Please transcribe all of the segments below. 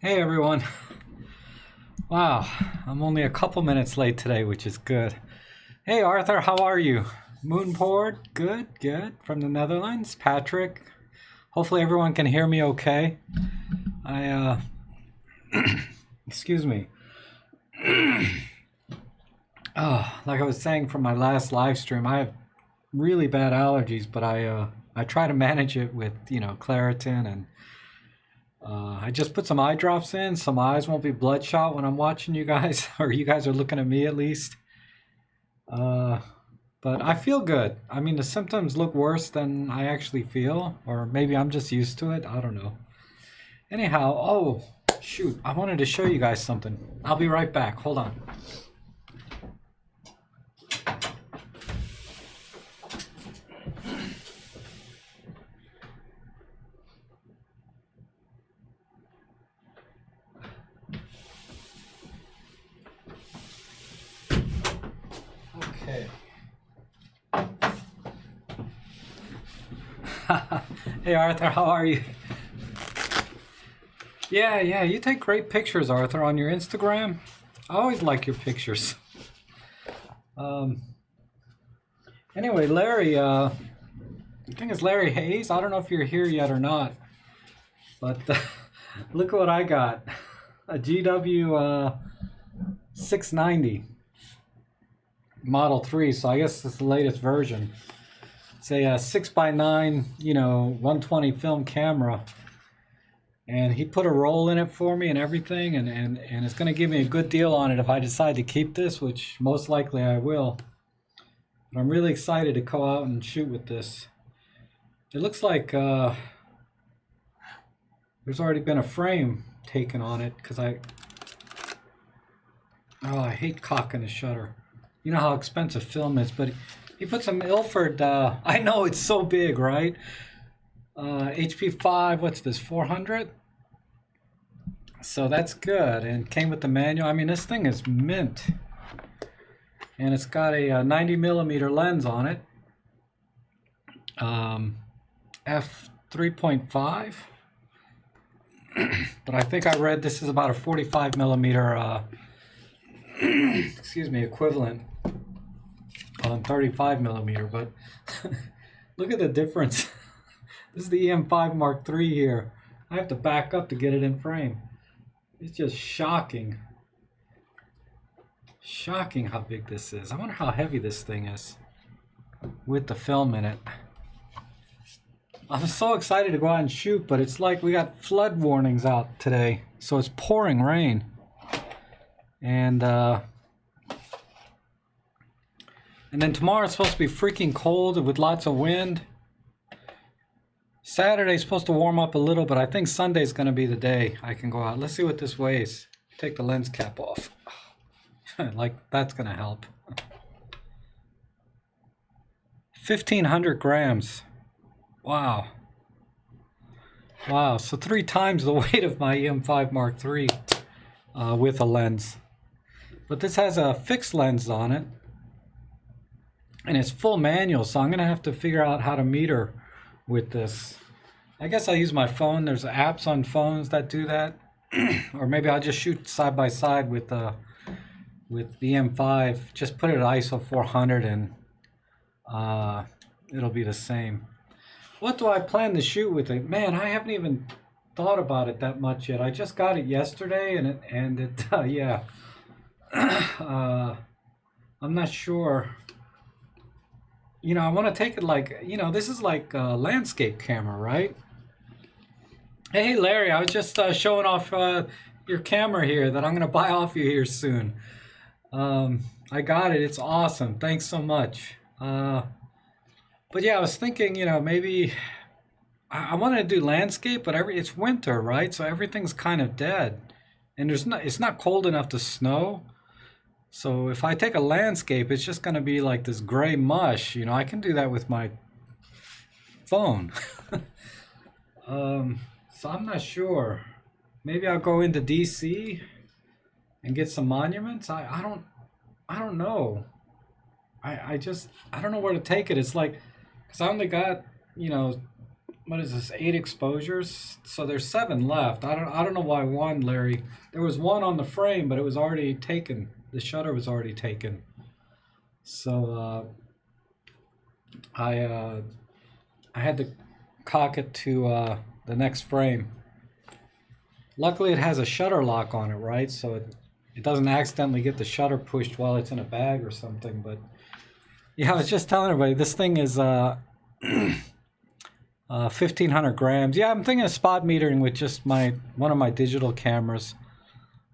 Hey everyone. Wow, I'm only a couple minutes late today, which is good. Hey Arthur, how are you? Moonport, good, good. From the Netherlands. Patrick, hopefully everyone can hear me okay. I, excuse me. Like I was saying from my last live stream, I have really bad allergies, but I try to manage it with, Claritin and I just put some eye drops in, so my eyes won't be bloodshot when I'm watching you guys, or you guys are looking at me at least. Uh, but I feel good. I mean, the symptoms look worse than I actually feel, or maybe I'm just used to it. I don't know. Anyhow, oh, shoot, I wanted to show you guys something. I'll be right back. Hold on. Okay. Hey Arthur, how are you? Yeah, you take great pictures, Arthur, on your Instagram. I always like your pictures. Um, anyway, Larry, I think it's Larry Hayes. I don't know if you're here yet or not, but look what I got. A GW 690 Model 3, so I guess it's the latest version. It's a 6x9, 120 film camera. And he put a roll in it for me and everything, and it's going to give me a good deal on it if I decide to keep this, which most likely I will. But I'm really excited to go out and shoot with this. It looks like there's already been a frame taken on it, because I hate cocking the shutter. You know how expensive film is, but he put some Ilford, I know it's so big, right? HP5, what's this, 400? So that's good, and came with the manual. I mean, this thing is mint. And it's got a 90 millimeter lens on it. F3.5. But I think I read this is about a 45 millimeter, excuse me, equivalent on 35 millimeter. But look at the difference. This is the EM5 Mark III here. I have to back up to get it in frame. It's just shocking. Shocking how big this is. I wonder how heavy this thing is with the film in it. I'm so excited to go out and shoot, but it's like we got flood warnings out today. So it's pouring rain. And then tomorrow it's supposed to be freaking cold with lots of wind. Saturday's supposed to warm up a little, but I think Sunday's going to be the day I can go out. Let's see what this weighs. Take the lens cap off. Like, that's going to help. 1,500 grams. Wow. Wow, so 3 times the weight of my EM5 Mark III with a lens. But this has a fixed lens on it. And it's full manual, so I'm going to have to figure out how to meter with this. I guess I'll use my phone. There's apps on phones that do that. Or maybe I'll just shoot side by side with the M5. Just put it at ISO 400 and it'll be the same. What do I plan to shoot with it? Man, I haven't even thought about it that much yet. I just got it yesterday and it yeah. I'm not sure. I want to take it like, this is like a landscape camera, right? Hey, Larry, I was just showing off your camera here that I'm going to buy off you here soon. I got it. It's awesome. Thanks so much. But yeah, I was thinking, maybe I wanted to do landscape, but it's winter, right? So everything's kind of dead. And it's not cold enough to snow. So if I take a landscape, it's just going to be like this gray mush. I can do that with my phone. So I'm not sure. Maybe I'll go into DC and get some monuments. I don't know. I don't know where to take it. It's like, because I only got, what is this, 8 exposures? So there's 7 left. I don't know why one, Larry. There was one on the frame, but it was already taken. The shutter was already taken. So I had to cock it to the next frame. Luckily, it has a shutter lock on it, right? So it doesn't accidentally get the shutter pushed while it's in a bag or something. But yeah, I was just telling everybody this thing is 1,500 grams. Yeah, I'm thinking of spot metering with just one of my digital cameras,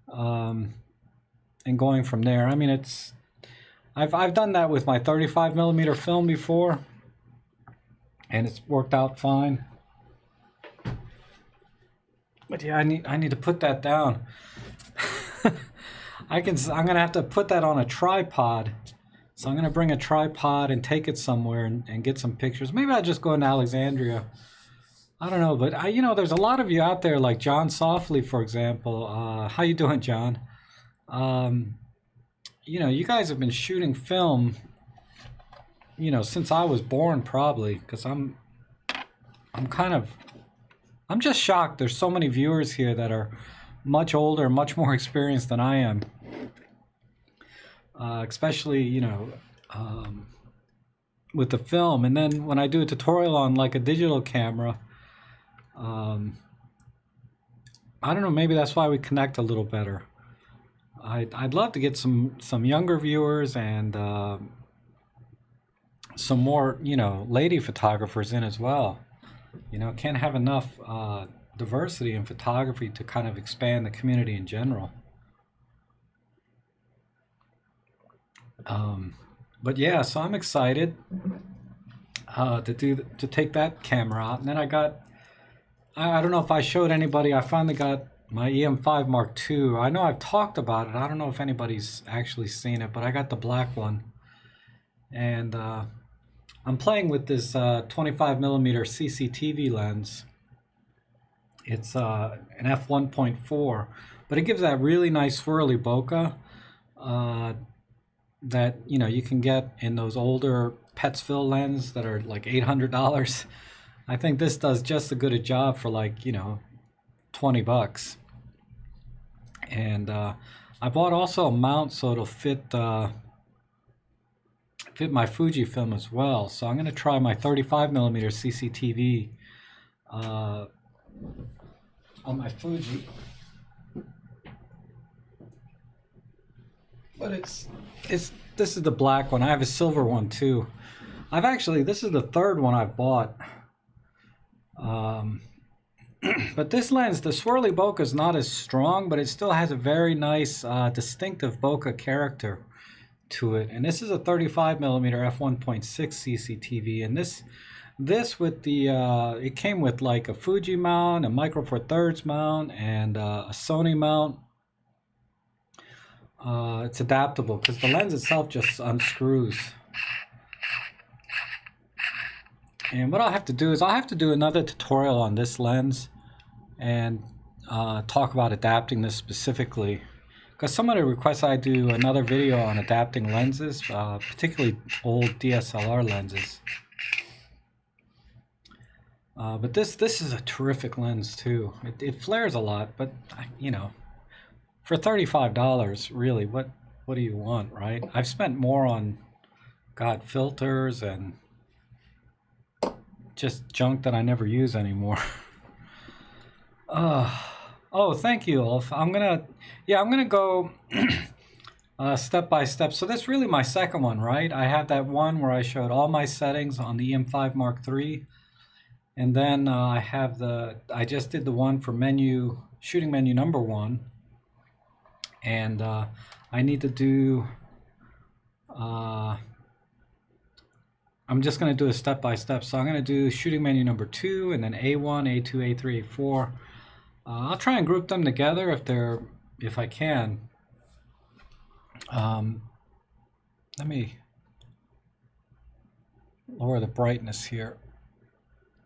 and going from there. I mean, I've done that with my 35 millimeter film before, and it's worked out fine. But yeah, I need to put that down. I'm gonna have to put that on a tripod. So I'm gonna bring a tripod and take it somewhere and get some pictures. Maybe I'll just go in Alexandria. I don't know, but there's a lot of you out there, like John Softly, for example. How you doing, John? You guys have been shooting film, since I was born, probably, because I'm just shocked. There's so many viewers here that are much older, much more experienced than I am. Especially, with the film. And then when I do a tutorial on like a digital camera, I don't know, maybe that's why we connect a little better. I'd love to get some younger viewers and some more, lady photographers in as well. Can't have enough diversity in photography to kind of expand the community in general. But yeah, so I'm excited to take that camera out. And then I don't know if I showed anybody, I finally got my EM5 Mark II. I know I've talked about it. I don't know if anybody's actually seen it, but I got the black one. And I'm playing with this 25 millimeter CCTV lens. It's an f1.4, but it gives that really nice swirly bokeh that you can get in those older Petzville lens that are like $800. I think this does just as good a job for like $20. And I bought also a mount so it'll fit my Fujifilm as well. So I'm going to try my 35 millimeter CCTV on my Fuji. But this is the black one. I have a silver one too. This is the third one I've bought. But this lens, the swirly bokeh is not as strong, but it still has a very nice distinctive bokeh character to it. And this is a 35 millimeter f1.6 CCTV, and this with the it came with like a Fuji mount, a Micro Four Thirds mount, and a Sony mount. It's adaptable because the lens itself just unscrews. And what I'll have to do is I'll have to do another tutorial on this lens and talk about adapting this specifically. Because somebody requests I do another video on adapting lenses, particularly old DSLR lenses. But this is a terrific lens too. It flares a lot, but for $35, really, what do you want, right? I've spent more on, filters and just junk that I never use anymore. Oh, thank you, Ulf. I'm gonna go step by step. So that's really my second one, right? I have that one where I showed all my settings on the EM5 Mark III, and then I just did the one for shooting menu number 1, and I need to do. I'm just going to do a step-by-step. So I'm going to do shooting menu number 2, and then A1, A2, A3, A4. I'll try and group them together if I can. Let me lower the brightness here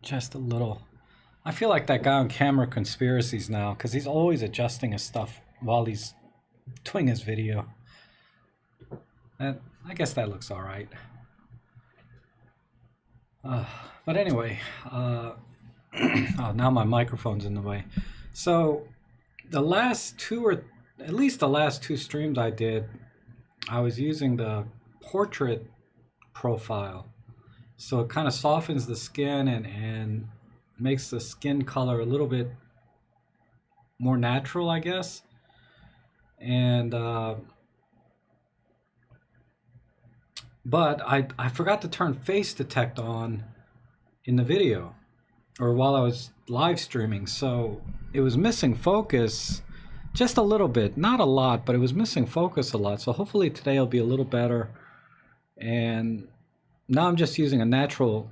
just a little. I feel like that guy on Camera Conspiracies now, because he's always adjusting his stuff while he's doing his video. And I guess that looks all right. But anyway, Oh, now my microphone's in the way. So the last two, or at least the last two streams I did, I was using the portrait profile. So it kind of softens the skin and makes the skin color a little bit more natural, I guess. And but I forgot to turn face detect on in the video, or while I was live streaming, so it was missing focus just a little bit, not a lot, but it was missing focus a lot. So hopefully today will be a little better. And now I'm just using the natural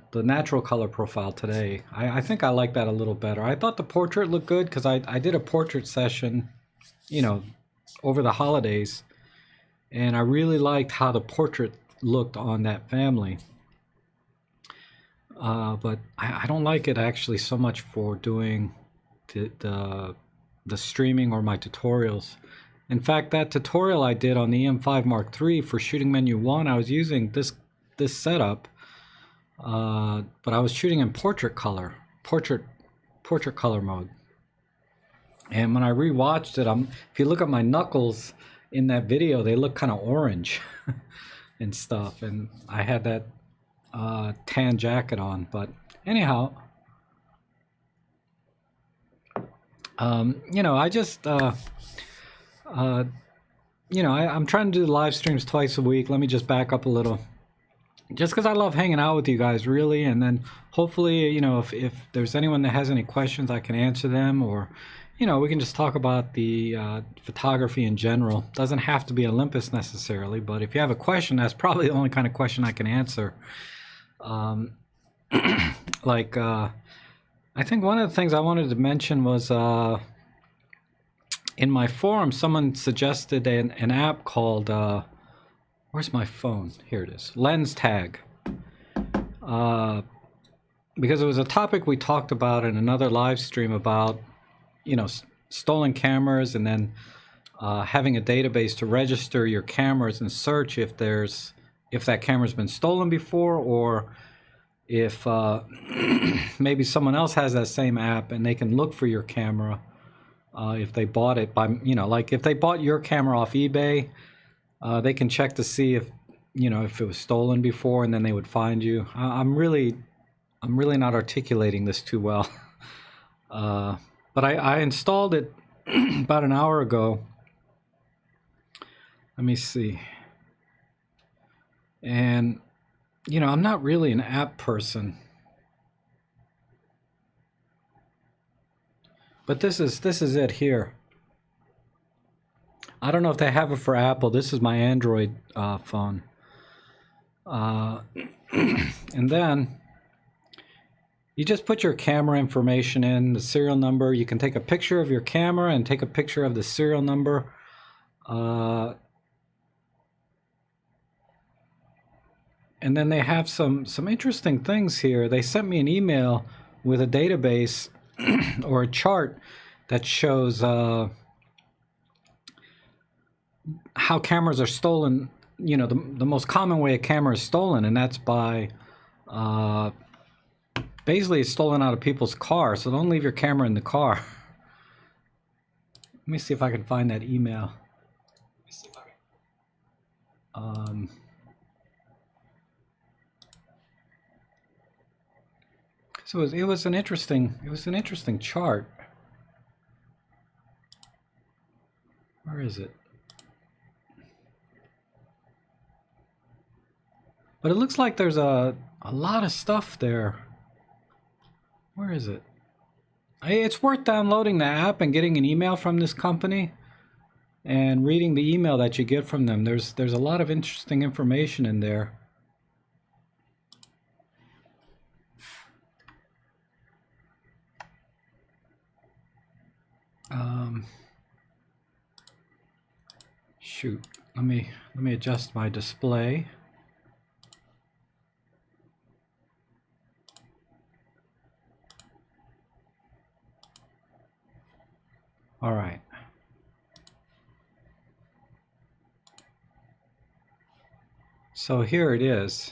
color profile today. I think I like that a little better. I thought the portrait looked good because I did a portrait session, you know, over the holidays, and I really liked how the portrait looked on that family. But I don't like it actually so much for doing the streaming or my tutorials. In fact, that tutorial I did on the EM5 Mark III for shooting menu 1, I was using this setup, but I was shooting in portrait color mode. And when I rewatched it, if you look at my knuckles in that video, they look kind of orange and stuff. And I had that tan jacket on, but anyhow, you know, I just you know, I'm trying to do live streams twice a week. Let me just back up a little, just because I love hanging out with you guys, really. And then hopefully, you know, if there's anyone that has any questions, I can answer them, or you know, we can just talk about the photography in general. Doesn't have to be Olympus necessarily, but if you have a question, that's probably the only kind of question I can answer. Like, I think one of the things I wanted to mention was in my forum, someone suggested an app called, where's my phone? Here it is, Lens Tag. Because it was a topic we talked about in another live stream about, you know, stolen cameras, and then having a database to register your cameras and search if that camera's been stolen before, or if maybe someone else has that same app and they can look for your camera if they bought it by, you know, like if they bought your camera off eBay, they can check to see if, you know, if it was stolen before, and then they would find you. I'm really not articulating this too well. But I installed it about an hour ago. Let me see. And, you know, I'm not really an app person. But this is it here. I don't know if they have it for Apple. This is my Android phone. And then you just put your camera information in, the serial number. You can take a picture of your camera and take a picture of the serial number. And then they have some interesting things here. They sent me an email with a database or a chart that shows how cameras are stolen. You know, the most common way a camera is stolen, and that's by basically it's stolen out of people's cars. So don't leave your camera in the car. Let me see if I can find that email. So it was an interesting chart. Where is it? But it looks like there's a lot of stuff there. Where is it? It's worth downloading the app and getting an email from this company and reading the email that you get from them. There's a lot of interesting information in there. Shoot, let me adjust my display. All right. So here it is.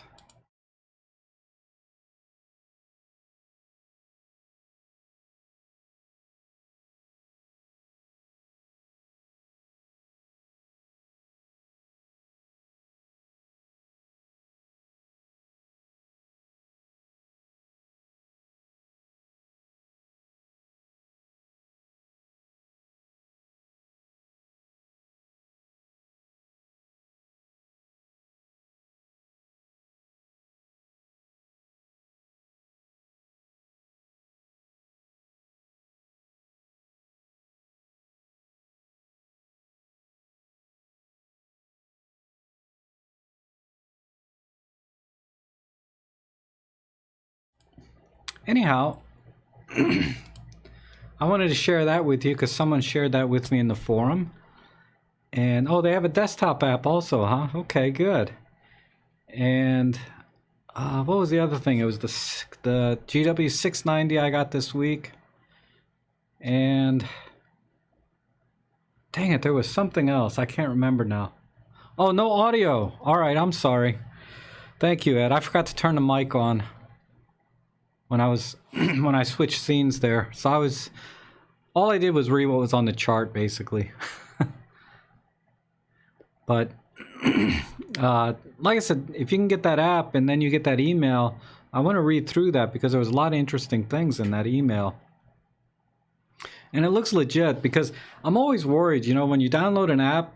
Anyhow, I wanted to share that with you because someone shared that with me in the forum. And oh, they have a desktop app also, huh? Okay, good. And what was the other thing? It was the GW690 I got this week. And dang it, there was something else. I can't remember now. Oh, no audio. All right, I'm sorry. Thank you, Ed. I forgot to turn the mic on when I was when I switched scenes there. So all I did was read what was on the chart, basically. But like I said, if you can get that app and then you get that email, I want to read through that because there was a lot of interesting things in that email. And it looks legit because I'm always worried, you know, when you download an app,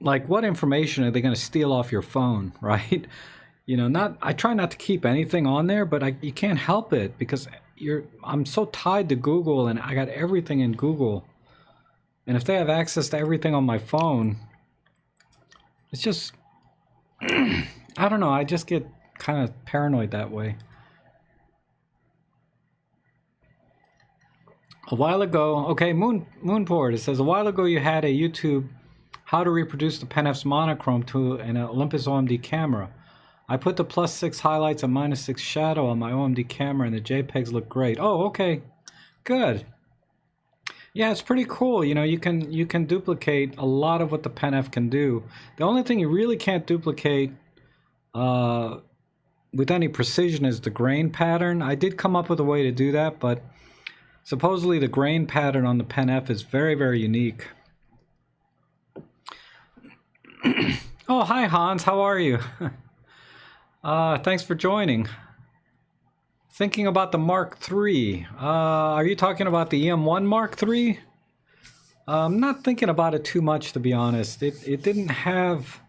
like what information are they going to steal off your phone, right? You know, I try not to keep anything on there, but you can't help it because I'm so tied to Google and I got everything in Google. And if they have access to everything on my phone, it's just, I don't know, I just get kind of paranoid that way. A while ago, okay, Moonport, it says, a while ago you had a YouTube how to reproduce the Pen-F's monochrome to an Olympus OMD camera. I put the +6 highlights and -6 shadow on my OMD camera and the JPEGs look great. Oh, okay, good. Yeah, it's pretty cool. You know, you can duplicate a lot of what the Pen-F can do. The only thing you really can't duplicate with any precision is the grain pattern. I did come up with a way to do that, but supposedly the grain pattern on the Pen-F is very, very unique. Oh, hi Hans, how are you? Thanks for joining. Thinking about the Mark III. Are you talking about the EM1 Mark III? I'm not thinking about it too much, to be honest. It didn't have,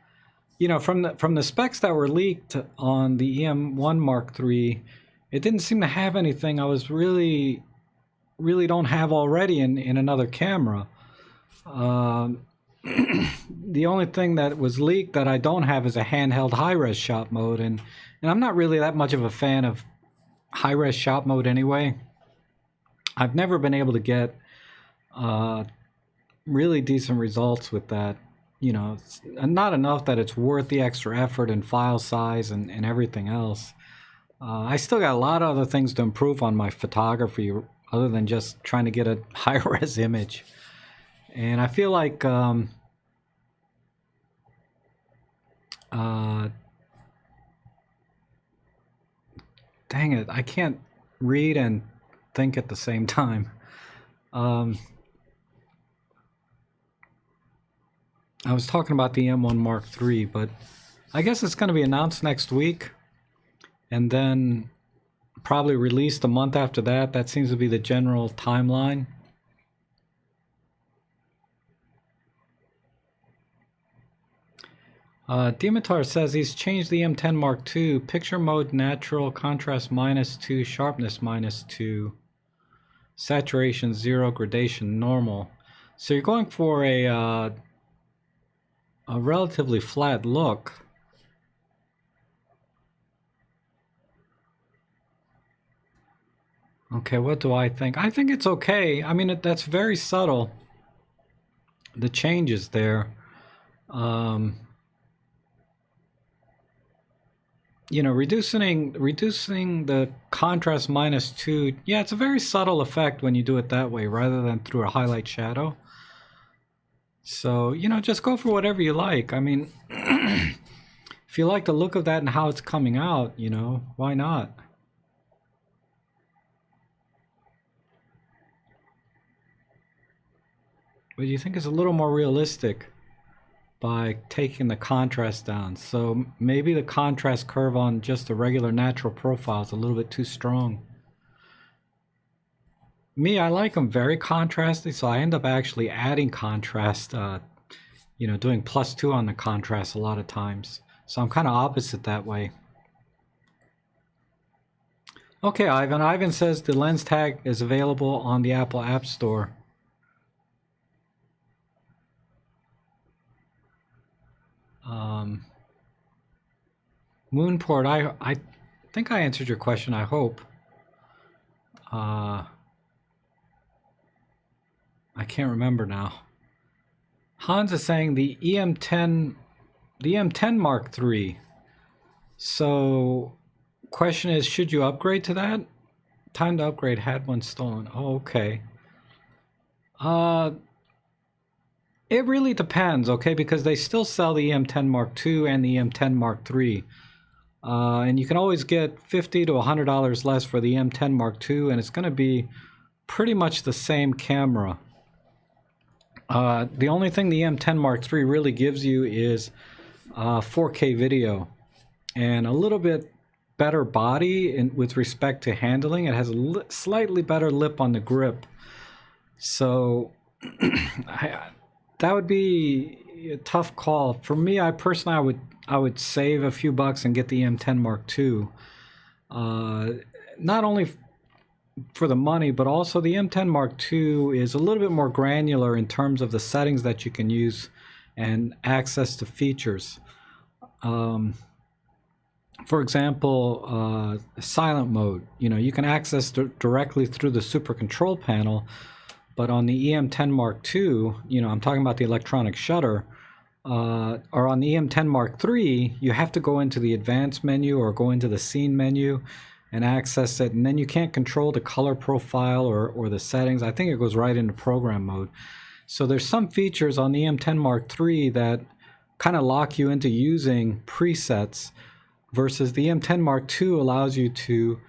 you know, from the specs that were leaked on the EM1 Mark III, it didn't seem to have anything I was really don't have already in another camera. The only thing that was leaked that I don't have is a handheld high-res shot mode, and I'm not really that much of a fan of high-res shot mode anyway. I've never been able to get really decent results with that. You know, it's not enough that it's worth the extra effort and file size and everything else. I still got a lot of other things to improve on my photography other than just trying to get a high-res image. And I feel like dang it, I can't read and think at the same time. I was talking about the M1 Mark III, but I guess it's going to be announced next week and then probably released a month after that. That seems to be the general timeline. Dimitar says he's changed the M10 Mark II, picture mode natural, contrast -2, sharpness -2, saturation 0, gradation normal. So you're going for a relatively flat look. Okay, what do I think? I think it's okay. I mean, that's very subtle. The changes there. You know, reducing the contrast -2, yeah, it's a very subtle effect when you do it that way rather than through a highlight shadow. So, you know, just go for whatever you like. I mean, if you like the look of that and how it's coming out, you know, why not? But you think it's a little more realistic by taking the contrast down. So maybe the contrast curve on just the regular natural profile is a little bit too strong. Me, I like them very contrasty, so I end up actually adding contrast, you know, doing +2 on the contrast a lot of times. So I'm kind of opposite that way. Okay, Ivan. Ivan says the lens tag is available on the Apple App Store. Moonport, I think I answered your question, I hope. I can't remember now. Hans is saying the EM10 Mark III. So, question is, should you upgrade to that? Time to upgrade, had one stolen. Oh, okay. It really depends, okay, because they still sell the EM10 Mark II and the EM10 Mark III. And you can always get $50 to $100 less for the EM10 Mark II, and it's going to be pretty much the same camera. The only thing the EM10 Mark III really gives you is 4K video and a little bit better body with respect to handling. It has a slightly better lip on the grip. So that would be a tough call. For me, I personally, I would save a few bucks and get the EM10 Mark II. Not only for the money, but also the M10 Mark II is a little bit more granular in terms of the settings that you can use and access to features. For example, silent mode, you can access directly through the super control panel, but on the EM10 Mark II, I'm talking about the electronic shutter, or on the EM10 Mark III, you have to go into the advanced menu or go into the scene menu and access it, and then you can't control the color profile or the settings. I think it goes right into program mode. So there's some features on the M10 Mark III that kind of lock you into using presets, versus the M10 Mark II allows you to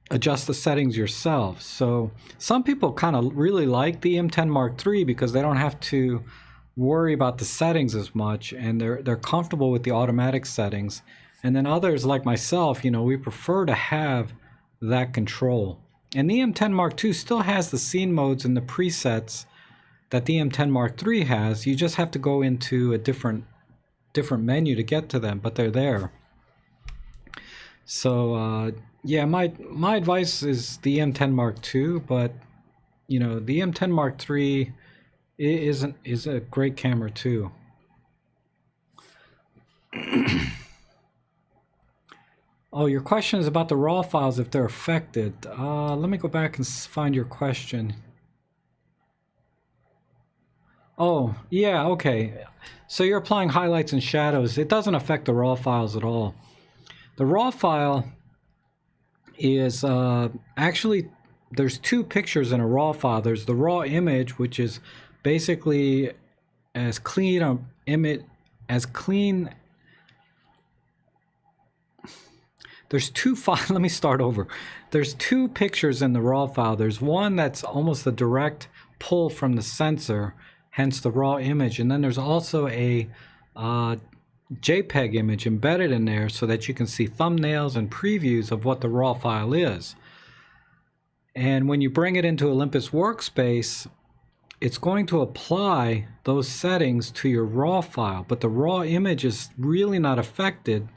adjust the settings yourself. So some people kind of really like the M10 Mark III because they don't have to worry about the settings as much, and they're comfortable with the automatic settings. And then others like myself, we prefer to have that control. And the M10 Mark II still has the scene modes and the presets that the M10 Mark III has. You just have to go into a different menu to get to them, but they're there. So yeah, my advice is the M10 Mark II, but the M10 Mark III is a great camera too. Oh, your question is about the RAW files, if they're affected. Let me go back and find your question. Oh, yeah, okay. So you're applying highlights and shadows. It doesn't affect the RAW files at all. The RAW file is actually, there's two pictures in a RAW file. There's the raw image, which is basically as clean an image, as clean. There's two files. Let me start over. There's two pictures in the RAW file. There's one that's almost a direct pull from the sensor, hence the raw image. And then there's also a JPEG image embedded in there so that you can see thumbnails and previews of what the RAW file is. And when you bring it into Olympus Workspace, it's going to apply those settings to your RAW file, but the raw image is really not affected.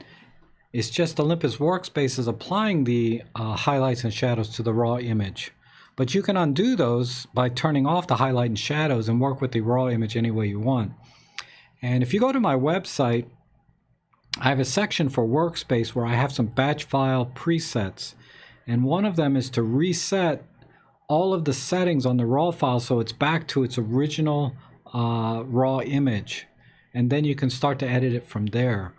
It's just Olympus Workspace is applying the highlights and shadows to the raw image. But you can undo those by turning off the highlight and shadows and work with the raw image any way you want. And if you go to my website, I have a section for Workspace where I have some batch file presets. And one of them is to reset all of the settings on the raw file so it's back to its original raw image. And then you can start to edit it from there.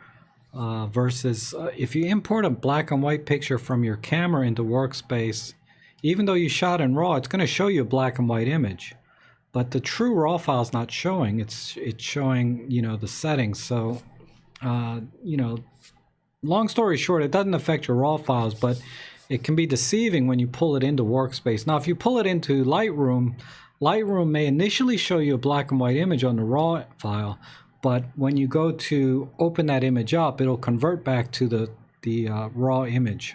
Versus if you import a black and white picture from your camera into Workspace, even though you shot in RAW, it's going to show you a black and white image. But the true RAW file is not showing. It's showing, the settings. So, long story short, it doesn't affect your RAW files, but it can be deceiving when you pull it into Workspace. Now, if you pull it into Lightroom, Lightroom may initially show you a black and white image on the RAW file, but when you go to open that image up, it'll convert back to the raw image.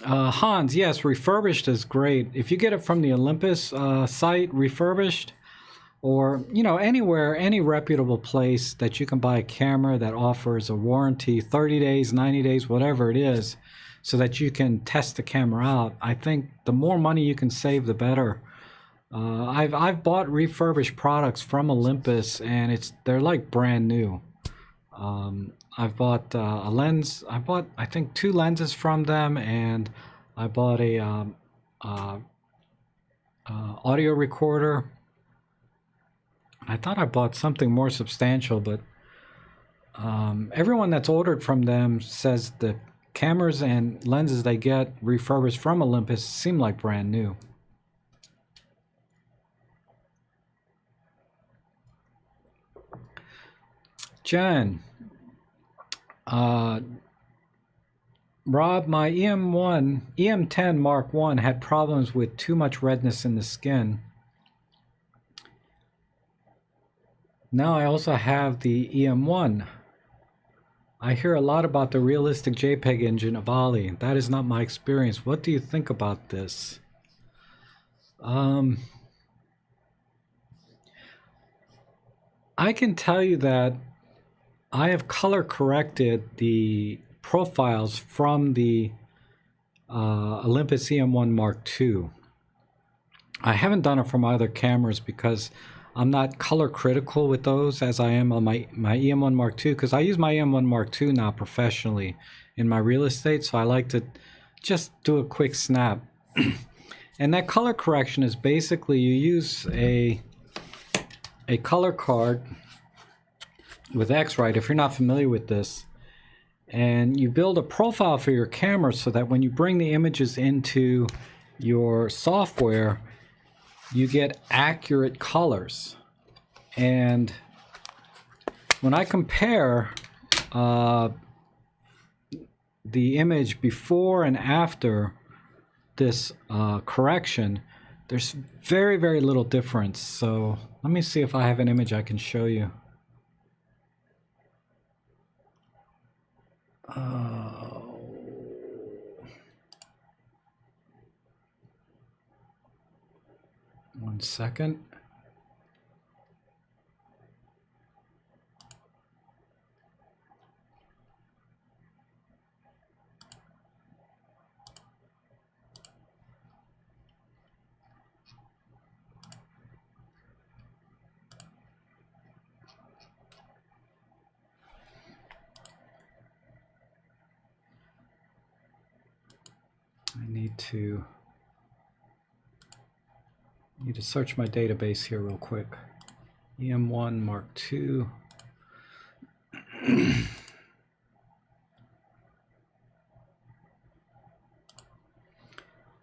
Hans, yes, refurbished is great. If you get it from the Olympus site, refurbished, or anywhere, any reputable place that you can buy a camera that offers a warranty, 30 days, 90 days, whatever it is, so that you can test the camera out, I think the more money you can save, the better. I've bought refurbished products from Olympus, and they're like brand new. I've bought a lens. I bought, I think, 2 lenses from them, and I bought a uh, audio recorder. I thought I bought something more substantial, but everyone that's ordered from them says the cameras and lenses they get refurbished from Olympus seem like brand new. Jen, Rob, my EM10 Mark I had problems with too much redness in the skin. Now I also have the EM1. I hear a lot about the realistic JPEG engine of Ollie. That is not my experience. What do you think about this? I can tell you that I have color corrected the profiles from the Olympus EM1 Mark II. I haven't done it from other cameras because I'm not color critical with those as I am on my EM1 Mark II, because I use my EM1 Mark II now professionally in my real estate, so I like to just do a quick snap. And that color correction is basically you use a color card with X-Rite, if you're not familiar with this, and you build a profile for your camera so that when you bring the images into your software, you get accurate colors. And when I compare the image before and after this correction, there's very, very little difference. So let me see if I have an image I can show you. One second. I need to search my database here real quick. EM1 Mark II. Let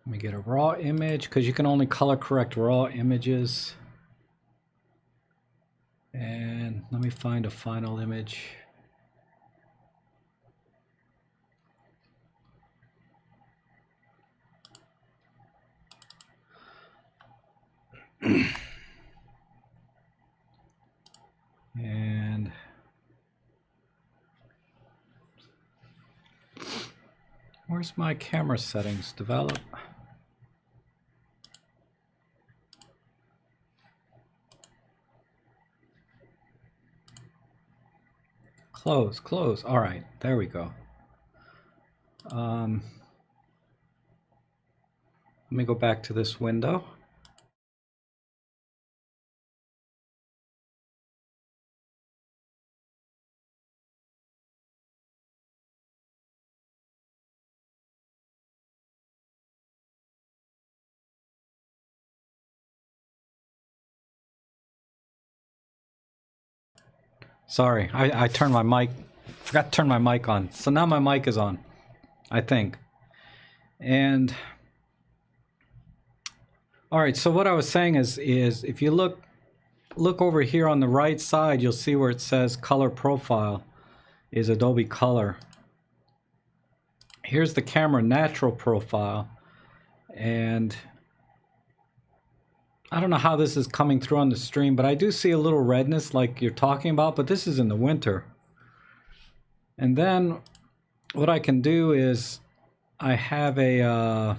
me get a raw image, because you can only color correct raw images. And let me find a final image. And where's my camera settings? Develop. Close, close. All right, there we go. Let me go back to this window. Sorry, I turned my mic, forgot to turn my mic on. So now my mic is on, I think. And all right, so what I was saying is if you look over here on the right side, you'll see where it says color profile is Adobe Color. Here's the camera natural profile, and I don't know how this is coming through on the stream, but I do see a little redness like you're talking about, but this is in the winter. And then what I can do is I have a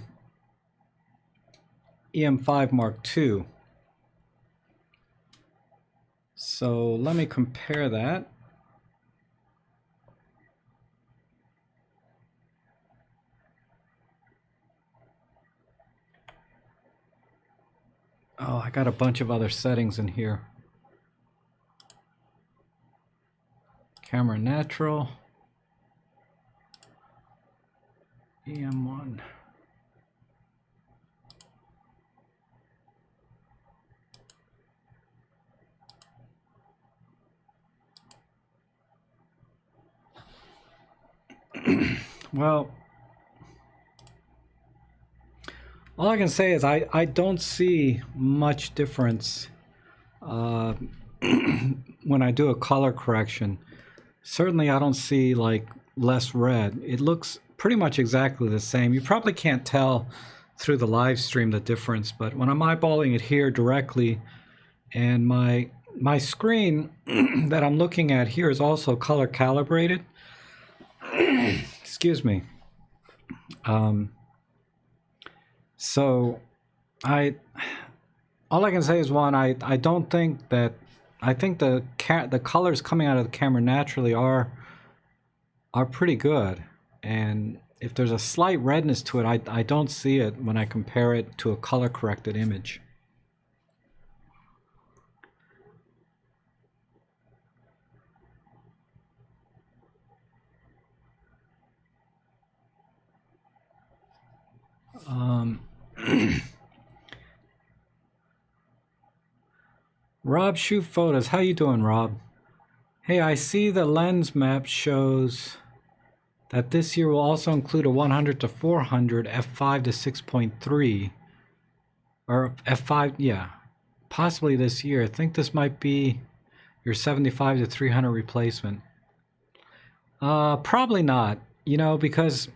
EM5 Mark II. So let me compare that. Oh, I got a bunch of other settings in here. Camera natural. EM1. Well, all I can say is I don't see much difference when I do a color correction. Certainly I don't see like less red. It looks pretty much exactly the same. You probably can't tell through the live stream the difference, but when I'm eyeballing it here directly, and my screen that I'm looking at here is also color calibrated. Excuse me. So all I can say is, one, I don't think that, I think the colors coming out of the camera naturally are pretty good, and if there's a slight redness to it, I don't see it when I compare it to a color corrected image. Rob Shoot Photos, how you doing, Rob? Hey, I see the lens map shows that this year will also include a 100 to 400 f5 to 6.3, or f5, yeah, possibly this year. I think this might be your 75 to 300 replacement. Probably not, you know, because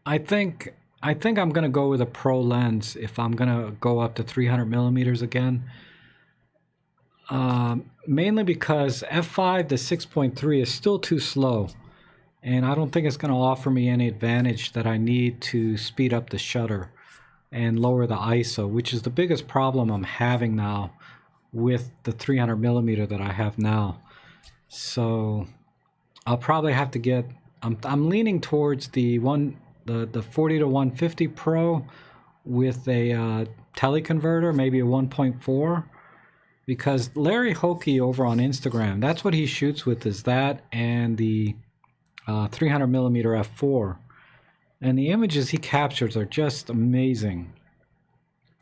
I think I'm gonna go with a pro lens if I'm gonna go up to 300 millimeters again. Mainly because f5 to 6.3 is still too slow, and I don't think it's going to offer me any advantage that I need to speed up the shutter and lower the ISO, which is the biggest problem I'm having now with the 300 millimeter that I have now. So I'll probably have to get, I'm leaning towards the 40 to 150 Pro with a teleconverter, maybe a 1.4. Because Larry Hokie over on Instagram, that's what he shoots with, is that and the 300 millimeter f4. And the images he captures are just amazing.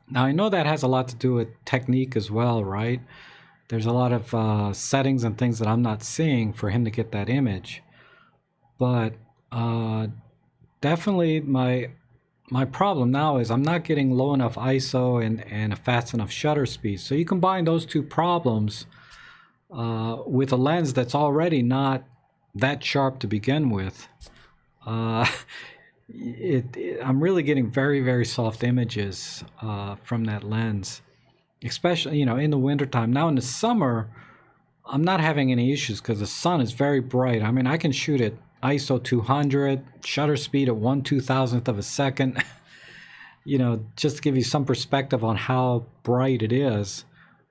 Now, I know that has a lot to do with technique as well, right? There's a lot of settings and things that I'm not seeing for him to get that image. But definitely my problem now is I'm not getting low enough ISO and a fast enough shutter speed. So you combine those two problems with a lens that's already not that sharp to begin with. I'm really getting very, very soft images from that lens, especially, you know, in the wintertime. Now in the summer, I'm not having any issues because the sun is very bright. I mean, I can shoot at ISO 200, shutter speed at 1/2000th of a second. You know, just to give you some perspective on how bright it is.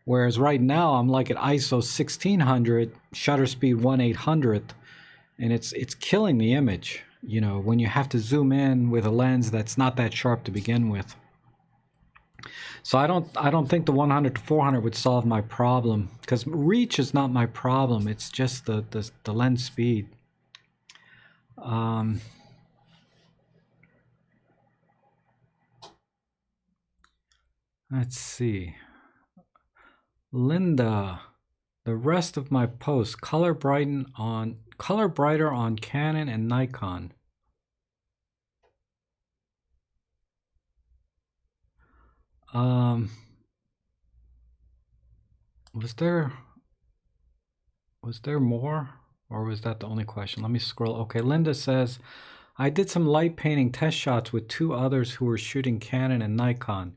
Whereas right now I'm like at ISO 1600, shutter speed 1/800th, and it's killing the image, you know, when you have to zoom in with a lens that's not that sharp to begin with. So I don't think the 100 to 400 would solve my problem, because reach is not my problem. It's just the lens speed. Let's see. Linda, the rest of my posts color brighter on Canon and Nikon. Was there more, or was that the only question? Let me scroll. Okay, Linda says, I did some light painting test shots with two others who were shooting Canon and Nikon.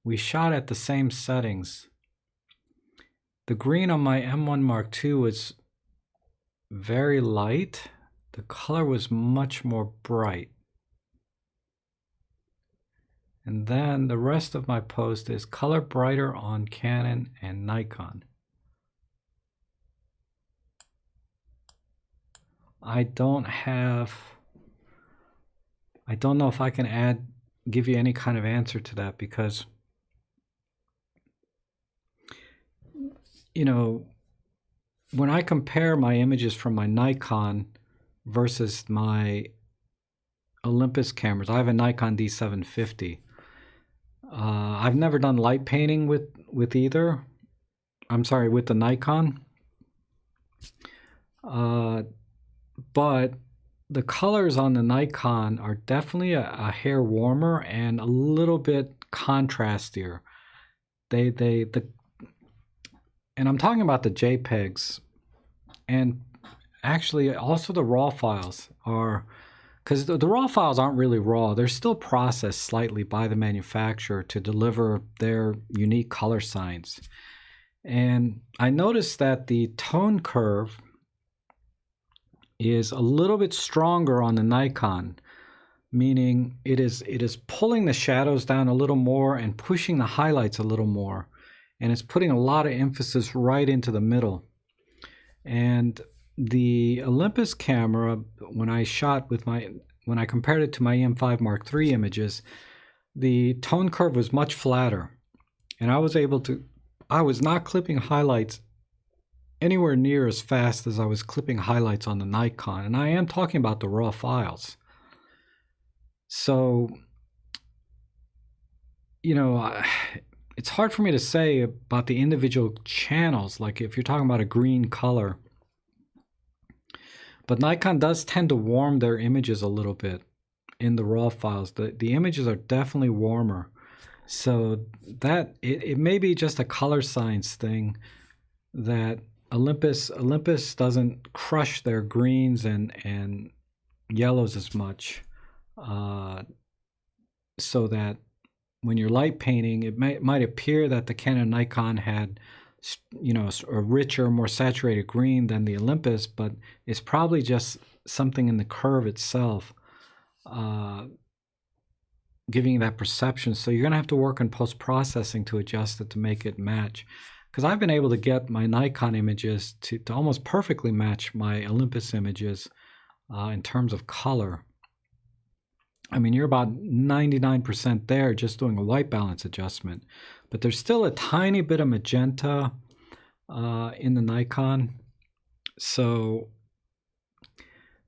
We shot at the same settings. The green on my M1 Mark II was very light. The color was much more bright. And then the rest of my post is color brighter on Canon and Nikon. I don't know if I can give you any kind of answer to that, because you know, when I compare my images from my Nikon versus my Olympus cameras, I have a Nikon D750. I've never done light painting with either. I'm sorry, with the Nikon. But the colors on the Nikon are definitely a hair warmer and a little bit contrastier. And I'm talking about the JPEGs, and actually also the raw files are, because the raw files aren't really raw. They're still processed slightly by the manufacturer to deliver their unique color science. And I noticed that the tone curve is a little bit stronger on the Nikon, meaning it is pulling the shadows down a little more and pushing the highlights a little more, and it's putting a lot of emphasis right into the middle. And the Olympus camera, when I compared it to my EM5 Mark III images, the tone curve was much flatter, and I was not clipping highlights anywhere near as fast as I was clipping highlights on the Nikon. And I am talking about the raw files. So, it's hard for me to say about the individual channels, like if you're talking about a green color. But Nikon does tend to warm their images a little bit in the raw files. The images are definitely warmer. So that it may be just a color science thing, that Olympus doesn't crush their greens and yellows as much, so that when you're light painting, it might appear that the Canon Nikon had, a richer, more saturated green than the Olympus, but it's probably just something in the curve itself, giving you that perception. So you're going to have to work in post-processing to adjust it to make it match. Because I've been able to get my Nikon images to almost perfectly match my Olympus images in terms of color. I mean, you're about 99% there just doing a white balance adjustment. But there's still a tiny bit of magenta in the Nikon. So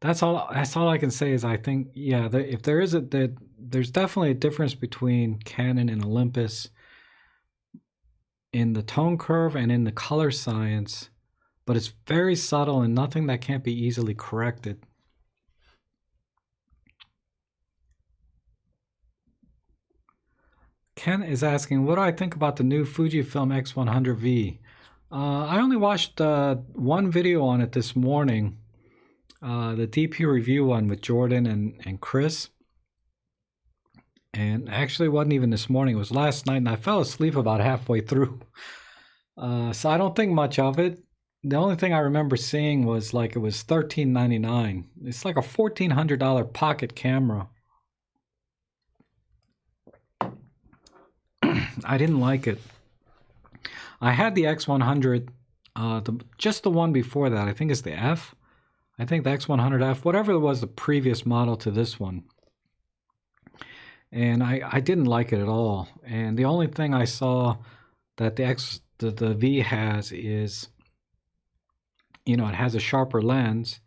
that's all I can say is I think, yeah, if there is there's definitely a difference between Canon and Olympus in the tone curve and in the color science, but it's very subtle and nothing that can't be easily corrected. Ken is asking, what do I think about the new Fujifilm X100V? I only watched one video on it this morning, the DP review one with Jordan and Chris. And actually, it wasn't even this morning. It was last night, and I fell asleep about halfway through. So I don't think much of it. The only thing I remember seeing was like it was $13.99. It's like a $1,400 pocket camera. I didn't like it. I had the X100, just the one before that. I think it's the F. I think the X100F, whatever it was, the previous model to this one. And I didn't like it at all. And the only thing I saw that the V has is, it has a sharper lens,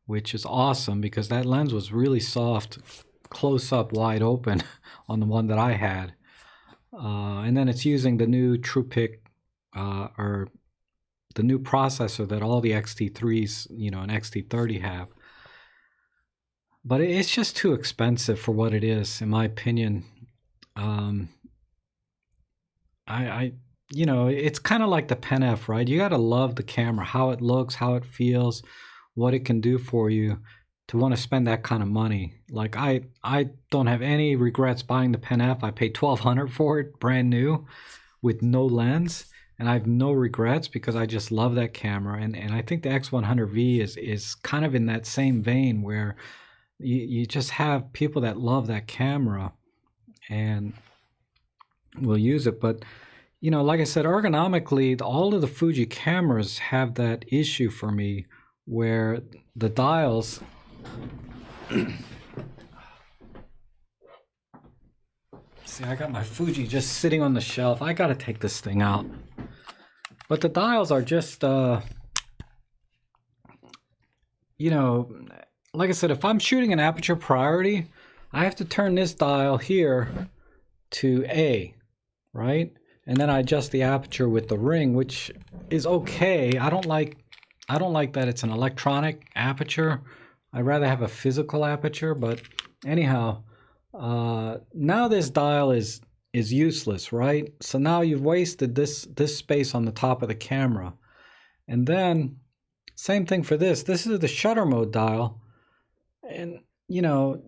which is awesome because that lens was really soft, close up, wide open on the one that I had. And then it's using the new TruePic, or the new processor that all the XT3s, and XT30 have. But it's just too expensive for what it is, in my opinion. It's kind of like the Pen F, right? You got to love the camera, how it looks, how it feels, what it can do for you to want to spend that kind of money. Like I don't have any regrets buying the Pen F. I paid $1,200 for it, brand new, with no lens. And I have no regrets because I just love that camera. And I think the X100V is kind of in that same vein where you just have people that love that camera and will use it. But, like I said, ergonomically, all of the Fuji cameras have that issue for me where the dials... See, I got my Fuji just sitting on the shelf. I got to take this thing out. But the dials are just, you know, like I said, if I'm shooting an aperture priority, I have to turn this dial here to A, right? And then I adjust the aperture with the ring, which is okay. I don't like that it's an electronic aperture. I'd rather have a physical aperture, but anyhow, now this dial is useless, right? So now you've wasted this space on the top of the camera. And then same thing for this. This is the shutter mode dial. And you know,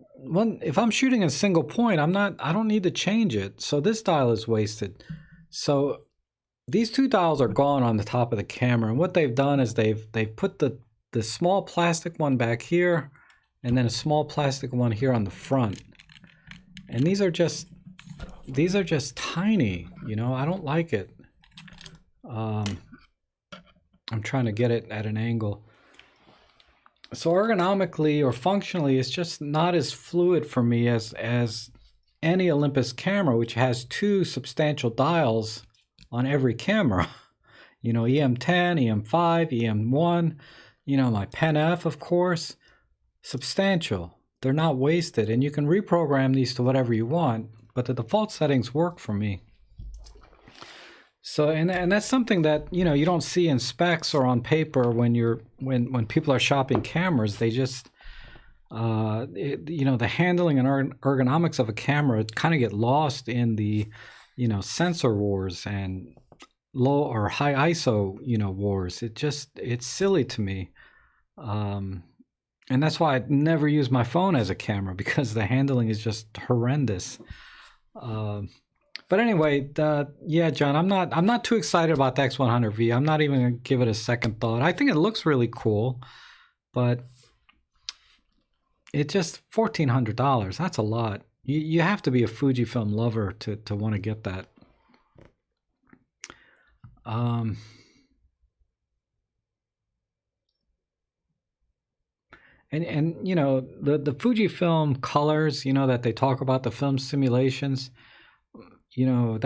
if I'm shooting a single point, I don't need to change it. So this dial is wasted. So these two dials are gone on the top of the camera. And what they've done is they've put the small plastic one back here and then a small plastic one here on the front. And these are just tiny, you know, I don't like it. I'm trying to get it at an angle. So ergonomically or functionally, it's just not as fluid for me as any Olympus camera, which has two substantial dials on every camera. You know, EM10, EM5, EM1, you know, my Pen F, of course, substantial. They're not wasted, and you can reprogram these to whatever you want, but the default settings work for me. So, and that's something that, you know, you don't see in specs or on paper when when people are shopping cameras. They just, you know, the handling and ergonomics of a camera kind of get lost in the, you know, sensor wars and low or high ISO, you know, wars. It's silly to me. And that's why I never use my phone as a camera, because the handling is just horrendous. But anyway, yeah, John, I'm not too excited about the X100V. I'm not even gonna give it a second thought. I think it looks really cool, but it just $1,400. That's a lot. You have to be a Fujifilm lover to want to get that. And you know, the Fujifilm colors, you know, that they talk about, the film simulations, you know,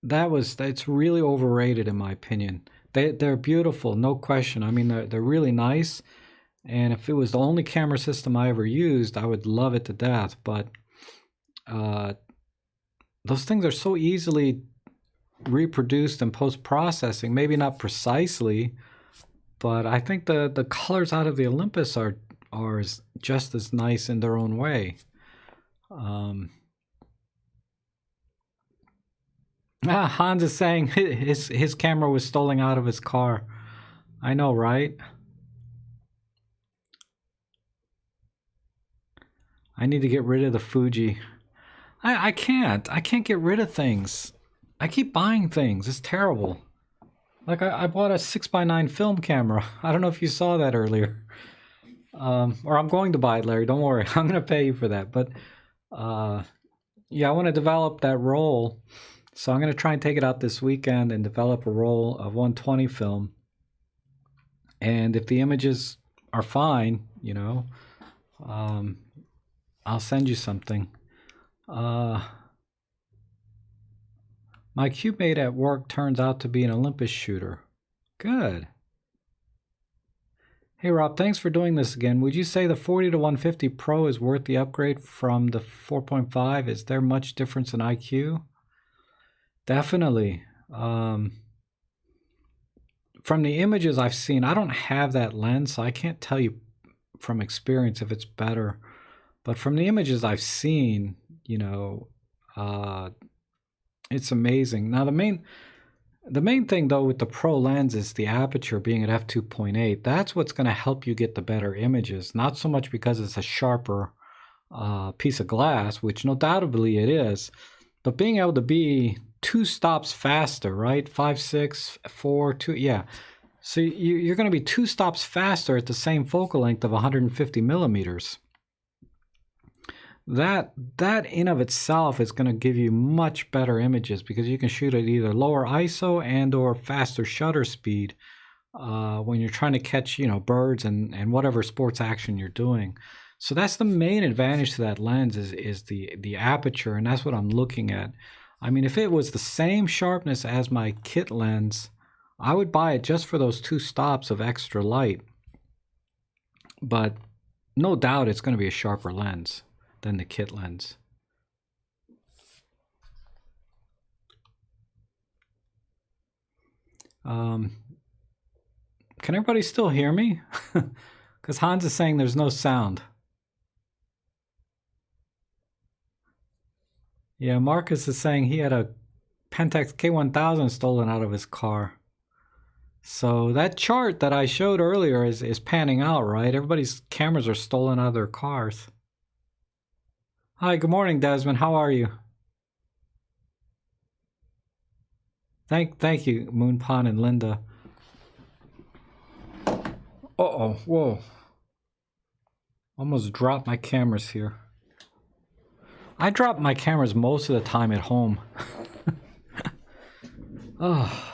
it's really overrated in my opinion. They're beautiful, no question. I mean, they're really nice. And if it was the only camera system I ever used, I would love it to death. But those things are so easily reproduced in post-processing. Maybe not precisely, but I think the colors out of the Olympus are just as nice in their own way. Hans is saying his camera was stolen out of his car. I know, right? I need to get rid of the Fuji. I can't get rid of things. I keep buying things. It's terrible. Like I bought a 6x9 film camera. I don't know if you saw that earlier. Or I'm going to buy it, Larry. Don't worry. I'm going to pay you for that. But yeah, I want to develop that roll. So I'm going to try and take it out this weekend and develop a roll of 120 film. And if the images are fine, you know, I'll send you something. My cube mate at work turns out to be an Olympus shooter. Good. Hey Rob, thanks for doing this again. Would you say the 40 to 150 Pro is worth the upgrade from the 4.5? Is there much difference in IQ? Definitely. From the images I've seen, I don't have that lens, so I can't tell you from experience if it's better. But from the images I've seen, you know, it's amazing. Now the main thing though with the Pro lens is the aperture being at f2.8. That's what's going to help you get the better images. Not so much because it's a sharper piece of glass, which no doubtably it is, but being able to be 2 stops faster, right? 5, 6, 4, 2, yeah. So you're going to be 2 stops faster at the same focal length of 150 millimeters. That in of itself is going to give you much better images because you can shoot at either lower ISO and or faster shutter speed when you're trying to catch, you know, birds and whatever sports action you're doing. So that's the main advantage to that lens is the aperture, and that's what I'm looking at. I mean, if it was the same sharpness as my kit lens, I would buy it just for those 2 stops of extra light. But no doubt it's going to be a sharper lens than the kit lens. Can everybody still hear me? Because Hans is saying there's no sound. Yeah, Marcus is saying he had a Pentax K1000 stolen out of his car. So that chart that I showed earlier is panning out, right? Everybody's cameras are stolen out of their cars. Hi, good morning, Desmond. How are you? Thank you, Moonpon and Linda. Uh-oh, whoa. Almost dropped my cameras here. I drop my cameras most of the time at home. Oh.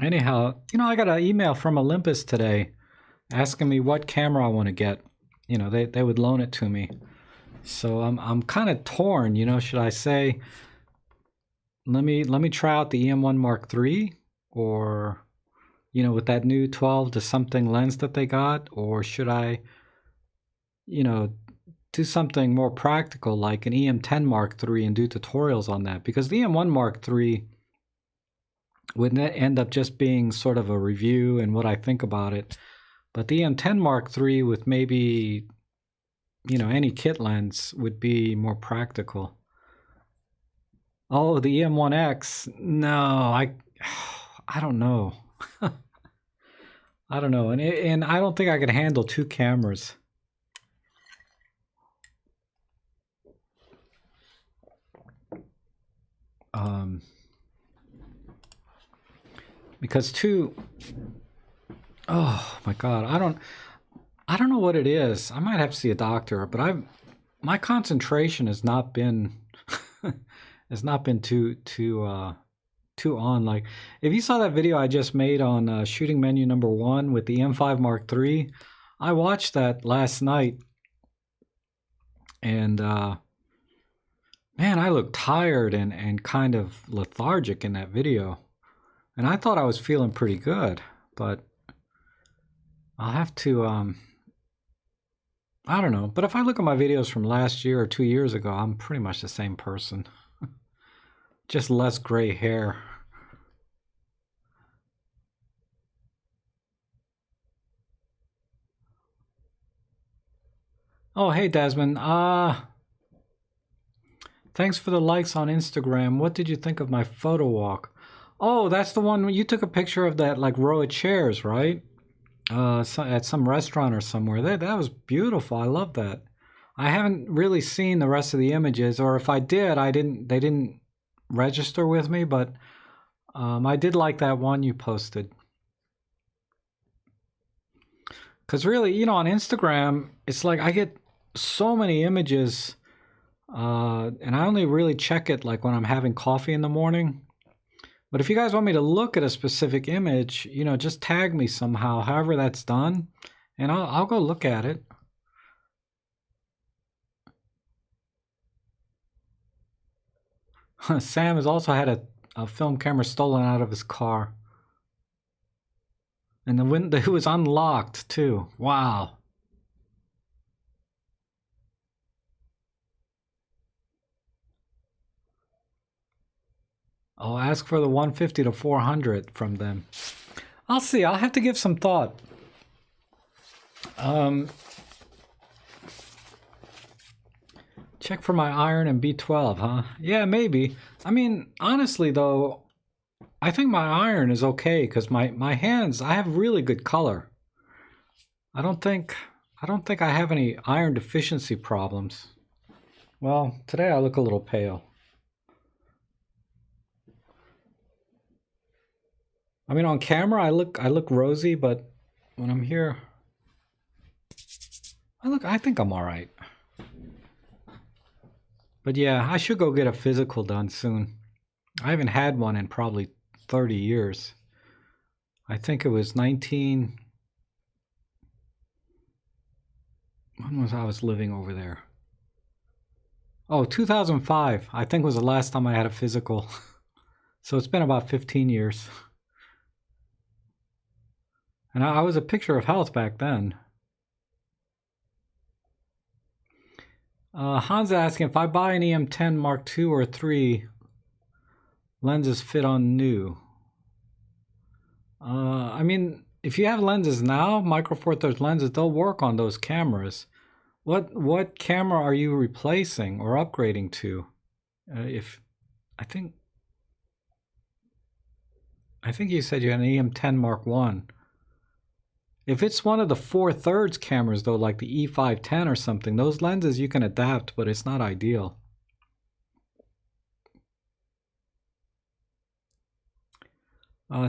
Anyhow, you know, I got an email from Olympus today asking me what camera I want to get. You know, they would loan it to me. So I'm kind of torn, you know, should I say let me try out the EM1 Mark III, or you know, with that new 12 to something lens that they got, or should I, you know, do something more practical like an EM10 Mark III and do tutorials on that? Because the EM1 Mark III would end up just being sort of a review and what I think about it. But the EM10 Mark III with maybe, you know, any kit lens would be more practical. Oh, the EM1X? No, I don't know. I don't know, and I don't think I could handle 2 cameras. Because 2, oh my God, I don't know what it is. I might have to see a doctor, but my concentration has not been too on. Like, if you saw that video I just made on shooting menu number 1 with the M5 Mark III, I watched that last night, and man, I looked tired and kind of lethargic in that video, and I thought I was feeling pretty good, but I'll have to I don't know. But if I look at my videos from last year or 2 years ago, I'm pretty much the same person. Just less gray hair. Oh, hey, Desmond. Thanks for the likes on Instagram. What did you think of my photo walk? Oh, that's the one you took a picture of, that like row of chairs, right? At some restaurant or somewhere. That was beautiful. I love that. I haven't really seen the rest of the images, or if I did, they didn't register with me, but I did like that one you posted. Because really, you know, on Instagram, it's like I get so many images, and I only really check it like when I'm having coffee in the morning. But if you guys want me to look at a specific image, you know, just tag me somehow, however that's done, and I'll go look at it. Sam has also had a film camera stolen out of his car. And the window, it was unlocked too. Wow. I'll ask for the 150 to 400 from them. I'll see. I'll have to give some thought. Check for my iron and B12, huh? Yeah, maybe. I mean, honestly though, I think my iron is okay because my hands, I have really good color. I don't think I have any iron deficiency problems. Well, today I look a little pale. I mean, on camera I look rosy, but when I'm here, I think I'm all right. But yeah, I should go get a physical done soon. I haven't had one in probably 30 years. I think it was when was I was living over there? Oh, 2005, I think was the last time I had a physical. So it's been about 15 years. And I was a picture of health back then. Hans asking if I buy an EM10 Mark II or 3, lenses fit on new. I mean, if you have lenses now, Micro Four Thirds lenses, they'll work on those cameras. What camera are you replacing or upgrading to? If I think you said you had an EM10 Mark 1. If it's one of the 4/3 cameras though, like the E510 or something, those lenses you can adapt, but it's not ideal.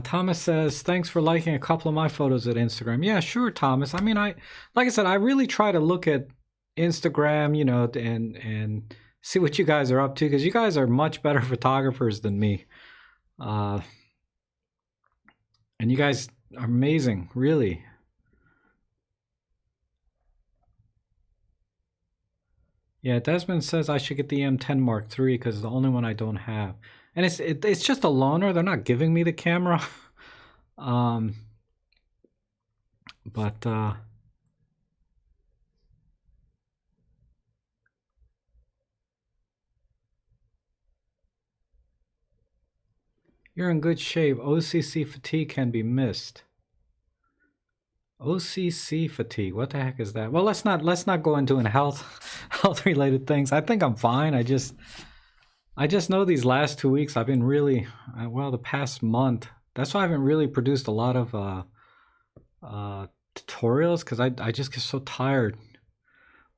Thomas says, thanks for liking a couple of my photos at Instagram. Yeah, sure, Thomas. I mean, like I said, I really try to look at Instagram, you know, and see what you guys are up to, because you guys are much better photographers than me. And you guys are amazing, really. Yeah, Desmond says I should get the M10 Mark III because it's the only one I don't have. And it's just a loaner. They're not giving me the camera. But you're in good shape. OCC fatigue can be missed. OCC fatigue. What the heck is that? Well, let's not go into health related things. I think I'm fine. I just know these last 2 weeks I've been really well, the past month. That's why I haven't really produced a lot of tutorials, because I just get so tired.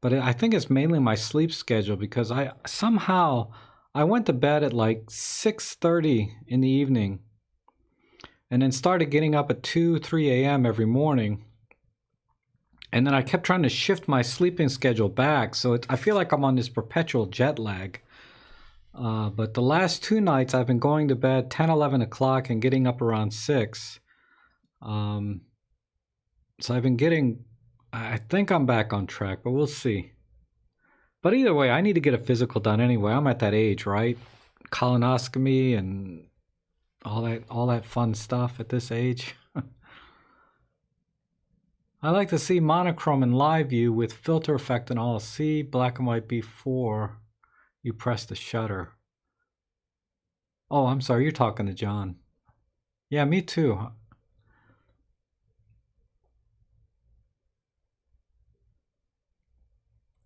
But I think it's mainly my sleep schedule, because I went to bed at like 6:30 in the evening and then started getting up at 2-3 a.m. every morning. And then I kept trying to shift my sleeping schedule back, so I feel like I'm on this perpetual jet lag. But the last 2 nights I've been going to bed 10, 11 o'clock and getting up around 6. So I've been getting, I think I'm back on track, but we'll see. But either way, I need to get a physical done anyway. I'm at that age, right? Colonoscopy and all that fun stuff at this age. I like to see monochrome in live view with filter effect and all. See black and white before you press the shutter. Oh, I'm sorry, you're talking to John. Yeah, me too.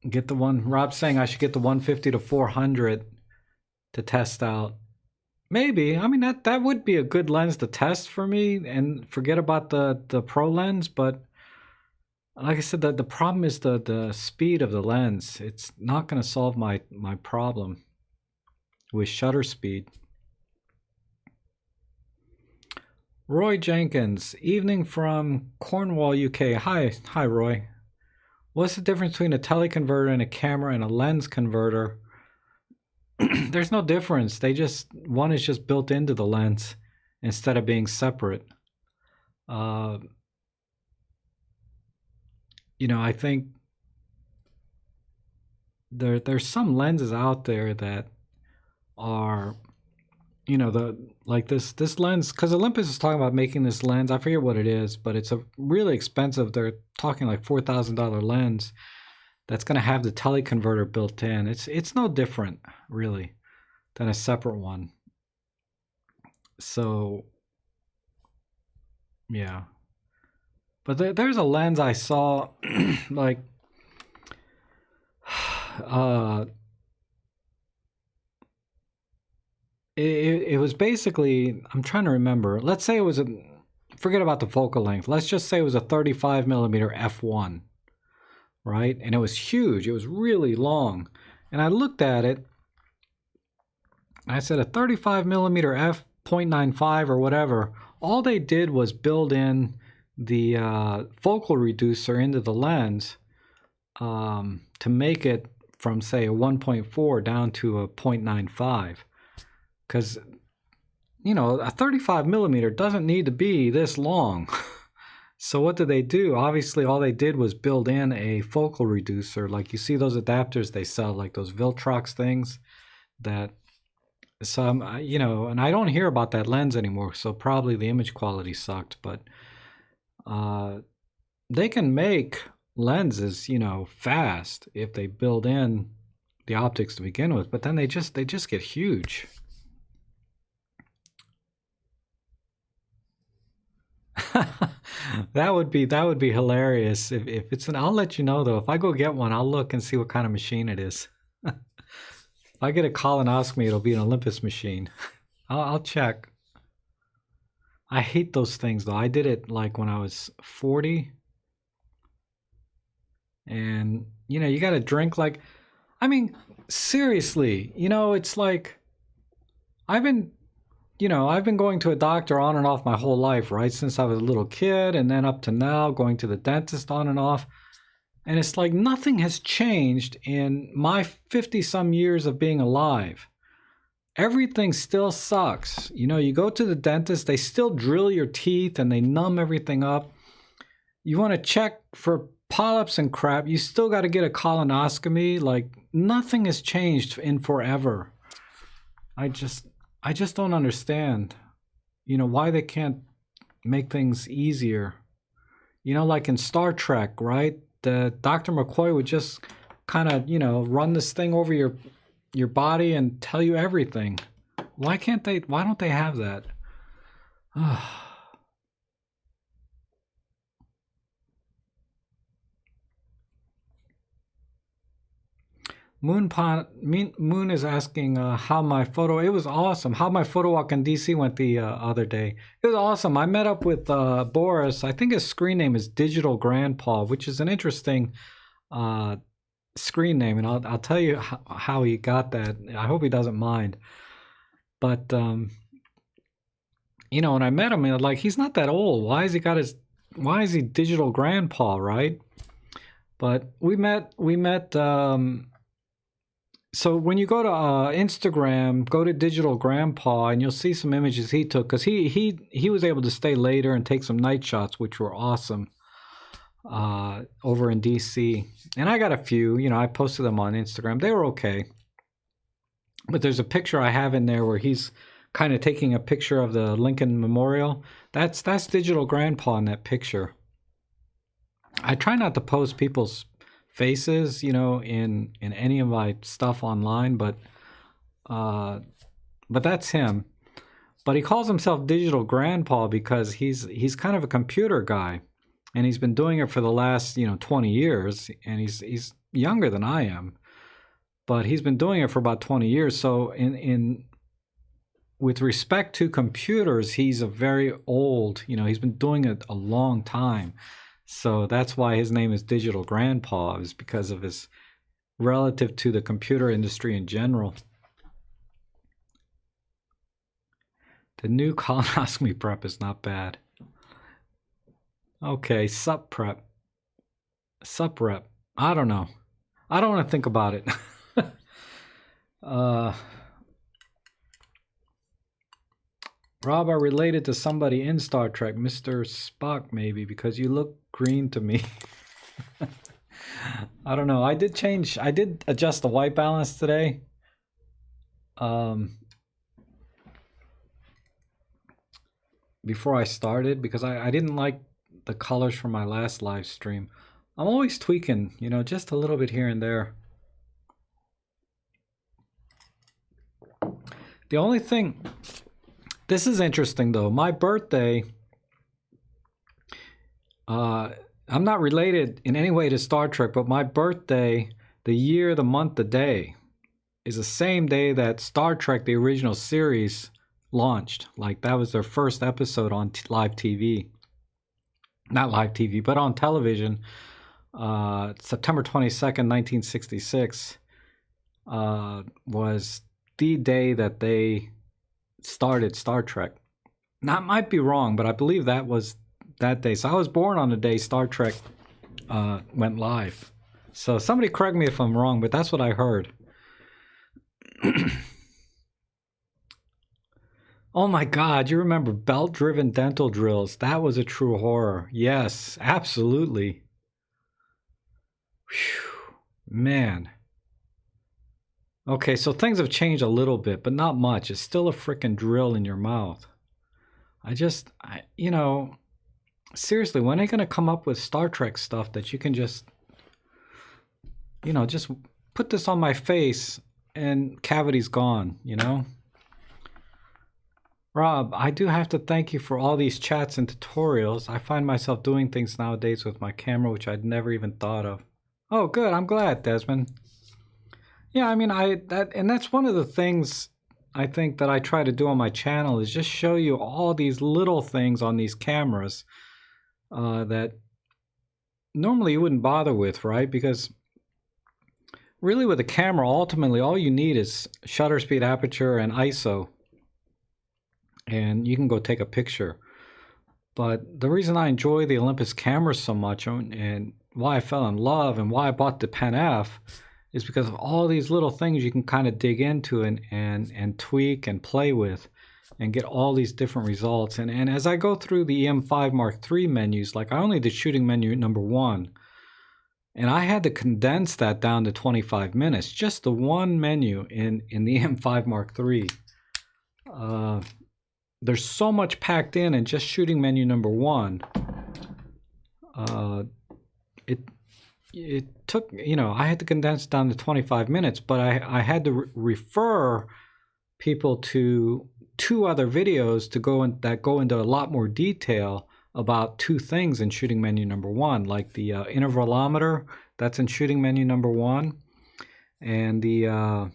Get the one, Rob's saying I should get the 150 to 400 to test out. Maybe. I mean, that would be a good lens to test for me, and forget about the pro lens. But like I said, the problem is the speed of the lens. It's not going to solve my problem with shutter speed. Roy Jenkins, evening from Cornwall, UK. Hi, Roy. What's the difference between a teleconverter and a camera and a lens converter? There's no difference. One is just built into the lens instead of being separate. You know, I think there's some lenses out there that are, you know, like this lens, because Olympus is talking about making this lens. I forget what it is, but it's a really expensive. They're talking like $4,000 lens that's going to have the teleconverter built in. It's no different really than a separate one. So yeah, but there's a lens I saw like it was basically, I'm trying to remember, let's say it was forget about the focal length, let's just say it was a 35 millimeter f1, right? And it was huge, it was really long, and I looked at it and I said a 35 millimeter f.95 or whatever, all they did was build in the focal reducer into the lens to make it from, say, a 1.4 down to a 0.95. Because, you know, a 35 millimeter doesn't need to be this long. So what did they do? Obviously, all they did was build in a focal reducer. Like you see those adapters they sell, like those Viltrox things that some, and I don't hear about that lens anymore. So probably the image quality sucked, but uh, they can make lenses, fast if they build in the optics to begin with. But then they just get huge. That would be hilarious if it's an. I'll let you know though. If I go get one, I'll look and see what kind of machine it is. If I get a colonoscopy, it'll be an Olympus machine. I'll check. I hate those things though. I did it like when I was 40, and you got to drink like. I mean, seriously, it's like I've been I've been going to a doctor on and off my whole life, right? Since I was a little kid and then up to now, going to the dentist on and off. And it's like nothing has changed in my 50 some years of being alive. Everything still sucks. You go to the dentist, they still drill your teeth and they numb everything up. You want to check for polyps and crap, you still got to get a colonoscopy. Like nothing has changed in forever. I just don't understand, why they can't make things easier. Like in Star Trek, right? The Dr. McCoy would just kind of, run this thing over your body and tell you everything. Why don't they have that? Moon is asking how my photo. It was awesome. How my photo walk in DC went the other day. It was awesome. I met up with Boris. I think his screen name is Digital Grandpa, which is an interesting screen name, and I'll tell you how he got that. I hope he doesn't mind. But when I met him, like he's not that old. Why is he Digital Grandpa, right? But we met. So when you go to Instagram, go to Digital Grandpa, and you'll see some images he took, because he was able to stay later and take some night shots, which were awesome, over in DC. And I got a few. I posted them on Instagram. They were okay. But there's a picture I have in there where he's kind of taking a picture of the Lincoln Memorial. That's Digital Grandpa in that picture. I try not to post people's faces, in any of my stuff online, but that's him. But he calls himself Digital Grandpa because he's kind of a computer guy, and he's been doing it for the last 20 years, and he's younger than I am, but he's been doing it for about 20 years. So in with respect to computers, he's a very old, he's been doing it a long time. So that's why his name is Digital Grandpa, is because of his relative to the computer industry in general. The new colonoscopy prep is not bad. Okay, sup rep. I don't know. I don't want to think about it. Rob, are related to somebody in Star Trek, Mr. Spock maybe, because you look green to me. I don't know. I did adjust the white balance today. Before I started, because I didn't like the colors from my last live stream. I'm always tweaking, just a little bit here and there. The only thing, this is interesting though. My birthday, I'm not related in any way to Star Trek, but my birthday, the year, the month, the day, is the same day that Star Trek, the original series, launched. Like that was their first episode on live TV. Not live TV, but on television. September 22nd, 1966 was the day that they started Star Trek. Now, I might be wrong, but I believe that was that day. So I was born on the day Star Trek went live. So somebody correct me if I'm wrong, but that's what I heard. Oh my God, you remember belt-driven dental drills? That was a true horror. Yes, absolutely. Whew, man. Okay, so things have changed a little bit, but not much. It's still a freaking drill in your mouth. Seriously, when are they going to come up with Star Trek stuff that you can just, just put this on my face and cavity's gone, Rob, I do have to thank you for all these chats and tutorials. I find myself doing things nowadays with my camera which I'd never even thought of. Oh, good. I'm glad, Desmond. Yeah, I mean, that's one of the things I think that I try to do on my channel is just show you all these little things on these cameras that normally you wouldn't bother with, right? Because really with a camera, ultimately all you need is shutter speed, aperture, and ISO. And you can go take a picture. But the reason I enjoy the Olympus cameras so much and why I fell in love and why I bought the Pen F is because of all these little things you can kind of dig into and tweak and play with and get all these different results. And as I go through the EM5 Mark III menus, like I only did shooting menu number 1, and I had to condense that down to 25 minutes, just the one menu in the EM5 Mark III. There's so much packed in just shooting menu number 1. It took, I had to condense down to 25 minutes, but I had to refer people to 2 other videos that go into a lot more detail about 2 things in shooting menu number 1, like the intervalometer that's in shooting menu number 1, and the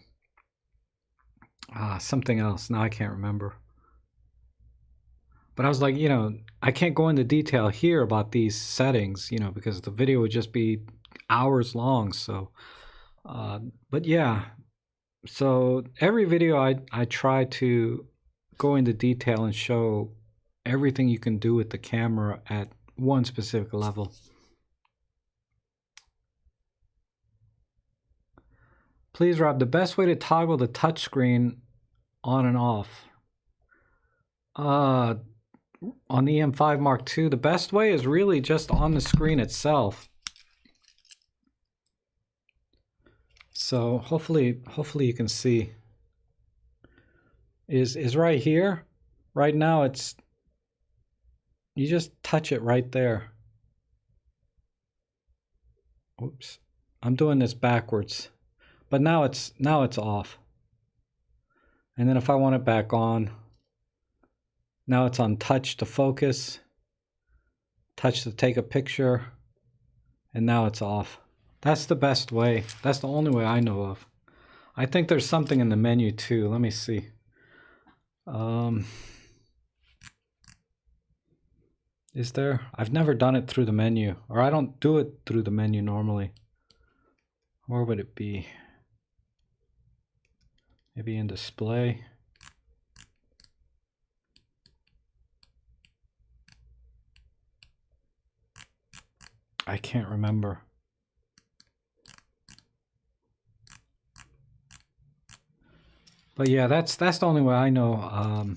something else. Now I can't remember. But I was like, I can't go into detail here about these settings, because the video would just be hours long. So, but yeah, so every video I try to go into detail and show everything you can do with the camera at one specific level. Please, Rob, the best way to toggle the touchscreen on and off. On the EM5 Mark II, the best way is really just on the screen itself. So hopefully you can see. Is right here. Right now you just touch it right there. Oops. I'm doing this backwards. But now it's off. And then if I want it back on, now it's on touch to focus, touch to take a picture, and now it's off. That's the best way. That's the only way I know of. I think there's something in the menu too. Let me see. Is there? I've never done it through the menu, or I don't do it through the menu normally. Where would it be? Maybe in display. I can't remember. But yeah, that's the only way I know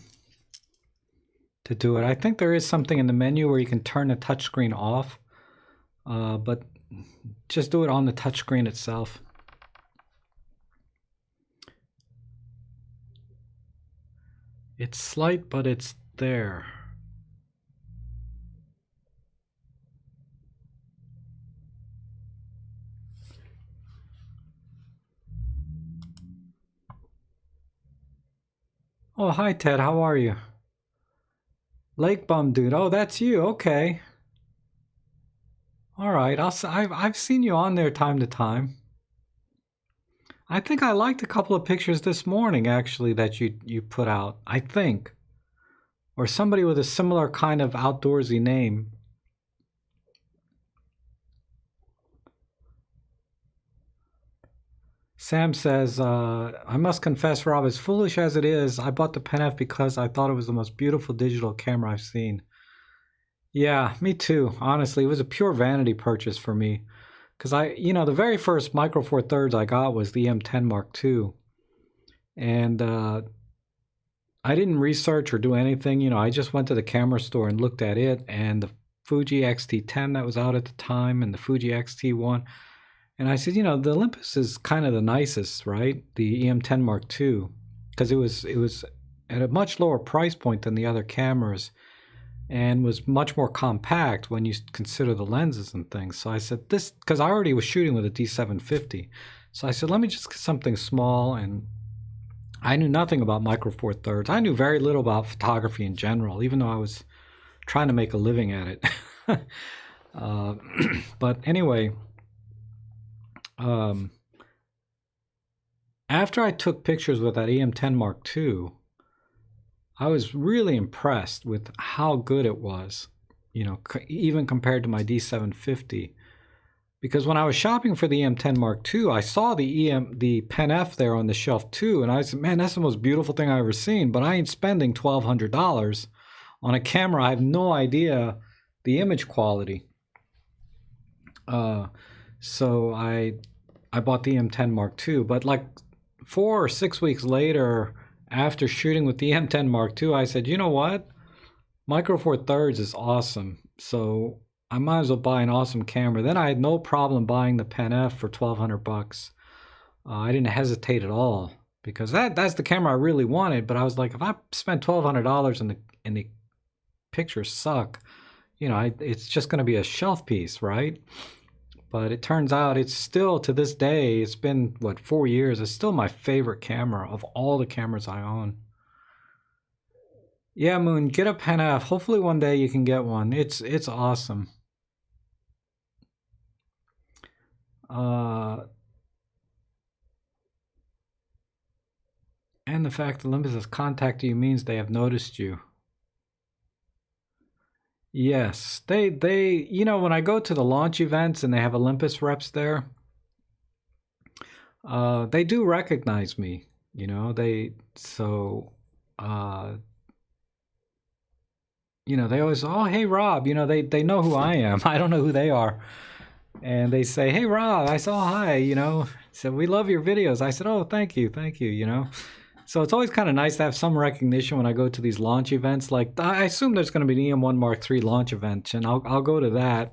to do it. I think there is something in the menu where you can turn the touchscreen off, but just do it on the touchscreen itself. It's slight, but it's there. Oh, hi Ted, how are you? Lake Bum Dude, oh, that's you, okay. All right, I've seen you on there time to time. I think I liked a couple of pictures this morning, actually, that you put out, I think. Or somebody with a similar kind of outdoorsy name. Sam says, I must confess, Rob, as foolish as it is, I bought the Pen F because I thought it was the most beautiful digital camera I've seen. Yeah, me too. Honestly, it was a pure vanity purchase for me. Because the very first Micro Four Thirds I got was the M10 Mark II. And I didn't research or do anything. I just went to the camera store and looked at it and the Fuji X-T10 that was out at the time and the Fuji X-T1. And I said, the Olympus is kind of the nicest, right? The EM10 Mark II, because it was at a much lower price point than the other cameras and was much more compact when you consider the lenses and things. So I said this, because I already was shooting with a D750. So I said, let me just get something small. And I knew nothing about Micro Four Thirds. I knew very little about photography in general, even though I was trying to make a living at it. uh, but anyway, after I took pictures with that EM10 Mark II, I was really impressed with how good it was, even compared to my D750. Because when I was shopping for the EM10 Mark II, I saw the Pen F there on the shelf too, and I said, man, that's the most beautiful thing I've ever seen, but I ain't spending $1,200 on a camera. I have no idea the image quality. So I bought the EM10 Mark II, but like 4 or 6 weeks later, after shooting with the EM10 Mark II, I said, you know what? Micro Four Thirds is awesome. So I might as well buy an awesome camera. Then I had no problem buying the Pen F for $1,200. I didn't hesitate at all because that's the camera I really wanted. But I was like, if I spend $1,200 and the pictures suck, it's just going to be a shelf piece, right? But it turns out it's still, to this day, it's been, 4 years, it's still my favorite camera of all the cameras I own. Yeah, Moon, get a Pen F. Hopefully one day you can get one. It's awesome. And the fact that Olympus has contacted you means they have noticed you. Yes, they when I go to the launch events and they have Olympus reps there, they do recognize me. They they always, oh, hey Rob, they know who I am. I don't know who they are, and they say, hey Rob. I said, oh, hi. Said, we love your videos. I said, oh, thank you. So it's always kind of nice to have some recognition when I go to these launch events. Like, I assume there's going to be an EM1 Mark III launch event, and I'll go to that.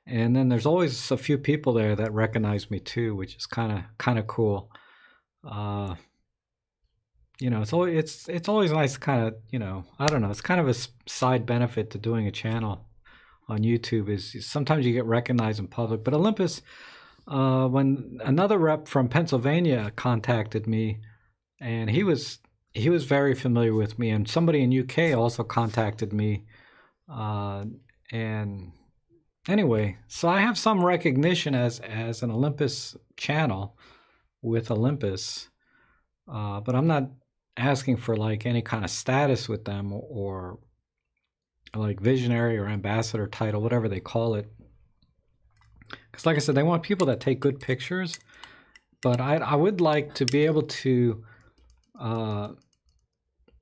And then there's always a few people there that recognize me too, which is kind of cool. It's always nice to kind of, I don't know, it's kind of a side benefit to doing a channel on YouTube is sometimes you get recognized in public. But Olympus, when another rep from Pennsylvania contacted me, and he was very familiar with me, and somebody in UK also contacted me, and anyway, so I have some recognition as an Olympus channel with Olympus, but I'm not asking for like any kind of status with them or like visionary or ambassador title, whatever they call it. Because like I said, they want people that take good pictures, but I would like to be able to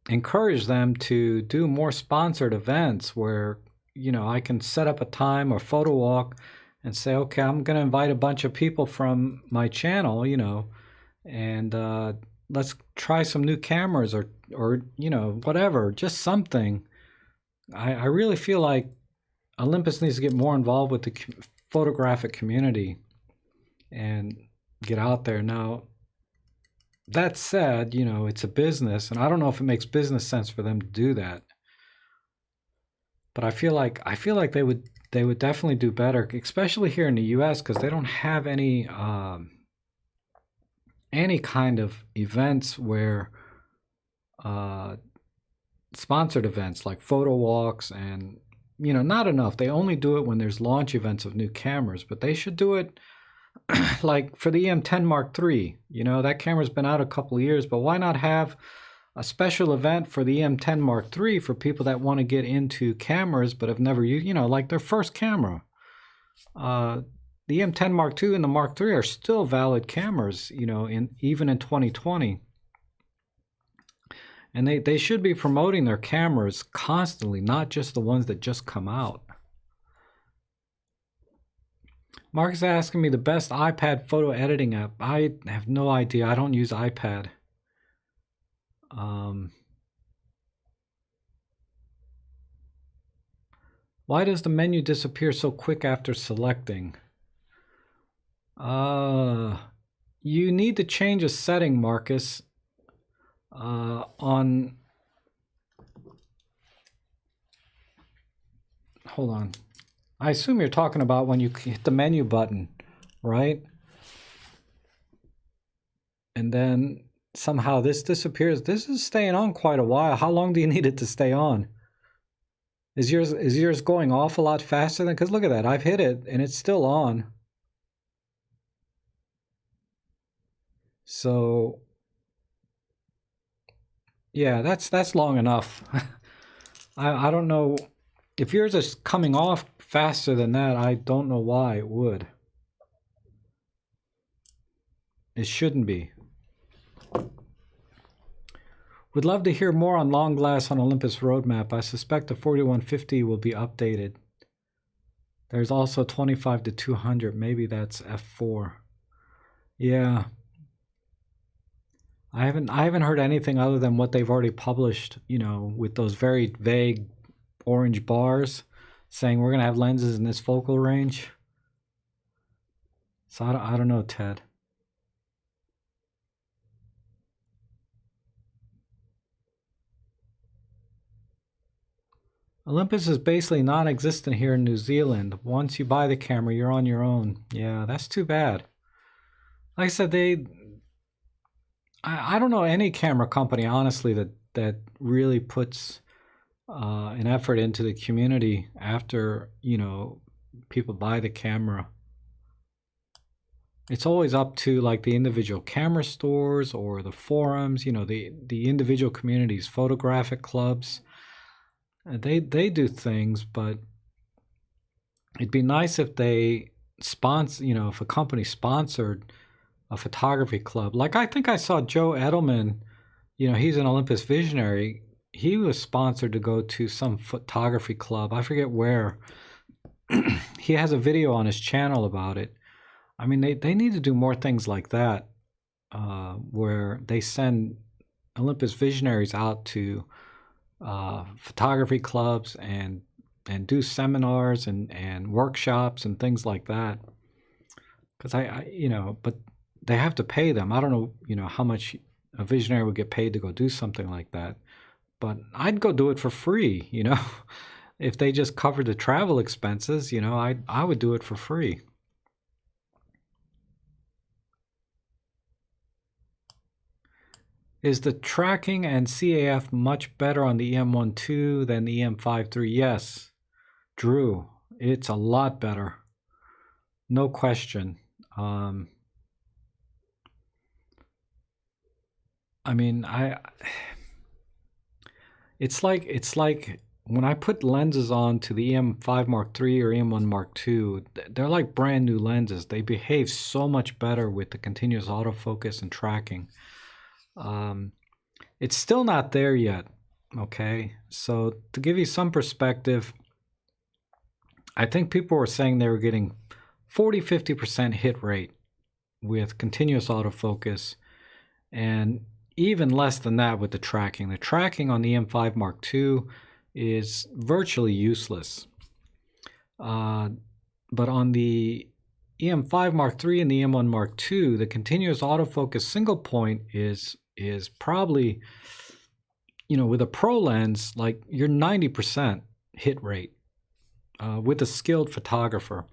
encourage them to do more sponsored events where, I can set up a time or photo walk and say, okay, I'm going to invite a bunch of people from my channel, and let's try some new cameras or whatever, just something. I really feel like Olympus needs to get more involved with the photographic community and get out there. Now, that said, it's a business, and I don't know if it makes business sense for them to do that. But I feel like they would definitely do better, especially here in the U.S., because they don't have any kind of events where sponsored events like photo walks and not enough. They only do it when there's launch events of new cameras, but they should do it like for the EM10 Mark III. That camera's been out a couple of years, but why not have a special event for the EM10 Mark III for people that want to get into cameras but have never used, like their first camera. The EM10 Mark II and the Mark III are still valid cameras, even in 2020. And they should be promoting their cameras constantly, not just the ones that just come out. Mark is asking me the best iPad photo editing app. I have no idea. I don't use iPad. Why does the menu disappear so quick after selecting? You need to change a setting, Marcus, on... Hold on. I assume you're talking about when you hit the menu button, right? And then somehow this disappears. This is staying on quite a while. How long do you need it to stay on? Is yours going off a lot faster than... Because look at that. I've hit it and it's still on. So yeah, that's long enough. I don't know if yours is coming off faster than that. I don't know why it would. It shouldn't be. Would love to hear more on long glass on Olympus roadmap. I suspect the 4150 will be updated. There's also 25 to 200. Maybe that's f4. Yeah. I haven't heard anything other than what they've already published, you know, with those very vague orange bars saying we're going to have lenses in this focal range. So I don't know, Ted. Olympus is basically non-existent here in New Zealand. Once you buy the camera, you're on your own. Yeah, that's too bad. Like I said, I don't know any camera company, honestly, that really puts an effort into the community after, you know, people buy the camera. It's always up to like the individual camera stores or the forums, you know, the individual communities, photographic clubs. They do things, but it'd be nice if they sponsor, you know, if a company sponsored a photography club. Like I think I saw Joe Edelman, you know, he's an Olympus visionary. He was sponsored to go to some photography club. I forget where. He has a video on his channel about it. I mean, they need to do more things like that, where they send Olympus visionaries out to photography clubs and do seminars and workshops and things like that. Because I you know, but they have to pay them. I don't know, you know, how much a visionary would get paid to go do something like that, but I'd go do it for free, you know. If they just covered the travel expenses, you know, I would do it for free. Is the tracking and CAF much better on the EM12 than the EM53? Yes, Drew, it's a lot better. No question. I mean, it's like when I put lenses on to the EM5 Mark III or EM1 Mark II, they're like brand new lenses. They behave so much better with the continuous autofocus and tracking. It's still not there yet, okay? So to give you some perspective, I think people were saying they were getting 40-50% hit rate with continuous autofocus, and even less than that with the tracking. The tracking on the M5 Mark II is virtually useless. But on the EM5 Mark III and the M1 Mark II, the continuous autofocus single point is probably, you know, with a pro lens, like you're 90% hit rate with a skilled photographer.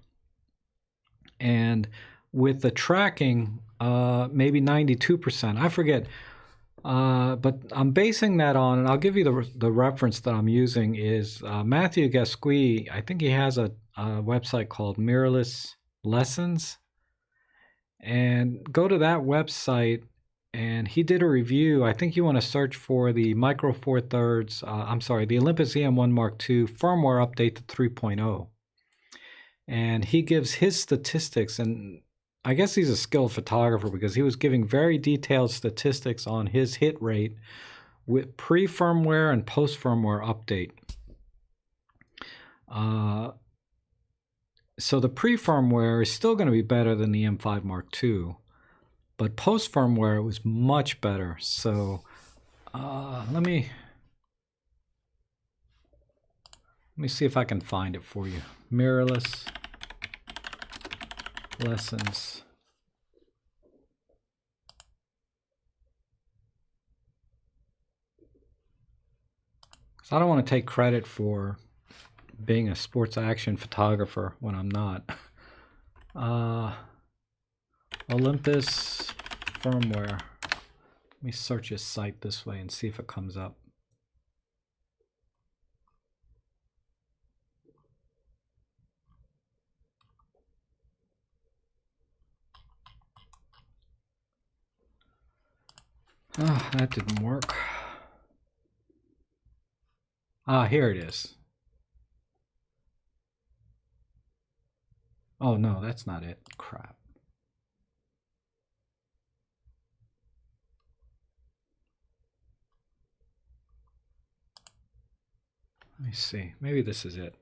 And with the tracking, maybe 92%. I forget. But I'm basing that on, and I'll give you the reference that I'm using is Matthew Gasquet. I think he has a website called Mirrorless Lessons. And go to that website, and he did a review. I think you want to search for the Micro Four Thirds, the Olympus EM1 Mark II firmware update to 3.0. And he gives his statistics, and I guess he's a skilled photographer because he was giving very detailed statistics on his hit rate with pre-firmware and post-firmware update. So the pre-firmware is still going to be better than the M5 Mark II, but post-firmware was much better. So Let me see if I can find it for you. Mirrorless lessons. So I don't want to take credit for being a sports action photographer when I'm not. Olympus firmware. Let me search his site this way and see if it comes up. Oh, that didn't work. Ah, here it is. Oh no, that's not it. Crap. Let me see. Maybe this is it.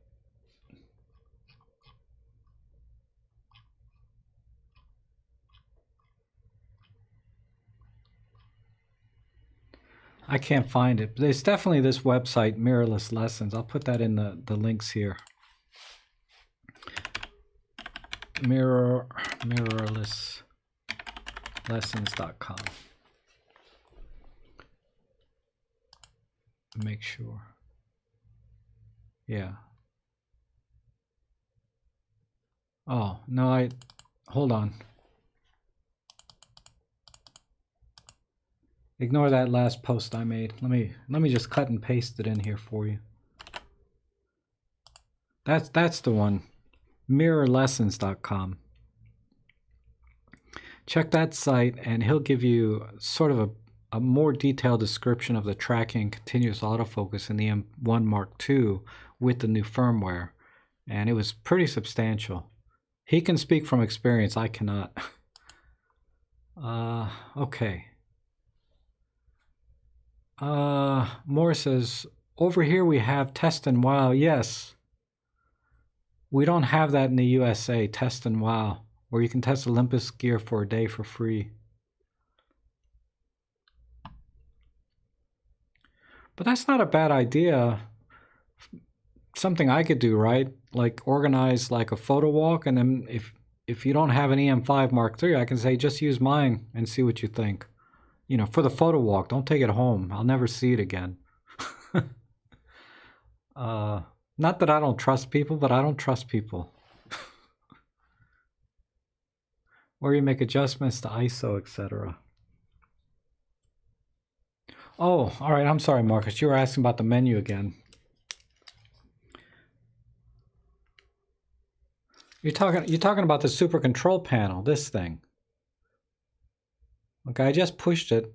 I can't find it. But it's definitely this website, Mirrorless Lessons. I'll put that in the links here. Mirrorlesslessons.com. Make sure. Yeah. Oh, no, hold on. Ignore that last post I made. Let me just cut and paste it in here for you. That's the one. Mirrorlessons.com. Check that site and he'll give you sort of a more detailed description of the tracking continuous autofocus in the M1 Mark II with the new firmware. And it was pretty substantial. He can speak from experience. I cannot. Okay. Moore says, over here we have Test and Wow. Yes. We don't have that in the USA, Test and Wow, where you can test Olympus gear for a day for free. But that's not a bad idea. Something I could do, right? Like organize like a photo walk, and then if you don't have an EM5 Mark III, I can say just use mine and see what you think. You know, for the photo walk, don't take it home. I'll never see it again. Not that I don't trust people, but I don't trust people. Where you make adjustments to ISO, etc. Oh, all right. I'm sorry, Marcus. You were asking about the menu again. You're talking about the super control panel, this thing. Okay, I just pushed it.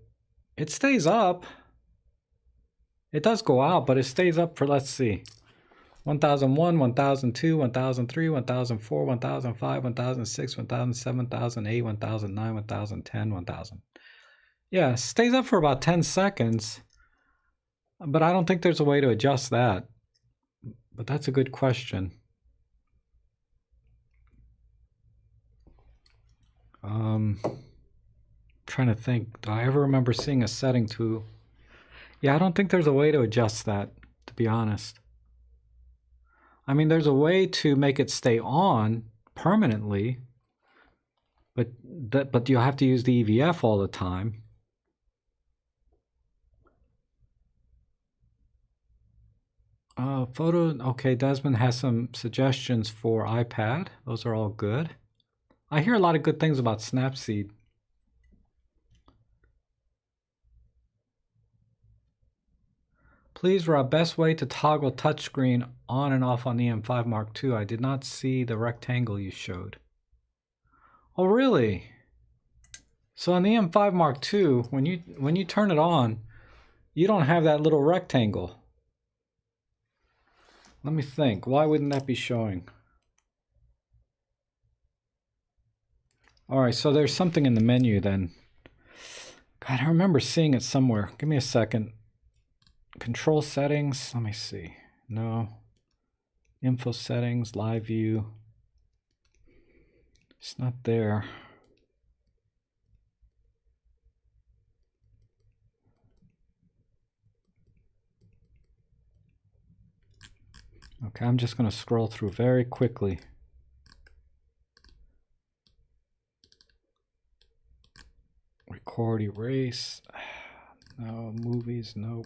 It stays up. It does go out, but it stays up for, let's see, 1001, 1002, 1003, 1004, 1005, 1006, 1007, 1008, 1009, 1010, 1000. Yeah, it stays up for about 10 seconds, but I don't think there's a way to adjust that. But that's a good question. Trying to think, do I ever remember seeing a setting to... Yeah, I don't think there's a way to adjust that, to be honest. I mean, there's a way to make it stay on permanently, but you have to use the EVF all the time. Photo, okay, Desmond has some suggestions for iPad. Those are all good. I hear a lot of good things about Snapseed. Please, Rob, best way to toggle touchscreen on and off on the M5 Mark II. I did not see the rectangle you showed. Oh, really? So on the M5 Mark II, when you turn it on, you don't have that little rectangle. Let me think. Why wouldn't that be showing? All right, so there's something in the menu then. God, I remember seeing it somewhere. Give me a second. Control settings. Let me see. No. Info settings, live view. It's not there. Okay, I'm just going to scroll through very quickly. Record, erase. No, movies, nope.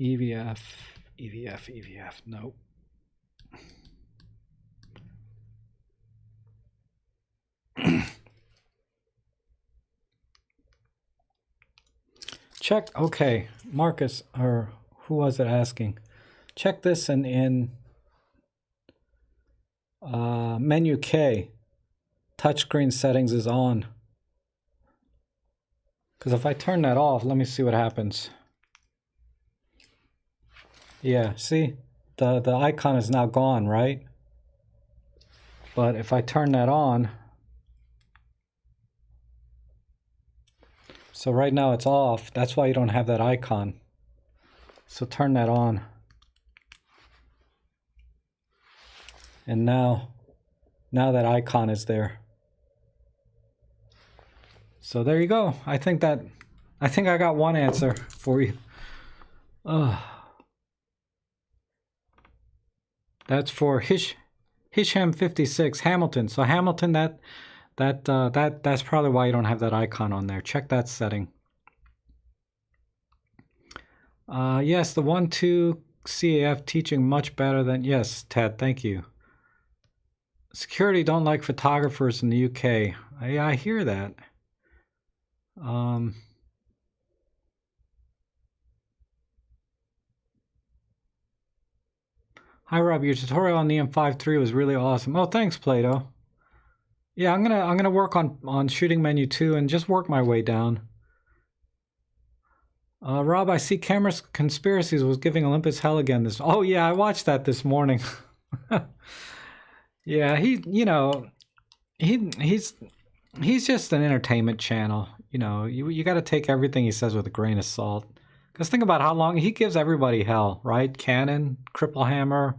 EVF, nope. Check, okay, Marcus, or who was it asking? Check this in menu K. Touchscreen settings is on. Because if I turn that off, let me see what happens. Yeah, see? The icon is now gone, right? But if I turn that on, so right now it's off. That's why you don't have that icon. So turn that on. And now that icon is there. So there you go. I think I got one answer for you. That's for Hisham 56 Hamilton. So Hamilton, that's probably why you don't have that icon on there. Check that setting. Yes, the 1-2 CAF teaching much better than, yes, Ted, thank you. Security don't like photographers in the UK. I hear that. Hi Rob, your tutorial on the M5 III was really awesome. Oh, thanks, Plato. Yeah, I'm gonna work on shooting menu 2 and just work my way down. Rob, I see Camera Conspiracies was giving Olympus hell again this. Oh yeah, I watched that this morning. Yeah, he's just an entertainment channel. You know, you got to take everything he says with a grain of salt. Because think about how long he gives everybody hell, right? Canon, Triple Hammer,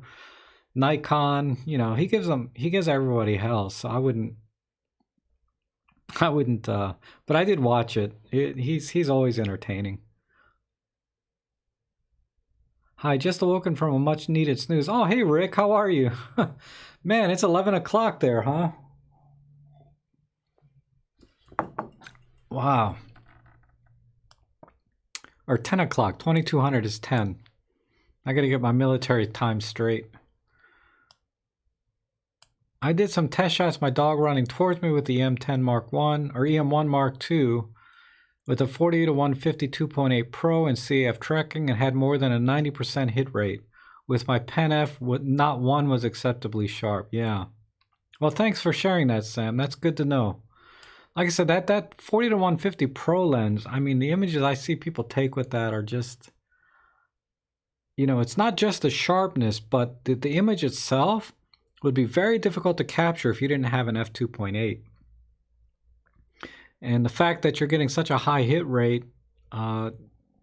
Nikon. You know, he gives everybody hell. So I wouldn't. But I did watch it. He's always entertaining. Hi, just awoken from a much needed snooze. Oh, hey Rick, how are you? Man, it's 11 o'clock there, huh? Wow. Or 10 o'clock. 2200 is 10. I gotta get my military time straight. I did some test shots, my dog running towards me with the EM10 Mark 1 or EM1 Mark 2 with a 40 to 150 2.8 Pro and CAF tracking and had more than a 90% hit rate. With my Pen F, not one was acceptably sharp. Yeah. Well, thanks for sharing that, Sam. That's good to know. Like I said, that 40 to 150 Pro lens, I mean, the images I see people take with that are just, you know, it's not just the sharpness, but the image itself would be very difficult to capture if you didn't have an f2.8. And the fact that you're getting such a high hit rate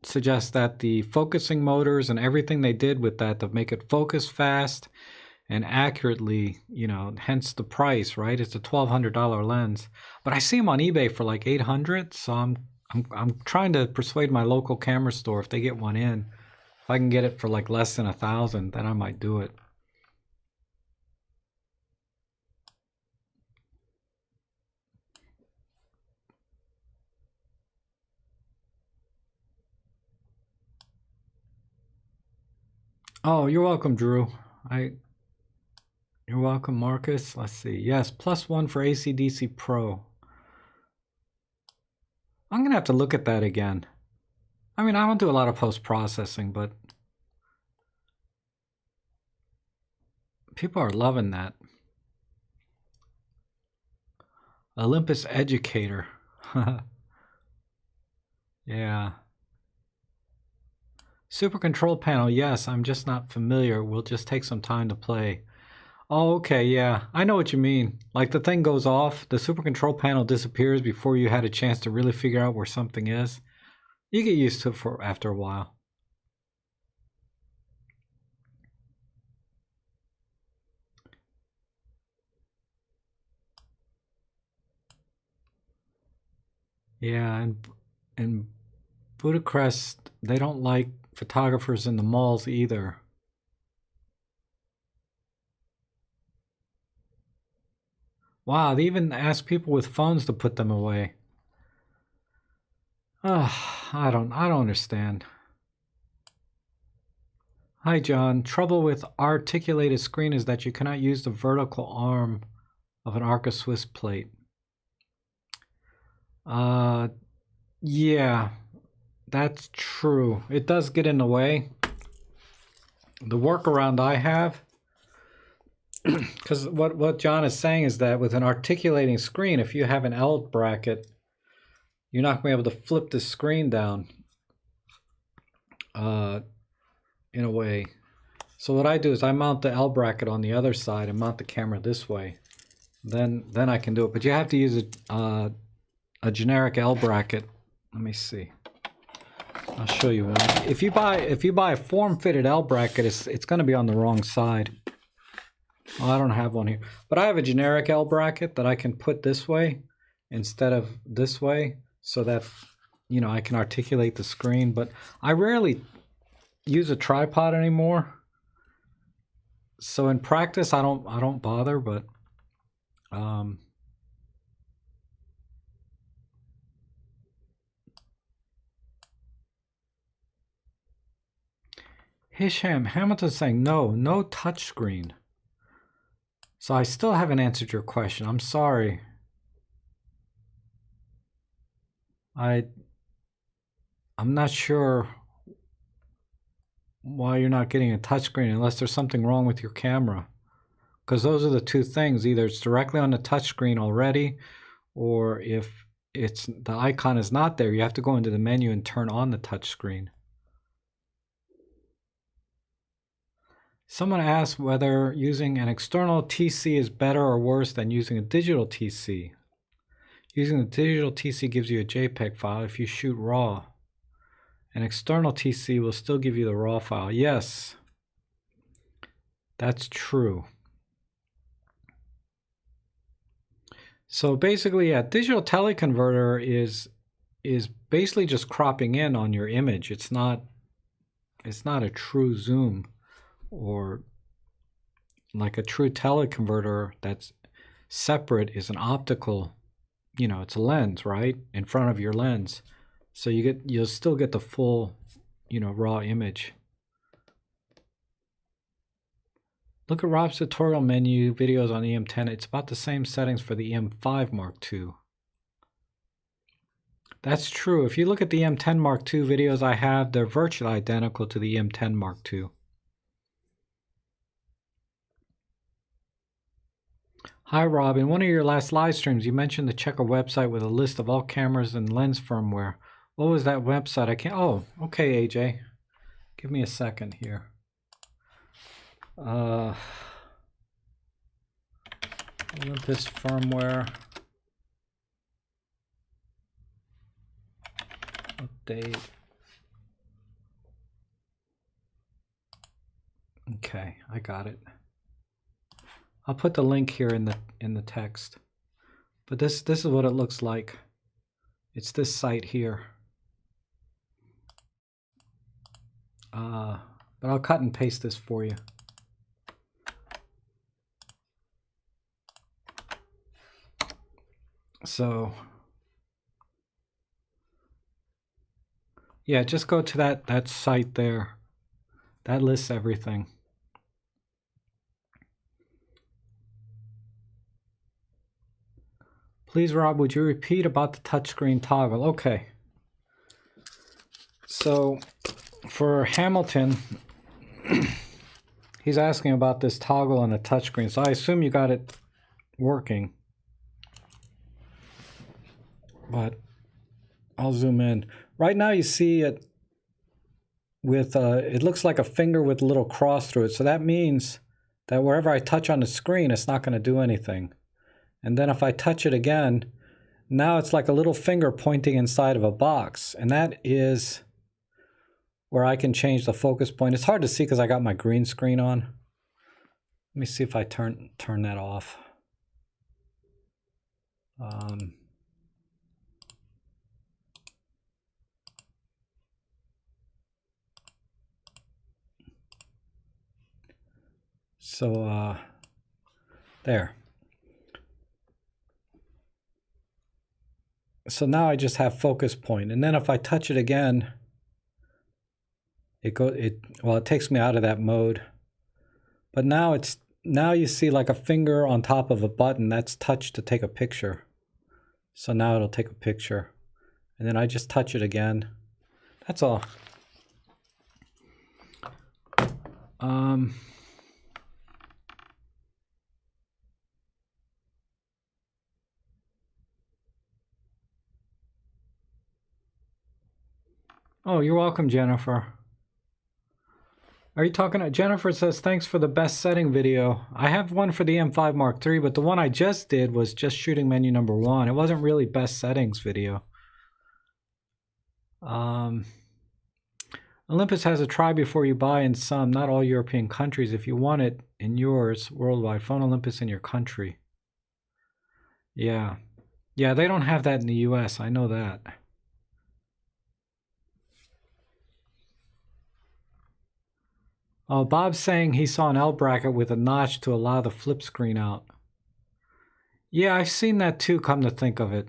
suggests that the focusing motors and everything they did with that to make it focus fast and accurately, you know, hence the price, right? It's a $1,200 lens, but I see them on eBay for like $800. So I'm trying to persuade my local camera store if they get one in. If I can get it for like less than $1,000, then I might do it. Oh, you're welcome, Drew. You're welcome, Marcus. Let's see. Yes, +1 for AC/DC Pro. I'm gonna have to look at that again. I mean, I don't do a lot of post-processing, but people are loving that. Olympus Educator. Yeah. Super control panel, yes, I'm just not familiar. We'll just take some time to play. Oh, okay, yeah. I know what you mean. Like the thing goes off, the super control panel disappears before you had a chance to really figure out where something is. You get used to it after a while. Yeah, and Budapest, they don't like photographers in the malls either. Wow, they even ask people with phones to put them away. I don't understand. Hi, John. Trouble with articulated screen is that you cannot use the vertical arm of an Arca Swiss plate. Yeah, that's true. It does get in the way. The workaround I have, because what John is saying is that with an articulating screen, if you have an L bracket, you're not going to be able to flip the screen down in a way. So what I do is I mount the L bracket on the other side and mount the camera this way. Then I can do it. But you have to use a generic L bracket. Let me see. I'll show you one. If you buy a form-fitted L bracket, it's going to be on the wrong side. Well, I don't have one here, but I have a generic L bracket that I can put this way instead of this way, so that I can articulate the screen. But I rarely use a tripod anymore, so in practice I don't bother. But Hisham Hamilton's saying no touchscreen. So I still haven't answered your question. I'm sorry. I'm not sure why you're not getting a touchscreen unless there's something wrong with your camera. Because those are the two things. Either it's directly on the touchscreen already, or if the icon is not there, you have to go into the menu and turn on the touchscreen. Someone asked whether using an external TC is better or worse than using a digital TC. Using a digital TC gives you a JPEG file if you shoot RAW. An external TC will still give you the RAW file. Yes, that's true. So basically, a digital teleconverter is basically just cropping in on your image. It's not a true zoom, or like a true teleconverter that's separate is an optical, it's a lens, right, in front of your lens. So you'll still get the full, raw image. Look at Rob's tutorial menu videos on EM10. It's about the same settings for the EM5 Mark II. That's true. If you look at the EM10 Mark II videos I have, they're virtually identical to the EM10 Mark II. Hi, Rob. In one of your last live streams, you mentioned to check a website with a list of all cameras and lens firmware. What was that website? I can't. Oh, okay, AJ. Give me a second here. Olympus firmware update. Okay, I got it. I'll put the link here in the text. But this is what it looks like. It's this site here. But I'll cut and paste this for you. So yeah, just go to that site there. That lists everything. Please, Rob, would you repeat about the touchscreen toggle? Okay. So for Hamilton, he's asking about this toggle on the touchscreen. So I assume you got it working. But I'll zoom in. Right now you see it with, it looks like a finger with a little cross through it. So that means that wherever I touch on the screen, it's not going to do anything. And then if I touch it again, now it's like a little finger pointing inside of a box. And that is where I can change the focus point. It's hard to see because I got my green screen on. Let me see if I turn that off. So there. So now I just have focus point, and then if I touch it again, it takes me out of that mode. But now you see like a finger on top of a button. That's touch to take a picture. So now it'll take a picture, and then I just touch it again. That's all. Oh, you're welcome, Jennifer. Are you talking to Jennifer? Says thanks for the best setting video. I have one for the M5 Mark III, but the one I just did was just shooting menu number 1. It wasn't really best settings video. Olympus has a try before you buy in some, not all European countries. If you want it in yours worldwide, phone Olympus in your country. Yeah. Yeah, they don't have that in the US. I know that. Oh, Bob's saying he saw an L bracket with a notch to allow the flip screen out. Yeah, I've seen that too, come to think of it.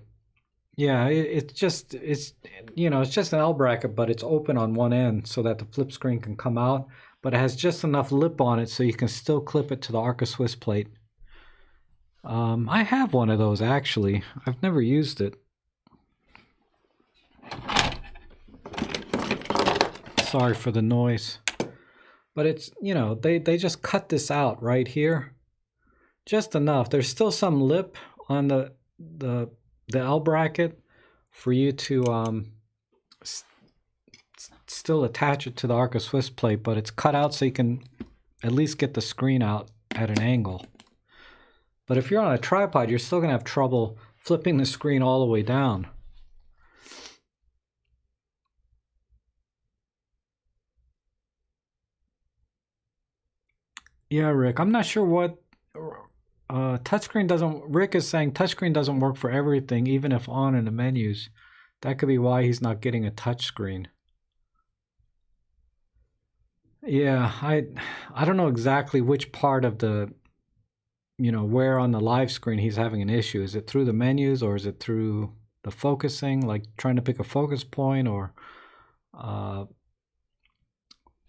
Yeah, it's just an L bracket, but it's open on one end so that the flip screen can come out, but it has just enough lip on it so you can still clip it to the Arca Swiss plate. I have one of those actually. I've never used it. Sorry for the noise. But it's, they just cut this out right here. Just enough. There's still some lip on the L bracket for you to still attach it to the Arca Swiss plate, but it's cut out so you can at least get the screen out at an angle. But if you're on a tripod, you're still going to have trouble flipping the screen all the way down. Yeah, Rick, I'm not sure what touchscreen doesn't. Rick is saying touchscreen doesn't work for everything, even if on in the menus. That could be why he's not getting a touchscreen. Yeah, I don't know exactly which part of the, where on the live screen he's having an issue. Is it through the menus or is it through the focusing, like trying to pick a focus point, or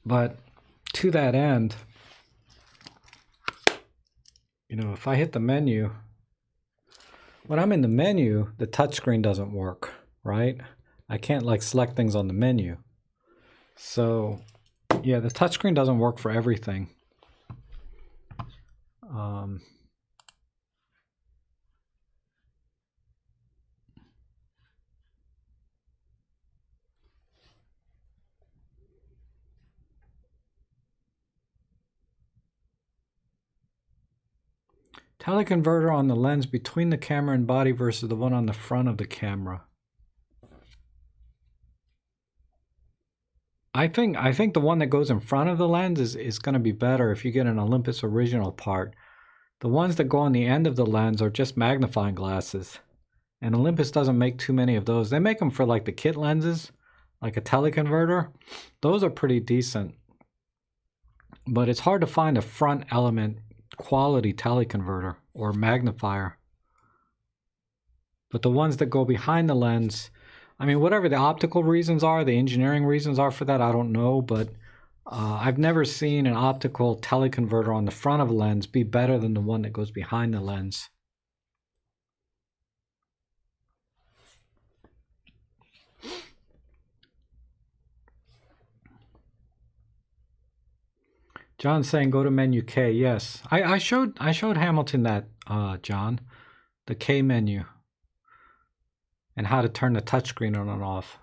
but to that end, if I hit the menu, when I'm in the menu, the touchscreen doesn't work, right? I can't like select things on the menu. So yeah, the touchscreen doesn't work for everything. Teleconverter on the lens between the camera and body versus the one on the front of the camera. I think the one that goes in front of the lens is going to be better if you get an Olympus original part. The ones that go on the end of the lens are just magnifying glasses. And Olympus doesn't make too many of those. They make them for like the kit lenses, like a teleconverter. Those are pretty decent. But it's hard to find a front element quality teleconverter or magnifier. But the ones that go behind the lens, I mean, whatever the optical reasons are, the engineering reasons are for that, I don't know. But I've never seen an optical teleconverter on the front of a lens be better than the one that goes behind the lens. John's saying go to menu K. Yes, I showed Hamilton that, John, the K menu, and how to turn the touchscreen on and off.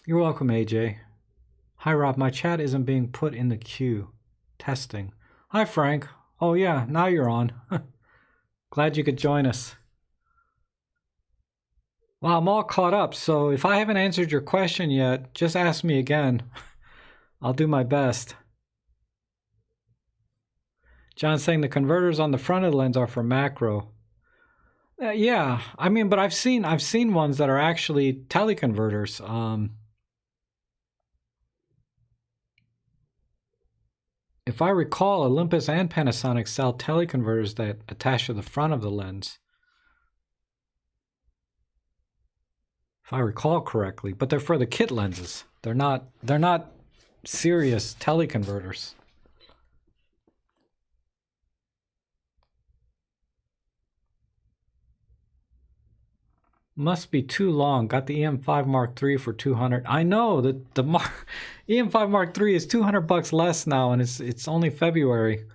You're welcome, AJ. Hi, Rob. My chat isn't being put in the queue. Testing. Hi, Frank. Oh yeah, now you're on. Glad you could join us. Well, I'm all caught up. So if I haven't answered your question yet, just ask me again. I'll do my best. John's saying the converters on the front of the lens are for macro. Yeah, I mean, but I've seen ones that are actually teleconverters. if I recall, Olympus and Panasonic sell teleconverters that attach to the front of the lens. If I recall correctly, but they're for the kit lenses. They're not serious teleconverters. Must be too long. Got the EM5 Mark III for 200. I know that the EM5 Mark III is $200 less now, and it's only February.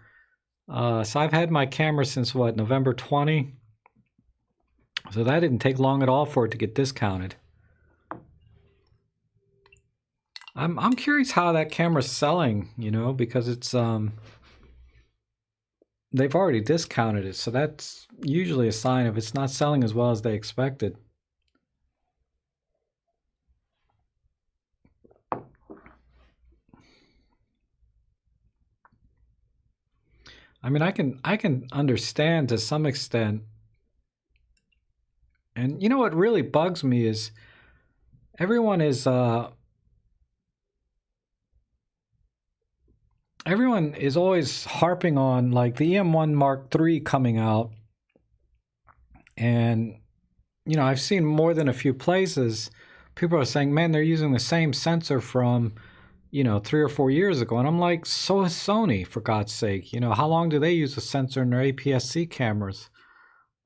So I've had my camera since what, November 20. So that didn't take long at all for it to get discounted. I'm curious how that camera's selling, you know, because it's they've already discounted it, so that's usually a sign of it's not selling as well as they expected. I mean, I can understand to some extent. And you know what really bugs me is everyone is everyone is always harping on like the EM1 Mark III coming out. And you know, I've seen more than a few places people are saying, "Man, they're using the same sensor from, you know, 3 or 4 years ago." And I'm like, "So has Sony, for God's sake. You know, how long do they use a sensor in their APS-C cameras?"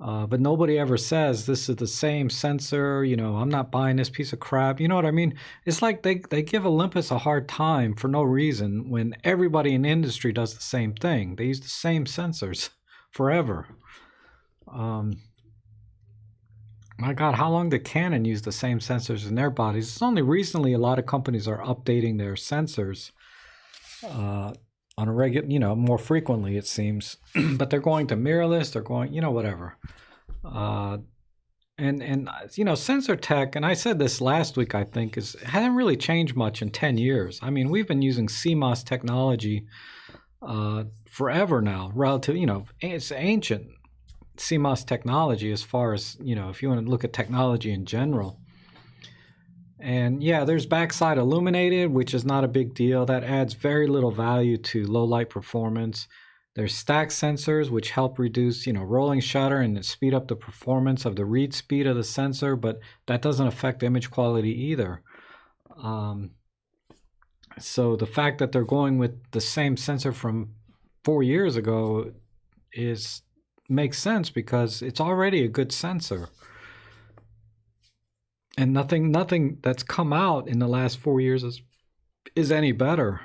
But nobody ever says this is the same sensor. You know, I'm not buying this piece of crap. You know what I mean? It's like they give Olympus a hard time for no reason when everybody in the industry does the same thing. They use the same sensors forever. My God, how long did Canon use the same sensors in their bodies? It's only recently a lot of companies are updating their sensors on a regular, you know, more frequently it seems. But they're going to mirrorless. They're going, you know, whatever. And you know, sensor tech, and I said this last week, I think, hasn't really changed much in 10 years. I mean, we've been using CMOS technology forever now, relative, you know, it's ancient CMOS technology as far as, you know, if you want to look at technology in general. And yeah, there's backside illuminated, which is not a big deal. That adds very little value to low light performance. There's stack sensors, which help reduce, you know, rolling shutter and speed up the performance of the read speed of the sensor, but that doesn't affect image quality either. So the fact that they're going with the same sensor from 4 years ago makes sense because it's already a good sensor. And nothing that's come out in the last 4 years is any better.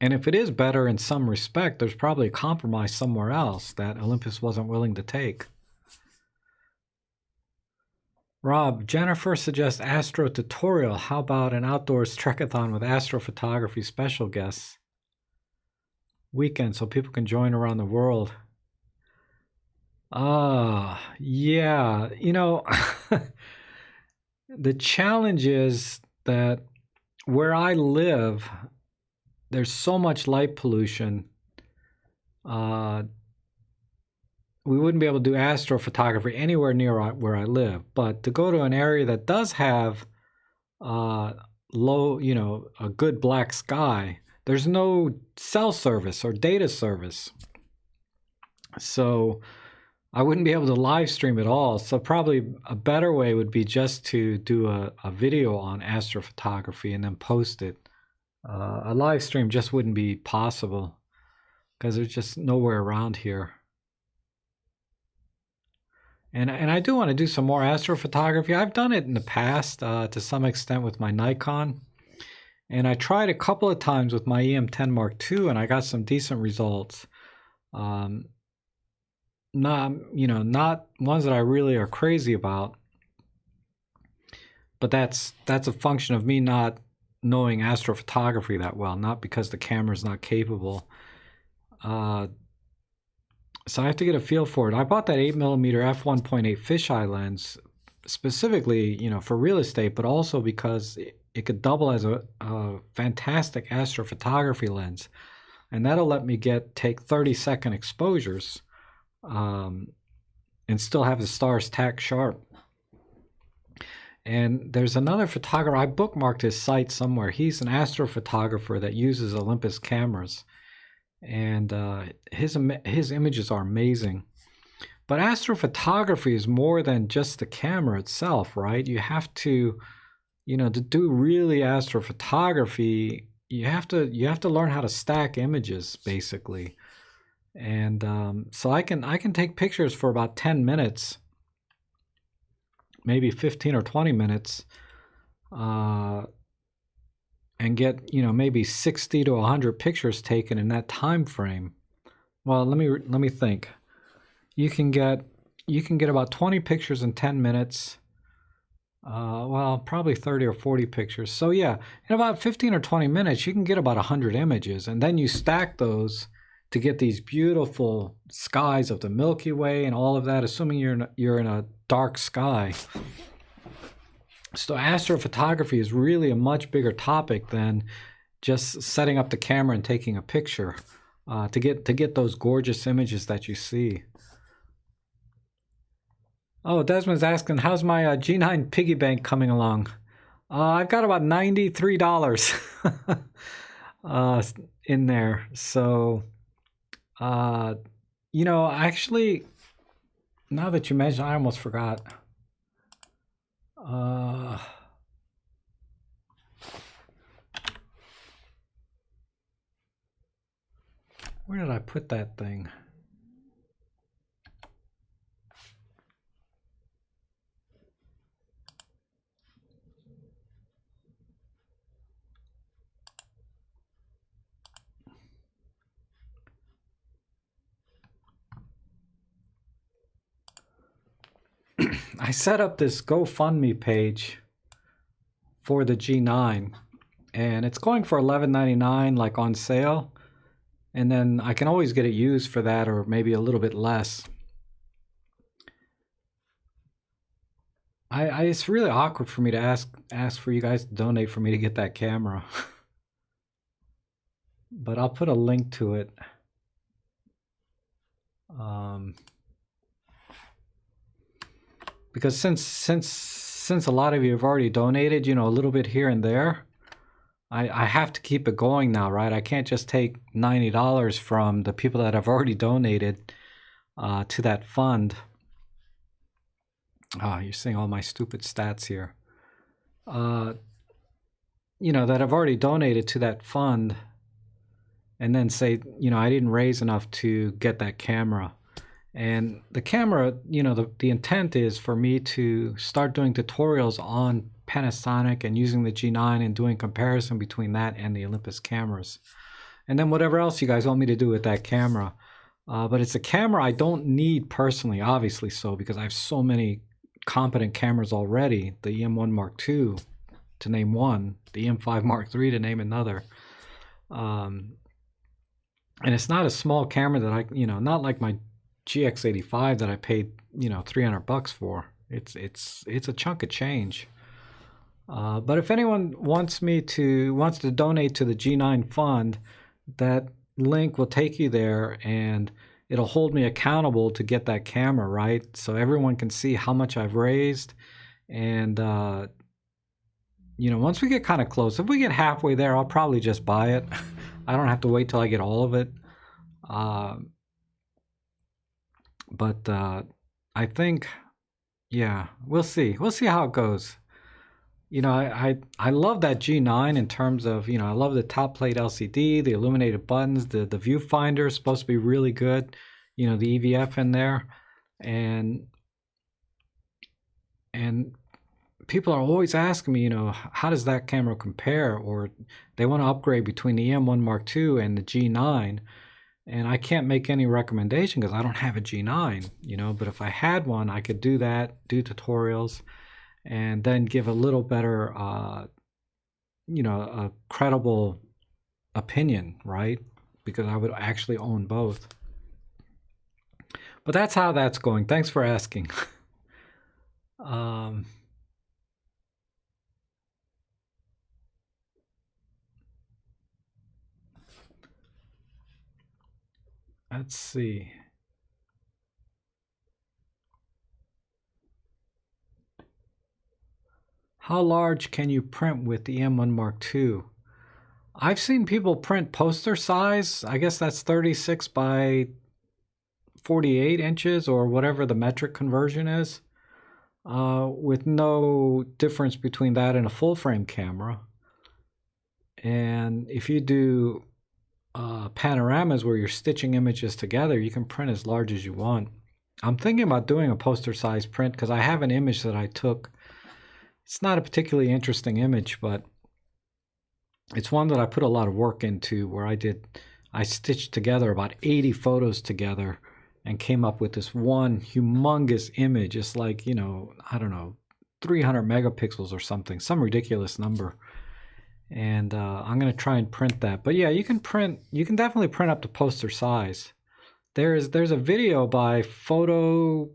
And if it is better in some respect, there's probably a compromise somewhere else that Olympus wasn't willing to take. Rob, Jennifer suggests astro tutorial. How about an outdoors trekathon with astrophotography special guests? Weekend so people can join around the world. Yeah, you know, the challenge is that where I live, there's so much light pollution. We wouldn't be able to do astrophotography anywhere near where I live. But to go to an area that does have low, you know, a good black sky, there's no cell service or data service. So I wouldn't be able to live stream at all. So probably a better way would be just to do a video on astrophotography and then post it. A live stream just wouldn't be possible because there's just nowhere around here. And I do want to do some more astrophotography. I've done it in the past to some extent with my Nikon. And I tried a couple of times with my EM10 Mark II and I got some decent results. Not, you know, not ones that I really are crazy about. But that's a function of me not knowing astrophotography that well, not because the camera's not capable. So I have to get a feel for it. I bought that 8mm f1.8 fisheye lens specifically, you know, for real estate, but also because it could double as a fantastic astrophotography lens. And that'll let me take 30-second exposures and still have the stars tack sharp. And there's another photographer. I bookmarked his site somewhere. He's an astrophotographer that uses Olympus cameras, and his images are amazing. But astrophotography is more than just the camera itself, right? You have to, to do really astrophotography, you have to learn how to stack images basically. And so I can take pictures for about 10 minutes, maybe 15 or 20 minutes, uh, and get maybe 60 to 100 pictures taken in that time frame. Well, let me think. You can get about 20 pictures in 10 minutes. Well, probably 30 or 40 pictures. So yeah, in about 15 or 20 minutes, you can get about 100 images, and then you stack those to get these beautiful skies of the Milky Way and all of that, assuming you're in a dark sky. So astrophotography is really a much bigger topic than just setting up the camera and taking a picture to get those gorgeous images that you see. Oh, Desmond's asking, how's my G9 piggy bank coming along? I've got about $93 in there. So, actually, now that you mention, I almost forgot. Where did I put that thing? I set up this GoFundMe page for the G9, and it's going for $11.99, like on sale. And then I can always get it used for that, or maybe a little bit less. It's really awkward for me to ask for you guys to donate for me to get that camera. But I'll put a link to it. Because since a lot of you have already donated, a little bit here and there, I have to keep it going now, right? I can't just take $90 from the people that have already donated to that fund. You're seeing all my stupid stats here. That have already donated to that fund, and then say, I didn't raise enough to get that camera. And the camera, the intent is for me to start doing tutorials on Panasonic and using the G9 and doing comparison between that and the Olympus cameras. And then whatever else you guys want me to do with that camera. But it's a camera I don't need personally, obviously so, because I have so many competent cameras already. The EM1 Mark II, to name one. The EM5 Mark III, to name another. And it's not a small camera that not like my GX85 that I paid, $300 for. It's a chunk of change. But if anyone wants to donate to the G9 fund, that link will take you there, and it'll hold me accountable to get that camera, right? So everyone can see how much I've raised. And once we get kind of close, if we get halfway there, I'll probably just buy it. I don't have to wait till I get all of it. But I think, yeah, we'll see. We'll see how it goes. I love that G9 in terms of, I love the top plate LCD, the illuminated buttons, the viewfinder is supposed to be really good, the EVF in there. And people are always asking me, how does that camera compare? Or they want to upgrade between the EM1 Mark II and the G9. And I can't make any recommendation because I don't have a G9, but if I had one, I could do that, do tutorials, and then give a little better, a credible opinion, right? Because I would actually own both. But that's how that's going. Thanks for asking. Let's see. How large can you print with the M1 Mark II? I've seen people print poster size. I guess that's 36 by 48 inches or whatever the metric conversion is, with no difference between that and a full frame camera. And if you do panoramas where you're stitching images together, you can print as large as you want. I'm thinking about doing a poster size print because I have an image that I took. It's not a particularly interesting image, but it's one that I put a lot of work into, where I stitched together about 80 photos together and came up with this one humongous image. It's like, you know, I don't know, 300 megapixels or something, some ridiculous number. And I'm going to try and print that. But yeah, you can definitely print up to poster size. There's a video by Photo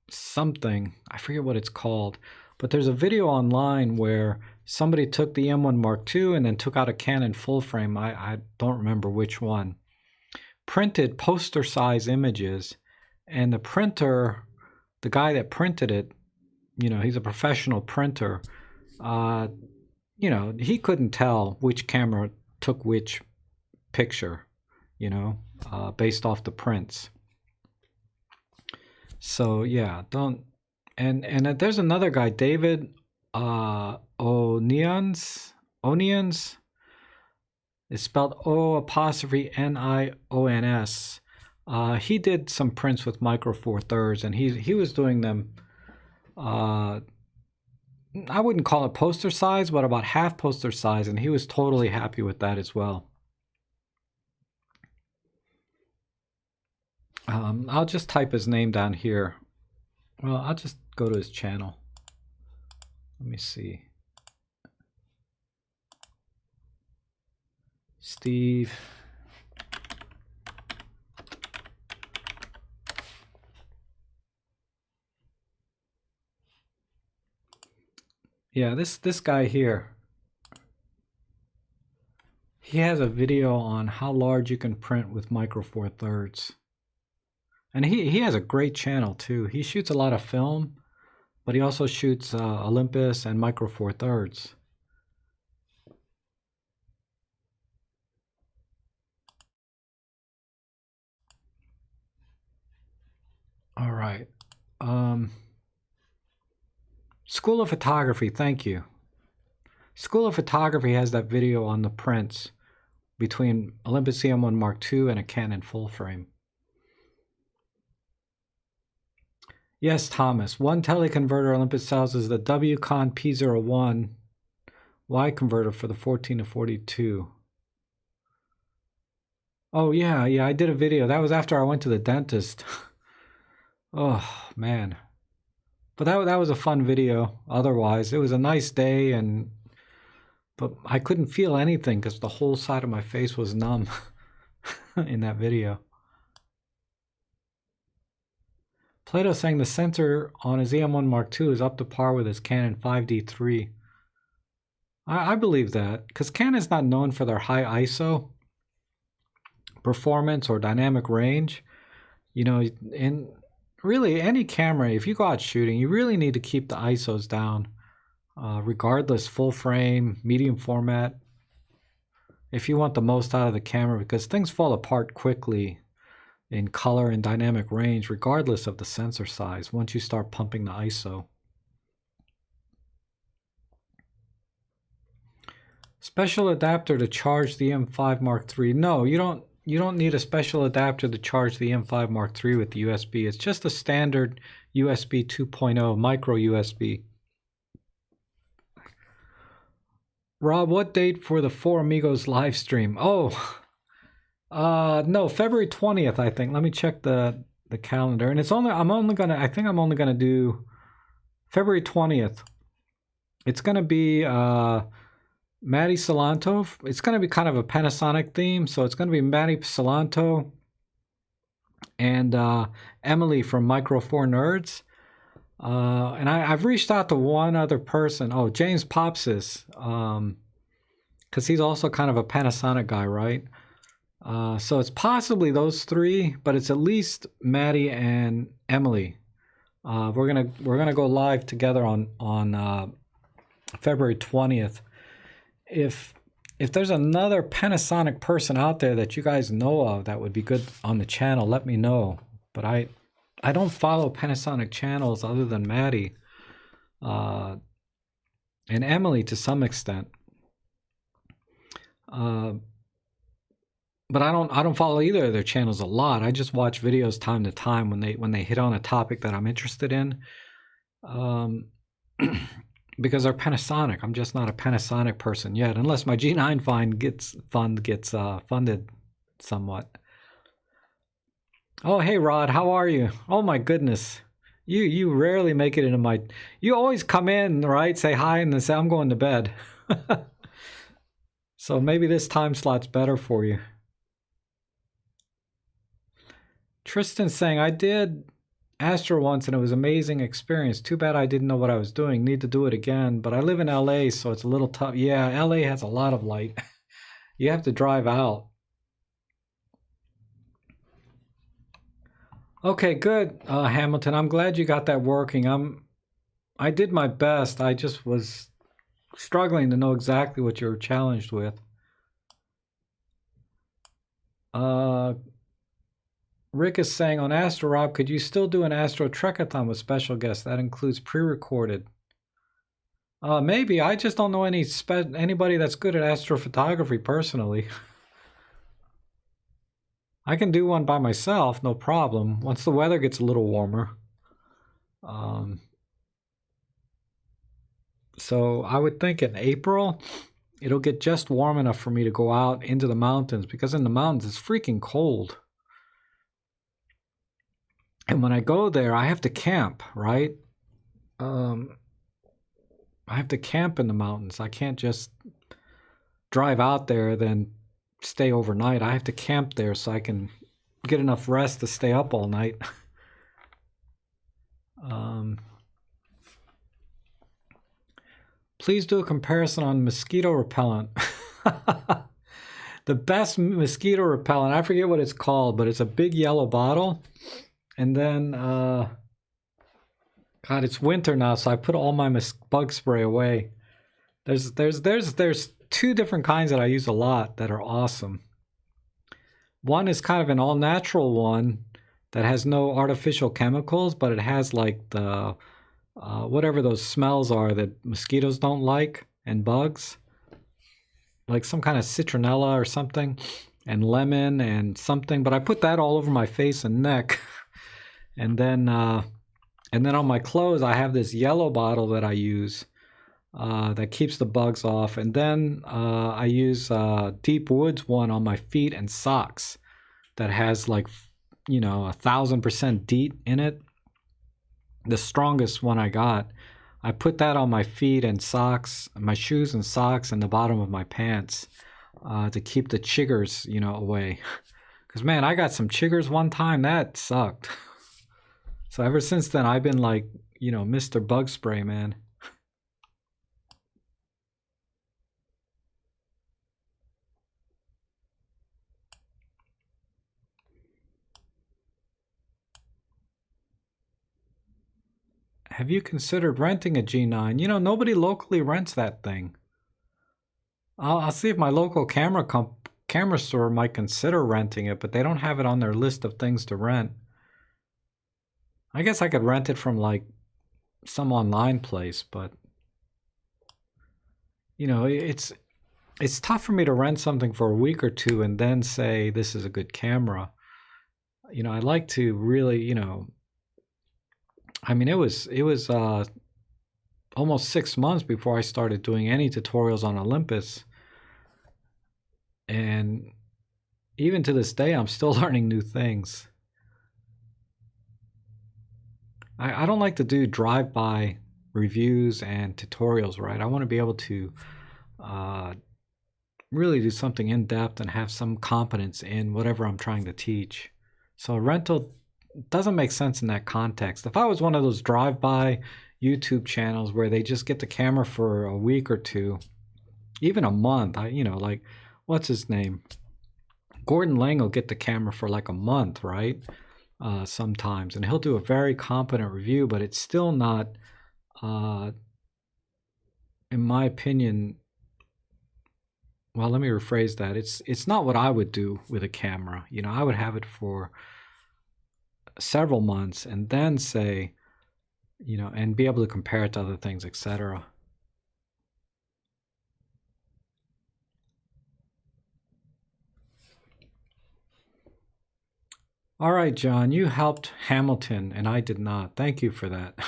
something, I forget what it's called, but there's a video online where somebody took the M1 Mark II and then took out a Canon full frame, I don't remember which one, printed poster size images, and the printer, the guy that printed it, you know, he's a professional printer, you know, he couldn't tell which camera took which picture, you know, based off the prints. So yeah, don't. And there's another guy, David Onions. It's spelled O''Nions. He did some prints with Micro Four Thirds, and he was doing them. I wouldn't call it poster size, but about half poster size, and he was totally happy with that as well. I'll just type his name down here. Well, I'll just go to his channel. Let me see. Steve. Yeah, this guy here. He has a video on how large you can print with Micro Four Thirds. And he has a great channel too. He shoots a lot of film, but he also shoots Olympus and Micro Four Thirds. All right. School of Photography, thank you. School of Photography has that video on the prints between Olympus CM1 Mark II and a Canon full frame. Yes, Thomas. One teleconverter Olympus sells is the WCON P01 Y converter for the 14 to 42. Oh yeah, I did a video. That was after I went to the dentist. Oh man. But that was a fun video. Otherwise, it was a nice day, but I couldn't feel anything because the whole side of my face was numb in that video. Plato saying the sensor on his EM1 Mark II is up to par with his Canon 5D3. I believe that, because Canon's not known for their high ISO performance or dynamic range. You know, in really any camera, if you go out shooting, you really need to keep the ISOs down, regardless, full frame, medium format, if you want the most out of the camera, because things fall apart quickly in color and dynamic range, regardless of the sensor size, once you start pumping the ISO. Special adapter to charge the M5 Mark III. No, you don't need a special adapter to charge the M5 Mark III with the USB. It's just a standard USB 2.0 micro USB. Rob, what date for the Four Amigos live stream? Oh, no, February 20th, I think. Let me check the calendar. And I think I'm only gonna do February 20th. It's gonna be Maddie Salanto. It's gonna be kind of a Panasonic theme, so it's gonna be Maddie Salanto and Emily from Micro Four Nerds. And I've reached out to one other person. Oh, James Popsis, because he's also kind of a Panasonic guy, right? So it's possibly those three, but it's at least Maddie and Emily. We're gonna go live together on February 20th. If there's another Panasonic person out there that you guys know of that would be good on the channel, let me know. But I don't follow Panasonic channels other than Maddie and Emily to some extent. But I don't follow either of their channels a lot. I just watch videos time to time when they hit on a topic that I'm interested in. Because they're Panasonic. I'm just not a Panasonic person yet, unless my G9 fund gets funded somewhat. Oh, hey Rod, how are you? Oh my goodness, you rarely make it into my. You always come in, right? Say hi and then say I'm going to bed. So maybe this time slot's better for you. Tristan's saying I did Astro once and it was an amazing experience. Too bad I didn't know what I was doing. Need to do it again, but I live in LA, so it's a little tough. Yeah, LA has a lot of light. You have to drive out. Okay, good, Hamilton. I'm glad you got that working. I did my best. I just was struggling to know exactly what you were challenged with. Rick is saying on Astro Rob, could you still do an Astro Trekathon with special guests? That includes pre-recorded. Maybe. I just don't know anybody that's good at astrophotography personally. I can do one by myself, no problem, once the weather gets a little warmer. So I would think in April, it'll get just warm enough for me to go out into the mountains, because in the mountains it's freaking cold. And when I go there, I have to camp, right? I have to camp in the mountains. I can't just drive out there, then stay overnight. I have to camp there so I can get enough rest to stay up all night. Please do a comparison on mosquito repellent. The best mosquito repellent, I forget what it's called, but it's a big yellow bottle. And then, God, it's winter now, so I put all my bug spray away. There's two different kinds that I use a lot that are awesome. One is kind of an all-natural one that has no artificial chemicals, but it has like the whatever those smells are that mosquitoes don't like, and bugs, like some kind of citronella or something, and lemon and something. But I put that all over my face and neck, and then on my clothes I have this yellow bottle that I use that keeps the bugs off, and then I use Deep Woods one on my feet and socks that has like 1,000% DEET in it. The strongest one I got. I put that on my feet and socks, my shoes and socks, and the bottom of my pants to keep the chiggers, away. Because, man, I got some chiggers one time. That sucked. So ever since then, I've been like, Mr. Bug Spray, man. Have you considered renting a G9? Nobody locally rents that thing. I'll see if my local camera store might consider renting it, but they don't have it on their list of things to rent. I guess I could rent it from like some online place, but it's tough for me to rent something for a week or two and then say this is a good camera. I like to really, I mean, it was almost 6 months before I started doing any tutorials on Olympus. And even to this day, I'm still learning new things. I don't like to do drive-by reviews and tutorials, right? I want to be able to really do something in-depth and have some competence in whatever I'm trying to teach. So rental doesn't make sense in that context. If I was one of those drive-by YouTube channels where they just get the camera for a week or two, even a month, like, what's his name? Gordon Lang will get the camera for like a month, right? Sometimes, and he'll do a very competent review, but it's still not in my opinion, well, let me rephrase that. It's not what I would do with a camera. You know, I would have it for several months and then say, you know, and be able to compare it to other things, etc. All right, John, you helped Hamilton and I did not. Thank you for that.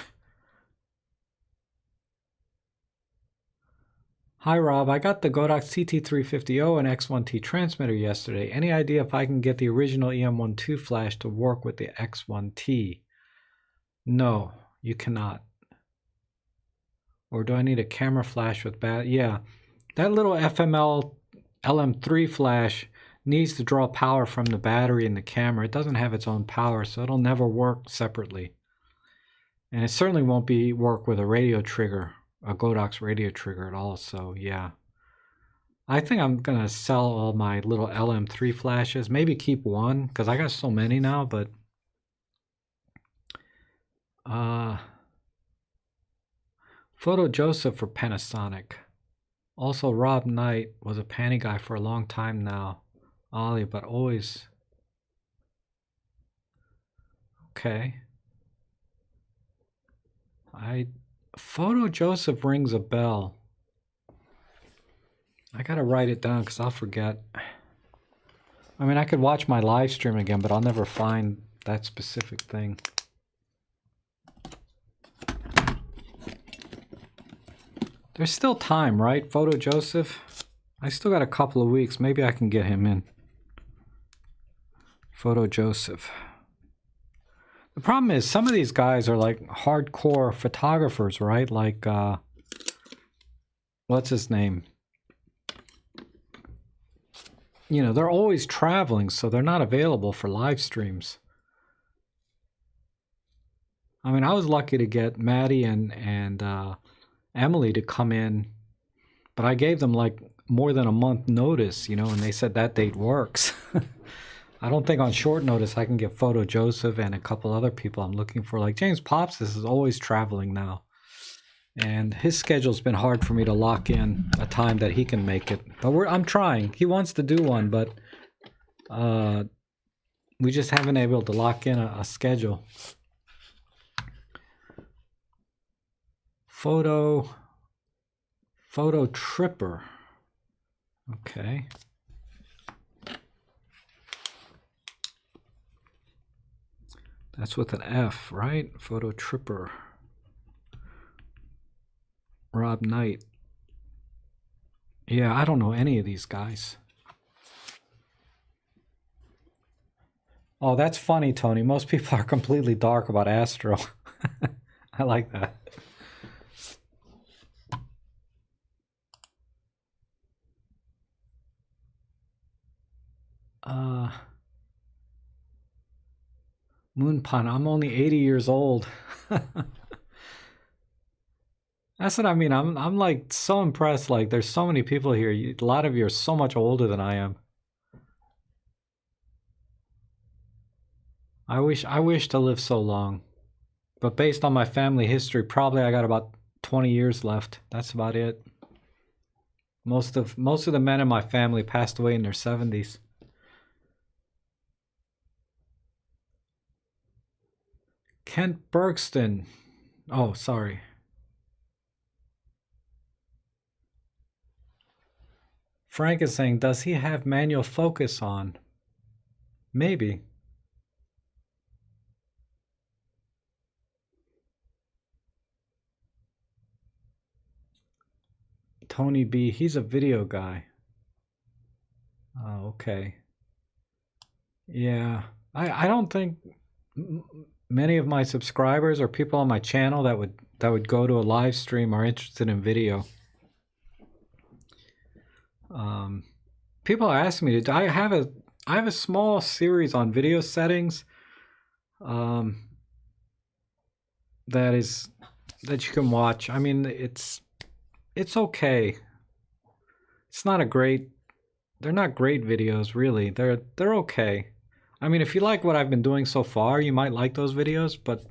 Hi, Rob. I got the Godox CT350O and X1T transmitter yesterday. Any idea if I can get the original EM12 flash to work with the X1T? No, you cannot. Or do I need a camera flash with battery? Yeah, that little FML LM3 flash needs to draw power from the battery in the camera. It doesn't have its own power, so it'll never work separately. And it certainly won't work with a radio trigger, a Godox radio trigger at all. So yeah, I think I'm gonna sell all my little LM3 flashes. Maybe keep one because I got so many now. But Photo Joseph for Panasonic. Also, Rob Knight was a panty guy for a long time now. Ollie, but always. Okay. Photo Joseph rings a bell. I gotta write it down because I'll forget. I mean, I could watch my live stream again, but I'll never find that specific thing. There's still time, right, Photo Joseph? I still got a couple of weeks. Maybe I can get him in. Photo Joseph. The problem is some of these guys are like hardcore photographers, right? Like, what's his name? You know, they're always traveling, so they're not available for live streams. I mean, I was lucky to get Maddie and Emily to come in, but I gave them like more than a month notice, you know, and they said that date works. I don't think on short notice I can get Photo Joseph and a couple other people I'm looking for. Like James Pops, this is always traveling now. And his schedule's been hard for me to lock in a time that he can make it. But I'm trying. He wants to do one, but we just haven't been able to lock in a schedule. Photo Tripper. Okay. That's with an F, right? Photo Tripper. Rob Knight. Yeah, I don't know any of these guys. Oh, that's funny, Tony. Most people are completely dark about Astro. I like that. Moonpun, I'm only 80 years old. That's what I mean. I'm like so impressed. Like there's so many people here. A lot of you are so much older than I am. I wish to live so long. But based on my family history, probably I got about 20 years left. That's about it. Most of the men in my family passed away in their 70s. Kent Bergston. Oh, sorry. Frank is saying, does he have manual focus on? Maybe. Tony B, he's a video guy. Oh, okay. Yeah. I don't think many of my subscribers or people on my channel that would go to a live stream are interested in video. People are asking me to. I have a small series on video settings. That you can watch. I mean, it's okay. It's not a great. They're not great videos, really. They're okay. I mean, if you like what I've been doing so far, you might like those videos. But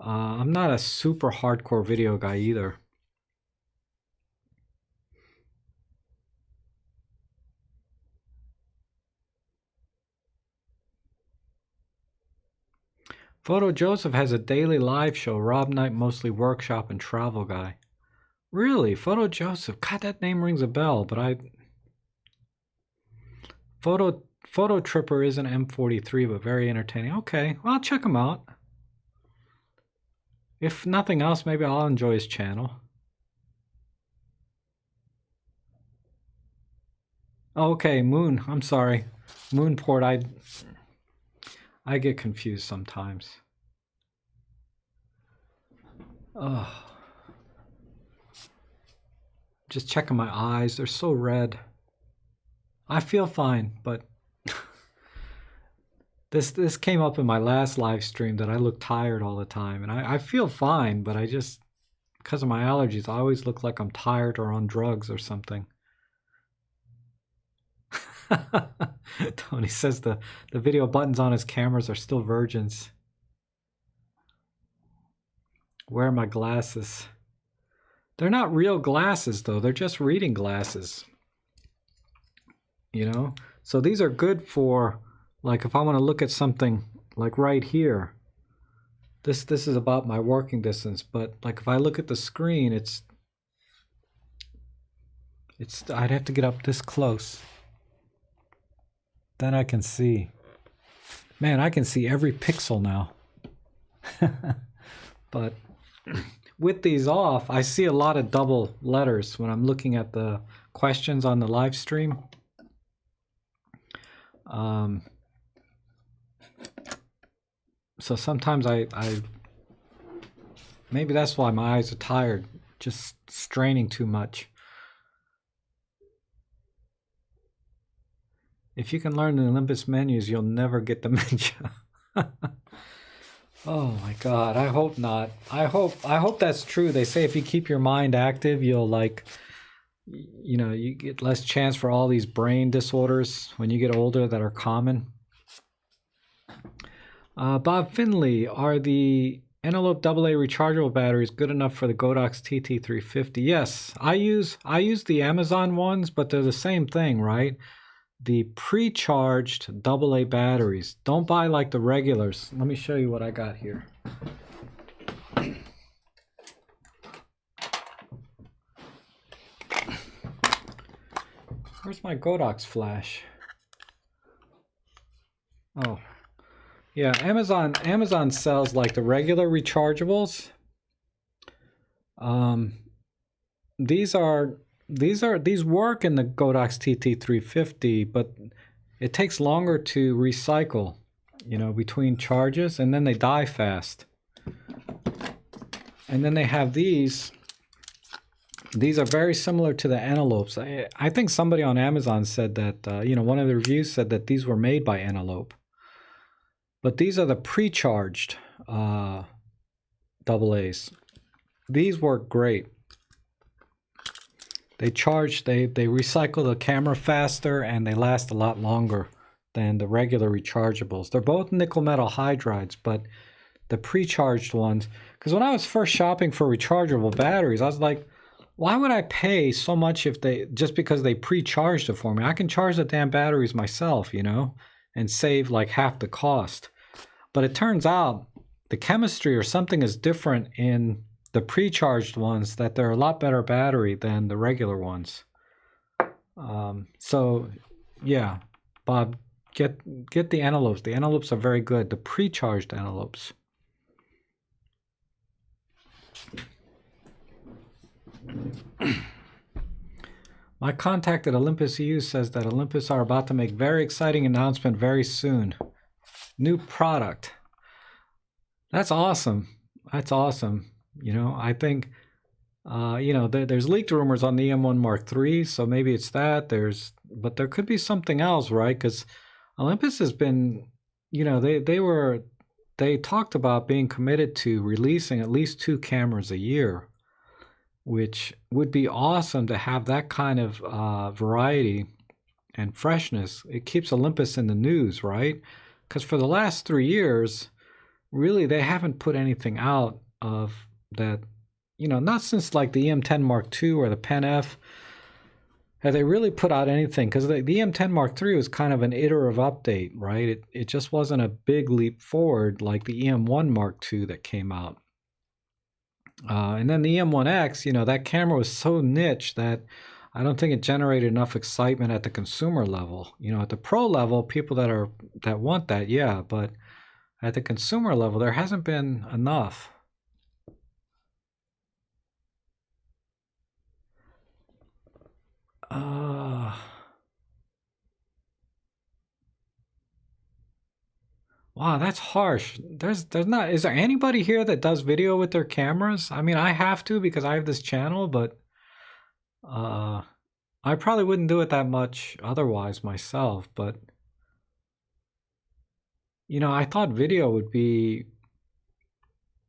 I'm not a super hardcore video guy either. Photo Joseph has a daily live show. Rob Knight mostly workshop and travel guy. Really? Photo Joseph. God, that name rings a bell, but Photo Tripper is an M43, but very entertaining. Okay, well, I'll check him out. If nothing else, maybe I'll enjoy his channel. Oh, okay, Moon. I'm sorry. Moonport, I get confused sometimes. Oh. Just checking my eyes. They're so red. I feel fine, but this came up in my last live stream that I look tired all the time. And I feel fine, but I just, because of my allergies, I always look like I'm tired or on drugs or something. Tony says the video buttons on his cameras are still virgins. Where are my glasses? They're not real glasses, though. They're just reading glasses. You know? So these are good for, like, if I want to look at something, like right here. This is about my working distance, but, like, if I look at the screen, it's I'd have to get up this close. Then I can see. Man, I can see every pixel now. But with these off, I see a lot of double letters when I'm looking at the questions on the live stream. So sometimes I maybe that's why my eyes are tired, just straining too much. If you can learn the Olympus menus, you'll never get dementia. Oh my God, I hope not. I hope that's true. They say if you keep your mind active, you'll, like, you know, you get less chance for all these brain disorders when you get older that are common. Bob Finley, are the Enelope AA rechargeable batteries good enough for the Godox TT350? Yes, I use the Amazon ones, but they're the same thing, right? The pre-charged AA batteries. Don't buy like the regulars. Let me show you what I got here. Where's my Godox flash? Oh, yeah. Amazon sells like the regular rechargeables. These work in the Godox TT350, but it takes longer to recycle, you know, between charges, and then they die fast. And then they have these. These are very similar to the Enelopes. I think somebody on Amazon said that, you know, one of the reviews said that these were made by Enelope. But these are the pre-charged AA's. These work great. They recycle the camera faster, and they last a lot longer than the regular rechargeables. They're both nickel metal hydrides, but the pre-charged ones, because when I was first shopping for rechargeable batteries, I was like, why would I pay so much just because they pre-charged it for me? I can charge the damn batteries myself, you know, and save like half the cost. But it turns out the chemistry or something is different in the pre-charged ones, that they're a lot better battery than the regular ones. So yeah, Bob, get the Enelopes. The Enelopes are very good. The pre-charged Enelopes. My contact at Olympus EU says that Olympus are about to make very exciting announcement very soon. New product. That's awesome. That's awesome. You know, I think, you know, there's leaked rumors on the EM1 Mark III, so maybe it's that. But there could be something else, right? Because Olympus has been, you know, they talked about being committed to releasing at least 2 cameras a year, which would be awesome to have that kind of variety and freshness. It keeps Olympus in the news, right? Because for the last 3 years, really, they haven't put anything out of that, you know, not since like the EM10 Mark II or the Pen F. Have they really put out anything? Because the EM10 Mark III was kind of an iterative update, right? It just wasn't a big leap forward like the EM1 Mark II that came out. And then the EM1X, that camera was so niche that I don't think it generated enough excitement at the consumer level. At the pro level, people that want that, yeah, but at the consumer level, there hasn't been enough. Wow, that's harsh. There's not. Is there anybody here that does video with their cameras? I mean, I have to because I have this channel, but uh, I probably wouldn't do it that much otherwise myself. But I thought video would be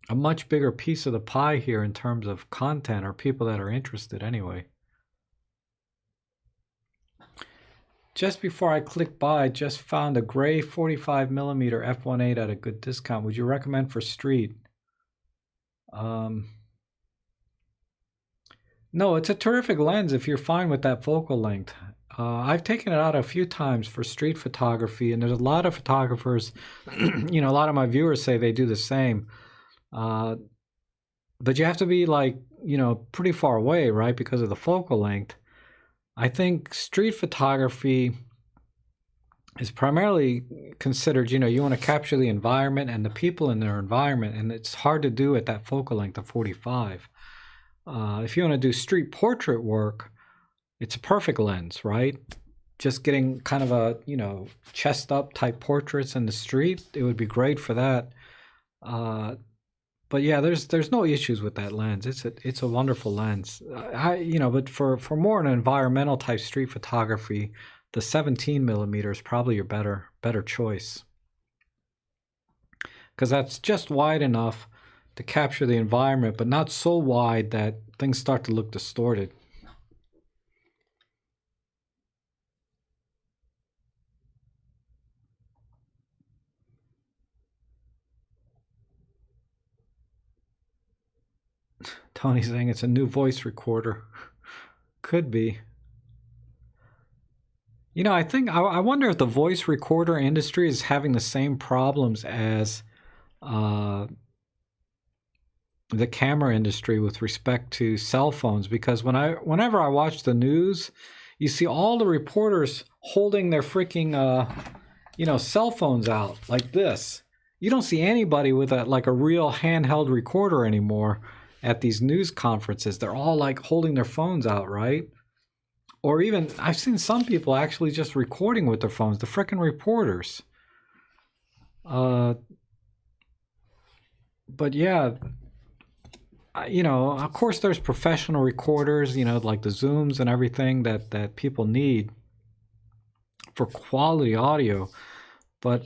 a much bigger piece of the pie here in terms of content or people that are interested anyway. Just before I click buy, I just found a gray 45mm f1.8 at a good discount. Would you recommend for street? No, it's a terrific lens if you're fine with that focal length. I've taken it out a few times for street photography, and there's a lot of photographers, a lot of my viewers say they do the same. But you have to be pretty far away, right, because of the focal length. I think street photography is primarily considered, you want to capture the environment and the people in their environment, and it's hard to do at that focal length of 45. If you want to do street portrait work, it's a perfect lens, right? Just getting kind of a, chest up type portraits in the street, it would be great for that. But yeah, there's no issues with that lens. It's a wonderful lens. But for more an environmental type street photography, the 17mm is probably your better choice, because that's just wide enough to capture the environment, but not so wide that things start to look distorted. Tony's saying it's a new voice recorder. Could be. I think I wonder if the voice recorder industry is having the same problems as the camera industry with respect to cell phones, because whenever I watch the news, you see all the reporters holding their freaking cell phones out like this. You don't see anybody with a real handheld recorder anymore at these news conferences. They're all holding their phones out, right? Or even I've seen some people actually just recording with their phones, the frickin' reporters. But yeah, of course there's professional recorders, like the Zooms and everything that people need for quality audio. But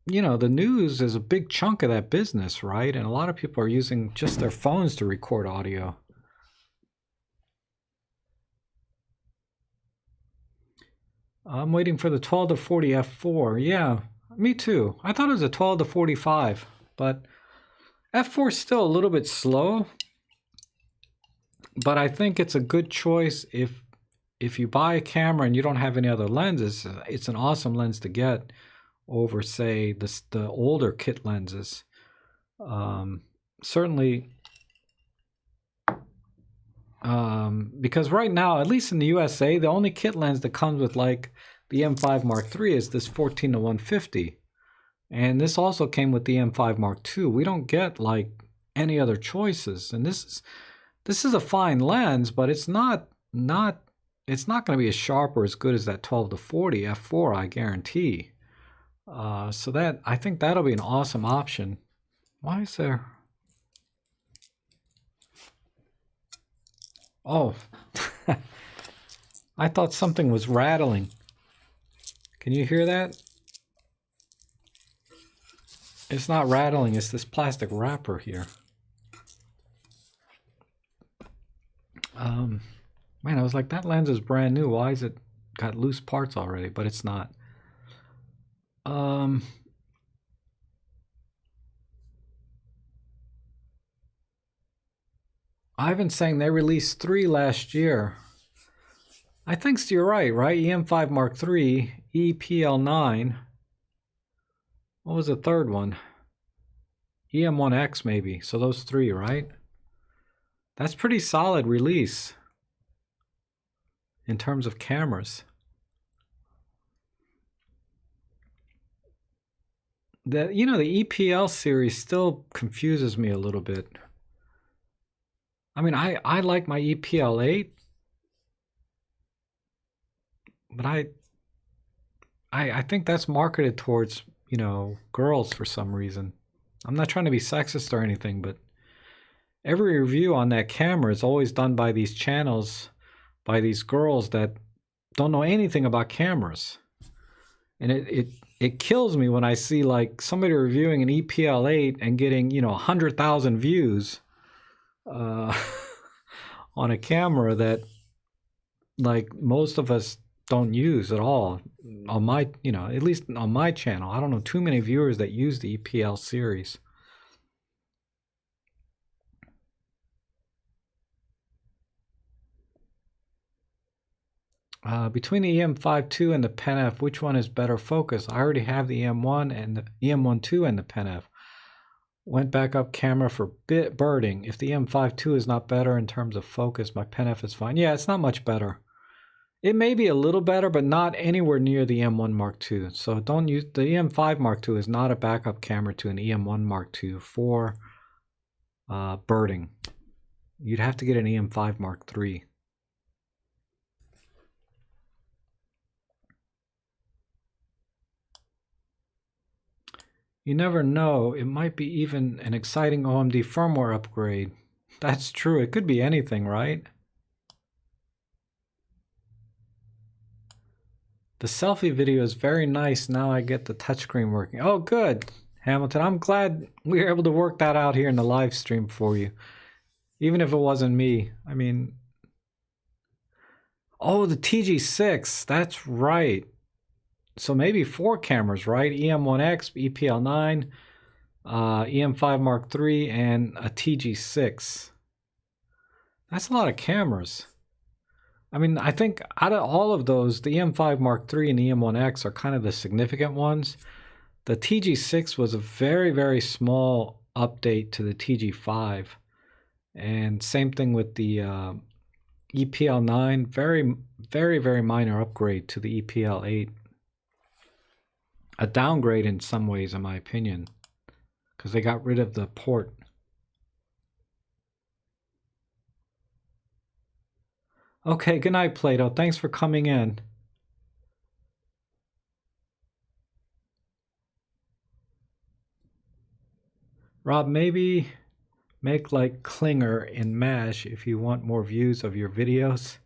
the news is a big chunk of that business, right? And a lot of people are using just their phones to record audio. I'm waiting for the 12 to 40 f4. Yeah, me too. I thought it was a 12 to 45, but f4 is still a little bit slow. But I think it's a good choice if you buy a camera and you don't have any other lenses. It's an awesome lens to get over, say, the older kit lenses. Certainly, because right now, at least in the USA, the only kit lens that comes with the M5 Mark III is this 14 to 150, and this also came with the M5 Mark II. We don't get any other choices, and this is a fine lens, but it's not going to be as sharp or as good as that 12 to 40 f4, I guarantee. So that I think that'll be an awesome option. Why is there? Oh, I thought something was rattling. Can you hear that? It's not rattling, it's this plastic wrapper here. Man, I was like, that lens is brand new. Why is it got loose parts already? But it's not. I've been saying they released 3 last year. I think you're right? EM5 Mark III, EPL9. What was the third one? EM1X maybe. So those three, right? That's pretty solid release in terms of cameras. The EPL series still confuses me a little bit. I mean, I like my EPL8, but I think that's marketed towards, girls for some reason. I'm not trying to be sexist or anything, but every review on that camera is always done by these channels, by these girls that don't know anything about cameras. And it kills me when I see like somebody reviewing an EPL8 and getting 100,000 views on a camera that like most of us don't use at all on my at least on my channel. I don't know too many viewers that use the EPL series. Between the EM5 II and the Pen F, which one is better focus? I already have the EM1 and the EM1 II and the Pen F. Went back up camera for birding. If the EM5 II is not better in terms of focus, my Pen F is fine. Yeah, it's not much better. It may be a little better, but not anywhere near the EM1 Mark II. So don't use the EM5 Mark II is not a backup camera to an EM1 Mark II for birding. You'd have to get an EM5 Mark III. You never know, it might be even an exciting OMD firmware upgrade. That's true, it could be anything, right? The selfie video is very nice. Now I get the touchscreen working. Oh, good, Hamilton. I'm glad we were able to work that out here in the live stream for you. Even if it wasn't me. I mean... Oh, the TG6. That's right. So maybe 4 cameras, right? EM1X, EPL9, EM5 Mark III, and a TG6. That's a lot of cameras. I mean, I think out of all of those, the EM5 Mark III and the EM1X are kind of the significant ones. The TG6 was a very, very small update to the TG5. And same thing with the EPL9. Very, very, very minor upgrade to the EPL8. A downgrade in some ways, in my opinion, because they got rid of the port. Okay, good night, Plato. Thanks for coming in. Rob, maybe make like Klinger in MASH if you want more views of your videos.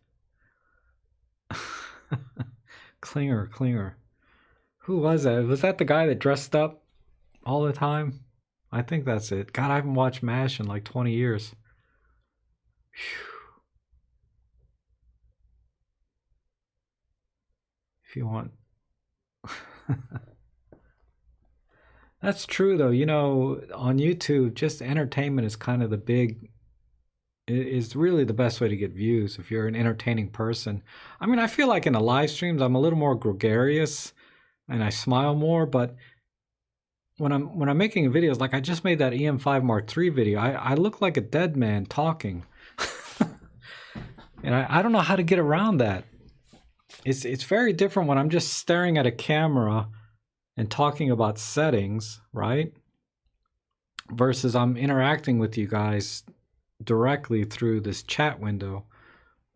Klinger. Who was that? Was that the guy that dressed up all the time? I think that's it. God, I haven't watched MASH in like 20 years. Whew. If you want. That's true, though. On YouTube, just entertainment is kind of is really the best way to get views if you're an entertaining person. I mean, I feel like in the live streams, I'm a little more gregarious and I smile more, but when I'm making videos, like I just made that EM5 Mark III video, I look like a dead man talking. And I don't know how to get around that. It's very different when I'm just staring at a camera and talking about settings, right? Versus I'm interacting with you guys directly through this chat window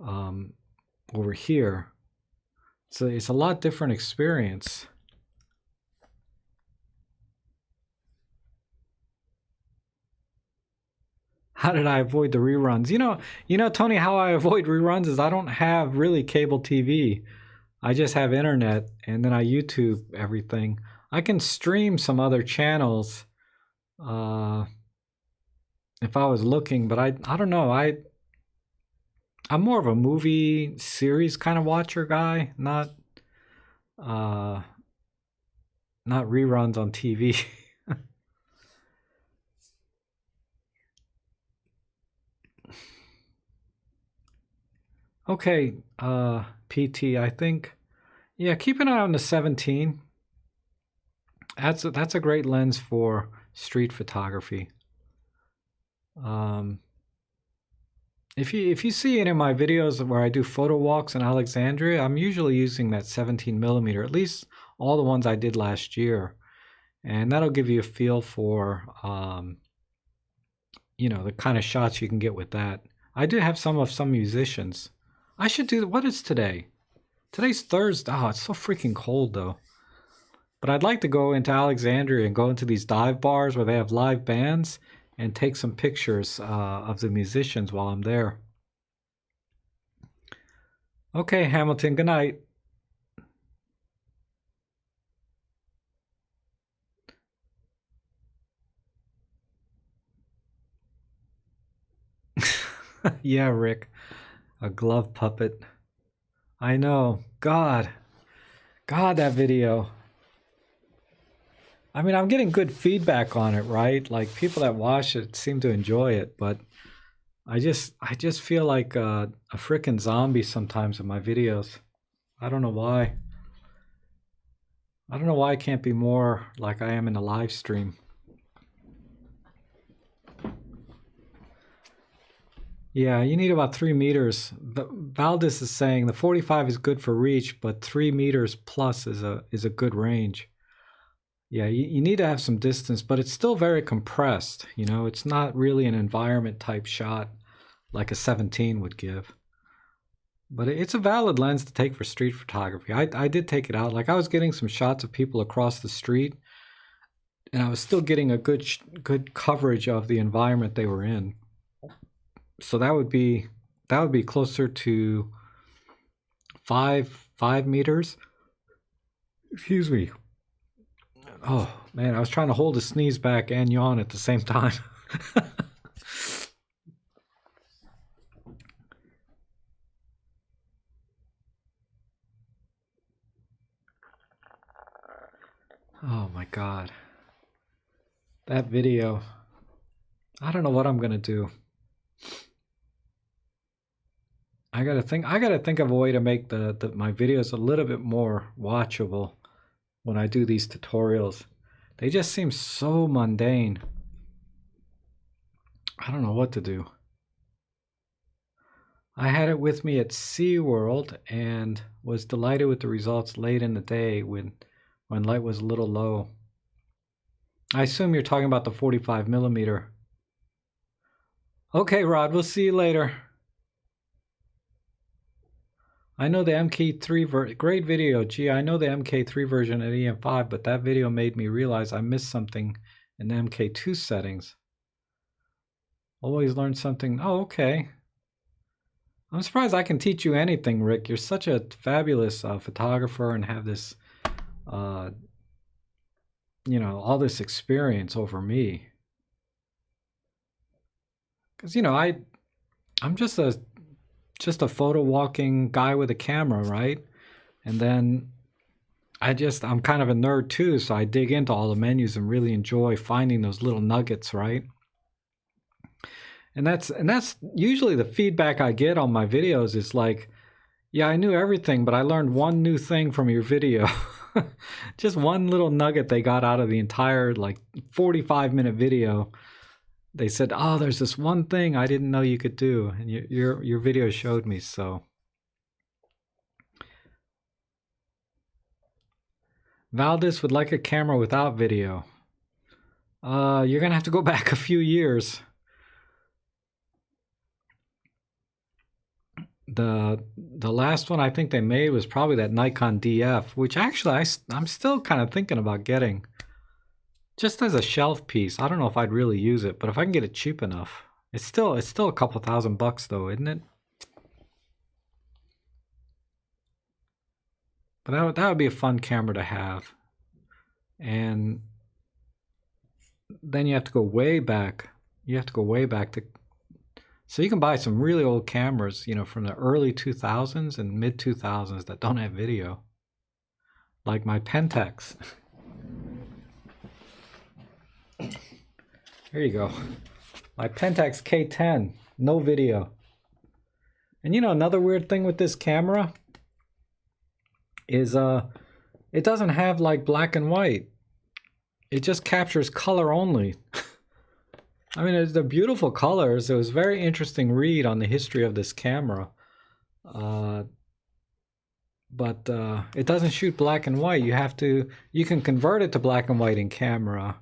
over here. So it's a lot different experience. How did I avoid the reruns? Tony, how I avoid reruns is I don't have really cable TV. I just have internet and then I YouTube everything. I can stream some other channels if I was looking, but I don't know. I'm more of a movie series kind of watcher guy, not reruns on TV. Okay, PT, I think. Yeah, keep an eye on the 17. That's a great lens for street photography. Um, if you see any of my videos where I do photo walks in Alexandria, I'm usually using that 17 millimeter, at least all the ones I did last year, and that'll give you a feel for the kind of shots you can get with that. I do have some musicians. I should do. What is today? Today's Thursday. Oh, it's so freaking cold though. But I'd like to go into Alexandria and go into these dive bars where they have live bands and take some pictures of the musicians while I'm there. Okay, Hamilton, good night. Yeah, Rick, a glove puppet. I know. God, that video. I mean, I'm getting good feedback on it, right? Like people that watch it seem to enjoy it, but I just feel like a freaking zombie sometimes in my videos. I don't know why. I don't know why I can't be more like I am in a live stream. Yeah, you need about 3 meters. Valdez is saying the 45 is good for reach, but 3 meters plus is a good range. Yeah, you need to have some distance, but it's still very compressed. It's not really an environment type shot like a 17 would give. But it's a valid lens to take for street photography. I did take it out. Like I was getting some shots of people across the street, and I was still getting a good coverage of the environment they were in. So that would be closer to 5 meters. Excuse me. Oh man, I was trying to hold a sneeze back and yawn at the same time. Oh my god. That video. I don't know what I'm gonna do. I gotta think of a way to make my videos a little bit more watchable when I do these tutorials. They just seem so mundane. I don't know what to do. I had it with me at SeaWorld and was delighted with the results late in the day when light was a little low. I assume you're talking about the 45 millimeter. Okay, Rod, we'll see you later. I know the MK3 great video. Gee, I know the MK3 version at EM5, but that video made me realize I missed something in the MK2 settings. Always learn something. Oh, okay. I'm surprised I can teach you anything, Rick. You're such a fabulous photographer and have this, uh, all this experience over me. Because I'm just a photo walking guy with a camera, right? And then I'm kind of a nerd too, so I dig into all the menus and really enjoy finding those little nuggets, right? And that's usually the feedback I get on my videos is like, yeah, I knew everything, but I learned one new thing from your video. Just one little nugget they got out of the entire like 45-minute video. They said, "Oh, there's this one thing I didn't know you could do," and your video showed me. So Valdez would like a camera without video. You're gonna have to go back a few years. The last one I think they made was probably that Nikon DF, which actually I'm still kind of thinking about getting. Just as a shelf piece. I don't know if I'd really use it, but if I can get it cheap enough. It's still a couple $1,000 though, isn't it? But that would be a fun camera to have. And then you have to go way back. You have to go way back to so you can buy some really old cameras, from the early 2000s and mid 2000s that don't have video. Like my Pentax. Here you go. My Pentax K10, no video. And you know, another weird thing with this camera is it doesn't have like black and white. It just captures color only. I mean, they're beautiful colors. It was a very interesting read on the history of this camera. But it doesn't shoot black and white. You can convert it to black and white in camera,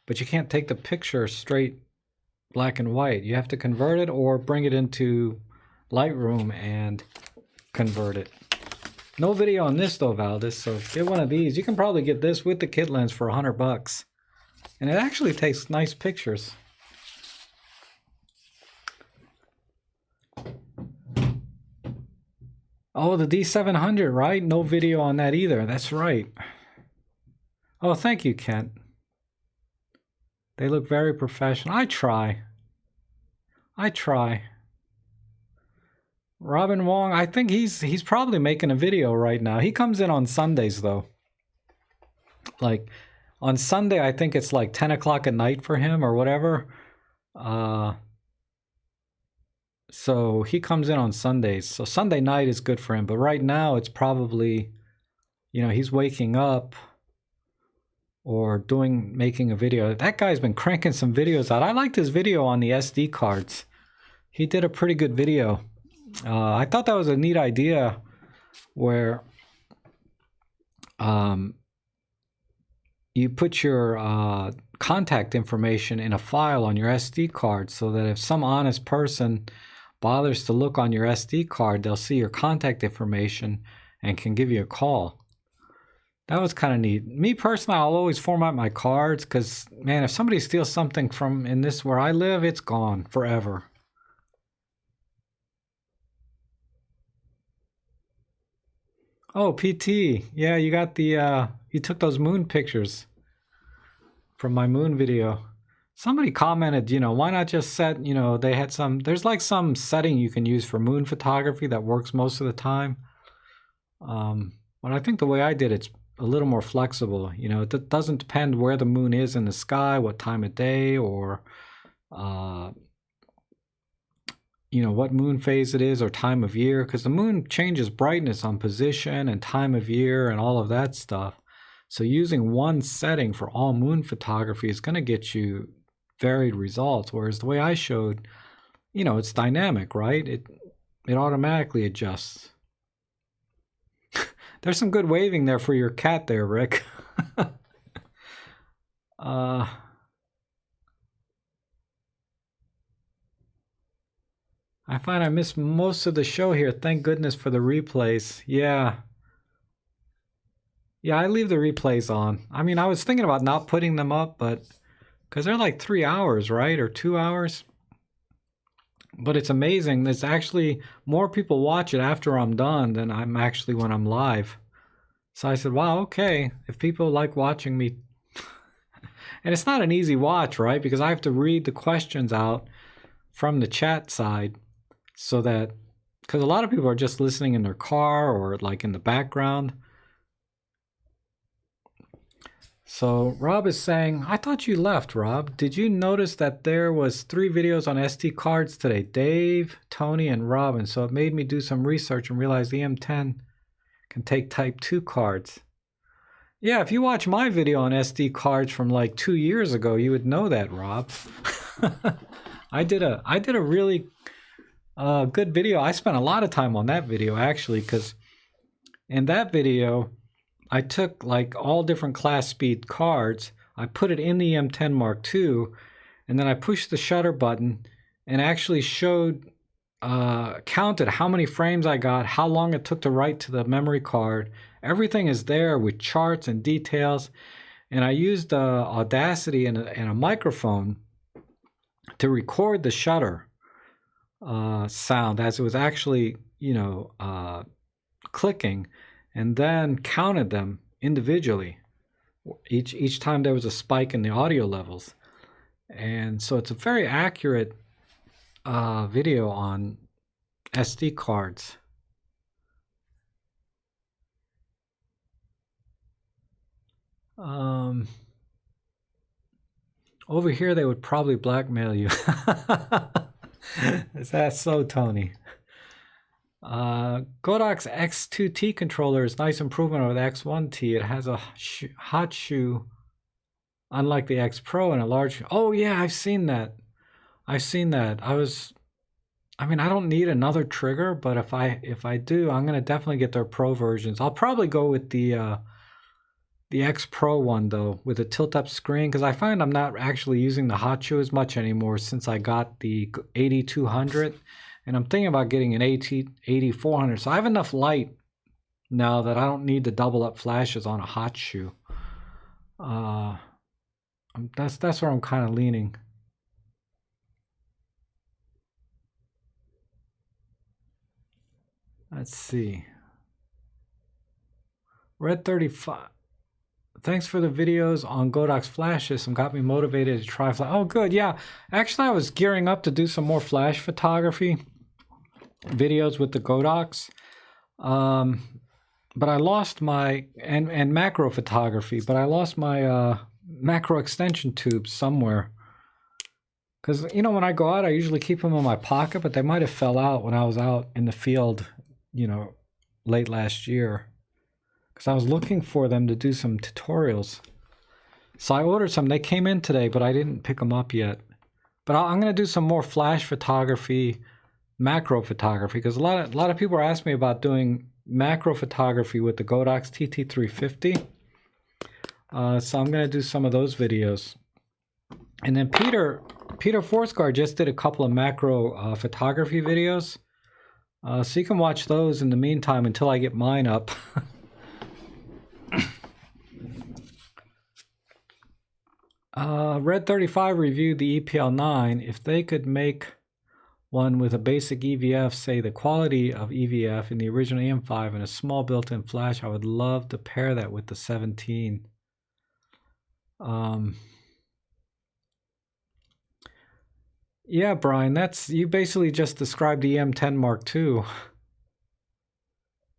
but you can't take the picture straight black and white. You have to convert it or bring it into Lightroom and convert it. No video on this though, Valdez, so get one of these. You can probably get this with the kit lens for $100. And it actually takes nice pictures. Oh, the D700, right? No video on that either. That's right. Oh, thank you, Kent. They look very professional. I try. Robin Wong, I think he's probably making a video right now. He comes in on Sundays though. Like on Sunday, I think it's like 10 o'clock at night for him or whatever. So he comes in on Sundays. So Sunday night is good for him. But right now it's probably, you know, he's waking up or making a video. That guy's been cranking some videos out. I liked his video on the SD cards. He did a pretty good video. I thought that was a neat idea where you put your contact information in a file on your SD card so that if some honest person bothers to look on your SD card, they'll see your contact information and can give you a call. That was kind of neat. Me personally, I'll always format my cards because, man, if somebody steals something from in this where I live, it's gone forever. Oh, PT. Yeah, you got the, you took those moon pictures from my moon video. Somebody commented, you know, why not just set, you know, they had there's like some setting you can use for moon photography that works most of the time. But I think the way I did it's a little more flexible. You know, it doesn't depend where the moon is in the sky, what time of day, or, you know, what moon phase it is or time of year, because the moon changes brightness on position and time of year and all of that stuff. So using one setting for all moon photography is going to get you varied results, whereas the way I showed, you know, it's dynamic, right? It automatically adjusts. There's some good waving there for your cat there, Rick. I find I missed most of the show here. Thank goodness for the replays. Yeah, I leave the replays on. I mean, I was thinking about not putting them up, but because they're like 3 hours, right? Or 2 hours. But it's amazing. There's actually more people watch it after I'm done than I'm actually when I'm live. So I said, wow, okay. If people like watching me. And it's not an easy watch, right? Because I have to read the questions out from the chat side so that, because a lot of people are just listening in their car or like in the background. So Rob is saying, I thought you left, Rob. Did you notice that there was 3 videos on SD cards today? Dave, Tony, and Robin. So it made me do some research and realize the M10 can take Type 2 cards. Yeah, if you watch my video on SD cards from like 2 years ago, you would know that, Rob. I did a really good video. I spent a lot of time on that video actually, because in that video, I took like all different class speed cards. I put it in the M10 Mark II, and then I pushed the shutter button and actually showed, counted how many frames I got, how long it took to write to the memory card. Everything is there with charts and details. And I used Audacity and a microphone to record the shutter sound as it was actually, you know, clicking, and then counted them individually. Each time there was a spike in the audio levels. And so it's a very accurate video on SD cards. Over here they would probably blackmail you. Is that so, Tony? Godok's X2T controller is nice improvement over the X1T. It has a hot shoe, unlike the X Pro, and a large. Oh yeah, I've seen that. I've seen that. I mean, I don't need another trigger, but if I do, I'm gonna definitely get their Pro versions. I'll probably go with the X Pro one though, with a tilt-up screen, because I find I'm not actually using the hot shoe as much anymore since I got the 8200, and I'm thinking about getting an 8400. So I have enough light now that I don't need the double-up flashes on a hot shoe. That's where I'm kind of leaning. Let's see. Red 35. Thanks for the videos on Godok's flash system. Got me motivated to try flash. Oh, good. Yeah. Actually, I was gearing up to do some more flash photography videos with the Godoks. But I lost my, and macro photography, but I lost my macro extension tubes somewhere. Because, you know, when I go out, I usually keep them in my pocket, but they might have fell out when I was out in the field, you know, late last year. Because I was looking for them to do some tutorials. So I ordered some. They came in today, but I didn't pick them up yet. But I'm going to do some more flash photography, macro photography, because a lot of people are asking me about doing macro photography with the Godox TT350. So I'm going to do some of those videos. And then Peter Forsgaard just did a couple of macro photography videos. So you can watch those in the meantime until I get mine up. Red 35 reviewed the EPL9. If they could make one with a basic EVF, say the quality of EVF in the original EM5 and a small built-in flash, I would love to pair that with the 17. Yeah, Brian, that's, you basically just described the EM10 Mark II.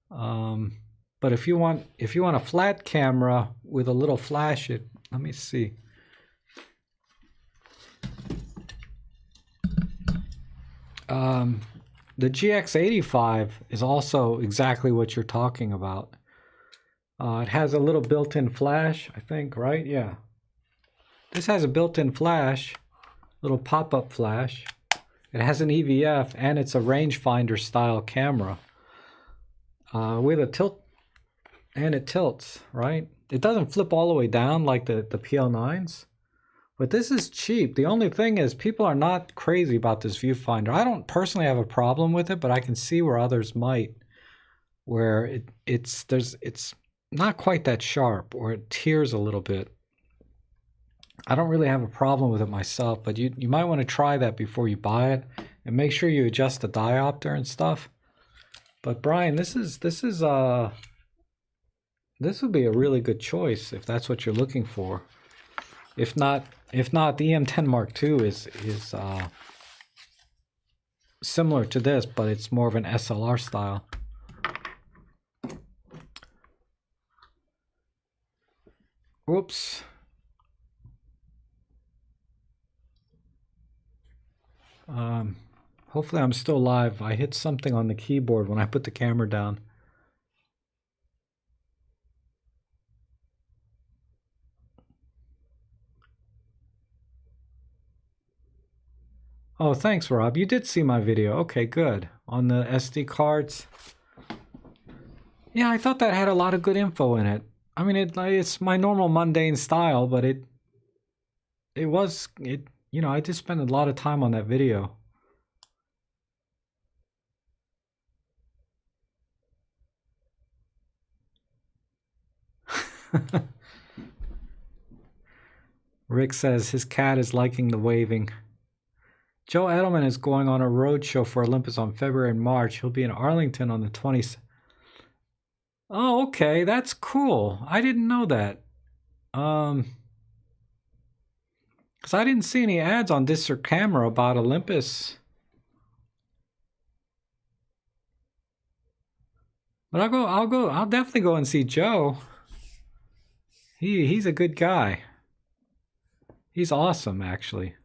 But if you want a flat camera with a little flash, let me see. The GX85 is also exactly what you're talking about. It has a little built-in flash, I think, right? Yeah. This has a built-in flash, little pop-up flash. It has an EVF, and it's a rangefinder style camera with a tilt, and it tilts, right? It doesn't flip all the way down like the PL9s. But this is cheap. The only thing is people are not crazy about this viewfinder. I don't personally have a problem with it, but I can see where others might, where it's not quite that sharp, or it tears a little bit. I don't really have a problem with it myself, but you might want to try that before you buy it, and make sure you adjust the diopter and stuff. But Brian, this would be a really good choice if that's what you're looking for. If not, the EM10 Mark II is similar to this, but it's more of an SLR style. Whoops. Hopefully I'm still live. I hit something on the keyboard when I put the camera down. Oh, thanks, Rob. You did see my video. Okay, good. On the SD cards. Yeah, I thought that had a lot of good info in it. I mean, it's my normal mundane style, but you know, I did spend a lot of time on that video. Rick says his cat is liking the waving. Joe Edelman is going on a road show for Olympus on February and March. He'll be in Arlington on the 20th. Oh, okay, that's cool. I didn't know that. Because I didn't see any ads on this or camera about Olympus. But I'll definitely go and see Joe. He's a good guy. He's awesome, actually.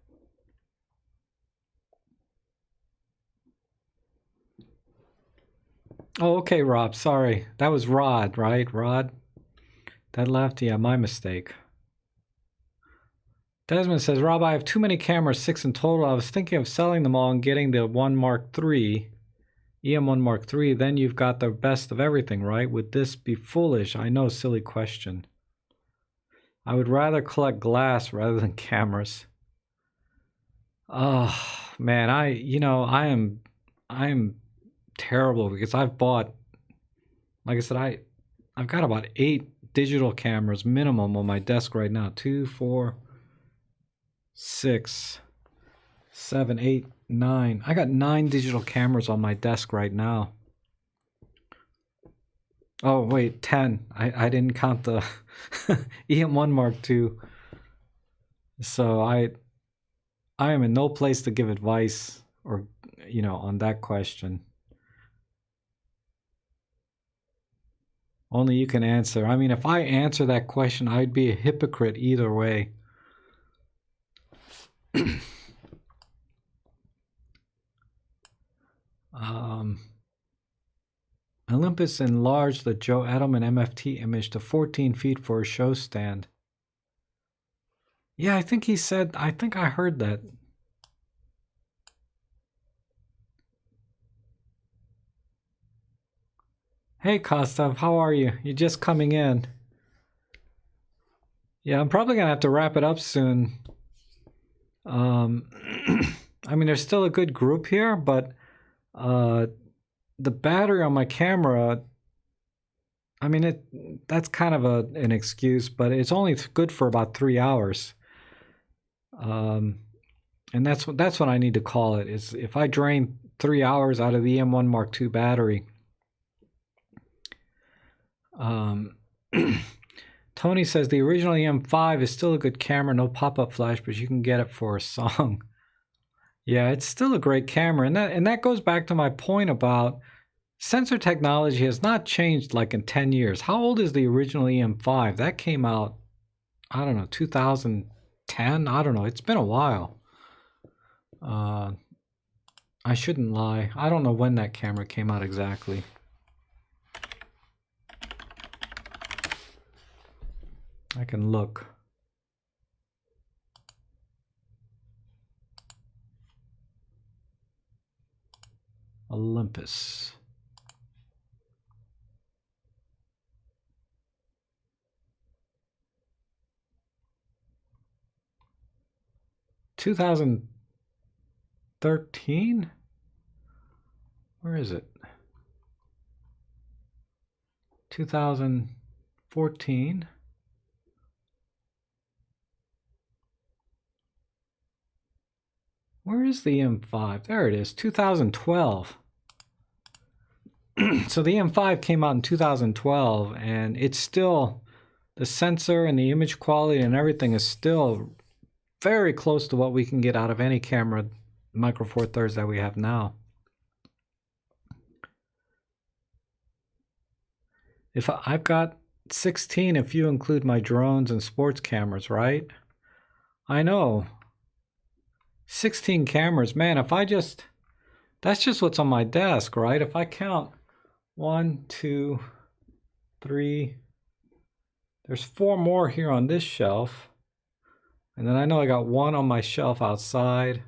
Oh, okay, Rob. Sorry. That was Rod, right? Rod? That left? Yeah, my mistake. Desmond says, Rob, I have too many cameras, 6 in total. I was thinking of selling them all and getting the 1 Mark III, EM1 Mark III. Then you've got the best of everything, right? Would this be foolish? I know, silly question. I would rather collect glass rather than cameras. Oh, man, I am terrible because I've bought, like I said, I've got about 8 digital cameras minimum on my desk right now. 2, 4, 6, 7, 8, 9. I got 9 digital cameras on my desk right now. Oh, wait, 10. I didn't count the EM1 Mark II. So I am in no place to give advice or, on that question. Only you can answer. I mean, if I answer that question, I'd be a hypocrite either way. Olympus enlarged the Joe Edelman MFT image to 14 feet for a show stand. Yeah, I think he said, I think I heard that. Hey, Kostov, how are you? You're just coming in. Yeah, I'm probably going to have to wrap it up soon. I mean, there's still a good group here, but the battery on my camera, I mean, that's kind of an excuse, but it's only good for about 3 hours. And that's what I need to call it, is if I drain 3 hours out of the M1 Mark II battery. Tony says the original EM5 is still a good camera, no pop-up flash, but you can get it for a song. Yeah, it's still a great camera, and that goes back to my point about sensor technology has not changed like in 10 years. How old is the original EM5? That came out, I don't know, 2010? I don't know. It's been a while. I shouldn't lie. I don't know when that camera came out exactly. I can look. Olympus. $2013? Where is it? 2014. Where is the M5? There it is, 2012. So the M5 came out in 2012, and it's still, the sensor and the image quality and everything is still very close to what we can get out of any camera, Micro Four Thirds that we have now. If I've got 16 if you include my drones and sports cameras, right? I know. 16 cameras, man, if I just, that's just what's on my desk, right? If I count 1, 2, 3, there's 4 more here on this shelf. And then I know I got 1 on my shelf outside.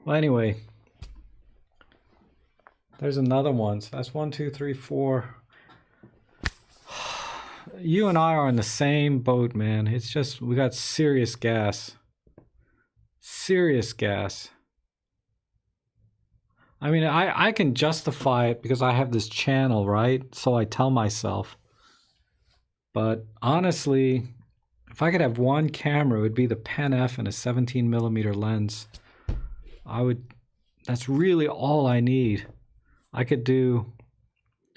Well, anyway, there's another one. So that's 1, 2, 3, 4. You and I are in the same boat, man. It's just, we got serious gas. Serious gas. I mean, I can justify it because I have this channel, right? So I tell myself. But honestly, if I could have one camera, it would be the Pen F and a 17mm lens. That's really all I need. I could do,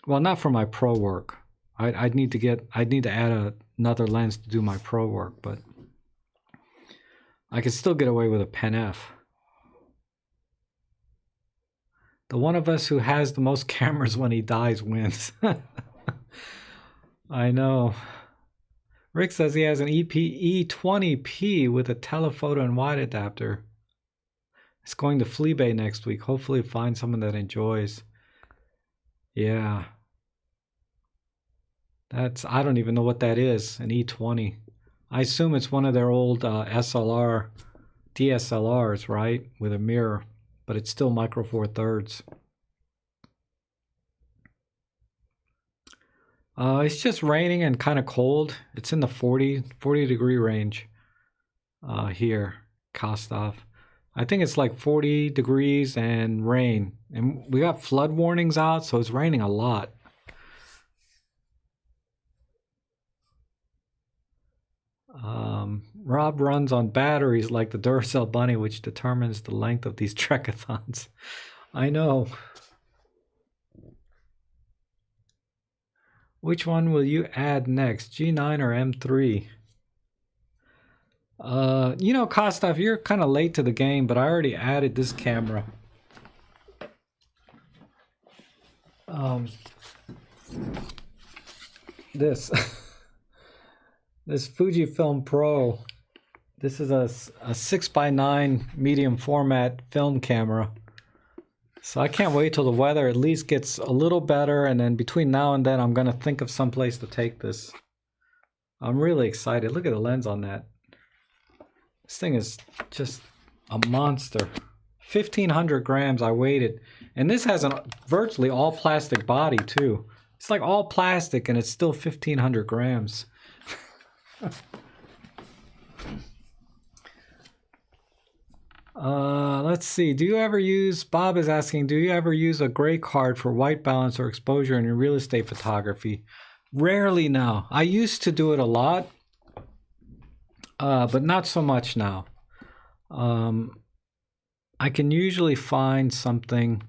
well, not for my pro work. I'd need to add another lens to do my pro work, but I could still get away with a Pen F. The one of us who has the most cameras when he dies wins. I know. Rick says he has an ep.29 with a telephoto and wide adapter. It's going to Flea Bay next week. Hopefully find someone that enjoys. Yeah, I don't even know what that is, an E20. I assume it's one of their old SLR, DSLRs, right? With a mirror, but it's still micro four thirds. It's just raining and kind of cold. It's in the 40 degree range here, Kostov. I think it's like 40 degrees and rain. And we got flood warnings out, so it's raining a lot. Rob runs on batteries like the Duracell Bunny, which determines the length of these trekathons. I know. Which one will you add next, G9 or M3? You know, Kostov, you're kind of late to the game, but I already added this camera. This this Fujifilm Pro. This is a 6x9 medium format film camera. So I can't wait till the weather at least gets a little better, and then between now and then I'm gonna think of some place to take this. I'm really excited. Look at the lens on that. This thing is just a monster. 1,500 grams I weighed it. And this has a virtually all plastic body too. It's like all plastic and it's still 1,500 grams. Let's see. Bob is asking, do you ever use a gray card for white balance or exposure in your real estate photography? Rarely now. I used to do it a lot, but not so much now. I can usually find something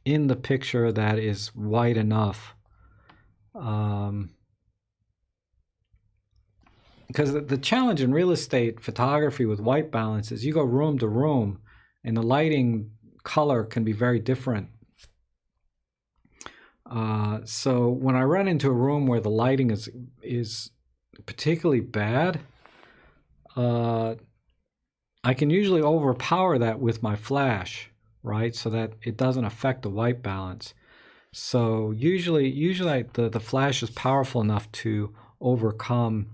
in the picture that is white enough. Because the challenge in real estate photography with white balance is you go room to room and the lighting color can be very different. So when I run into a room where the lighting is particularly bad, I can usually overpower that with my flash, right? So that it doesn't affect the white balance. So usually the flash is powerful enough to overcome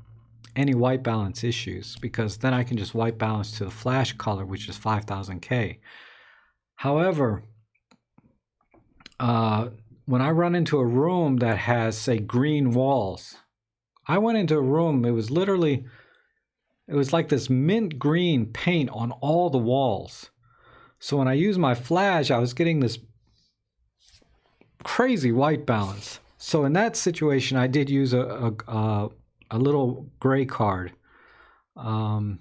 any white balance issues, because then I can just white balance to the flash color, which is 5000K. However, when I run into a room that has, say, green walls, I went into a room, it was like this mint green paint on all the walls. So when I used my flash, I was getting this crazy white balance. So in that situation, I did use a little gray card to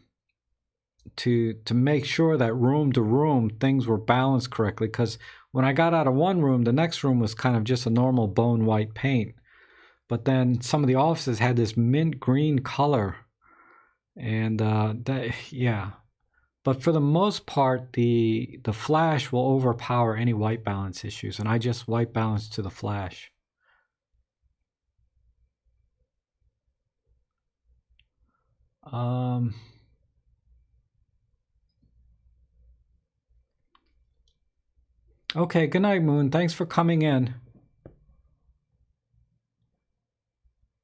make sure that room to room things were balanced correctly. Because when I got out of one room, the next room was kind of just a normal bone white paint. But then some of the offices had this mint green color, and yeah. But for the most part, the flash will overpower any white balance issues, and I just white balance to the flash. Okay, good night, Moon. Thanks for coming in.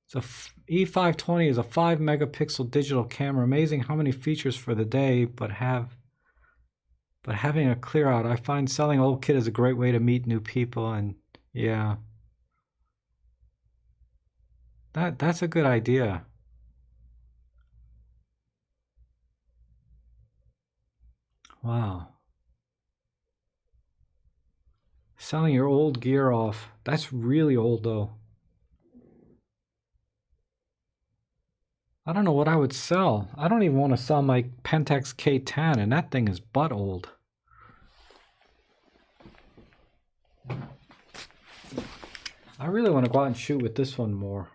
So E520 is a 5 megapixel digital camera. Amazing how many features for the day, but having a clear out. I find selling old kit is a great way to meet new people, and yeah. That's a good idea. Wow. Selling your old gear off. That's really old though. I don't know what I would sell. I don't even want to sell my Pentax K10, and that thing is butt old. I really want to go out and shoot with this one more.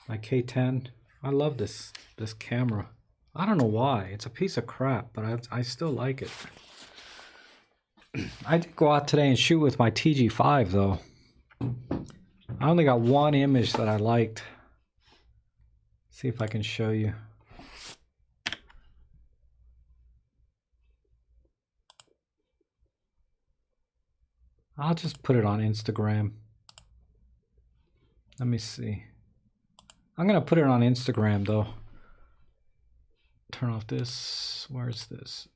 My K10. I love this camera. I don't know why. It's a piece of crap, but I still like it. I did go out today and shoot with my TG5 though. I only got one image that I liked. See if I can show you. I'll just put it on Instagram. Let me see. I'm gonna put it on Instagram though. Turn off this. Where's this?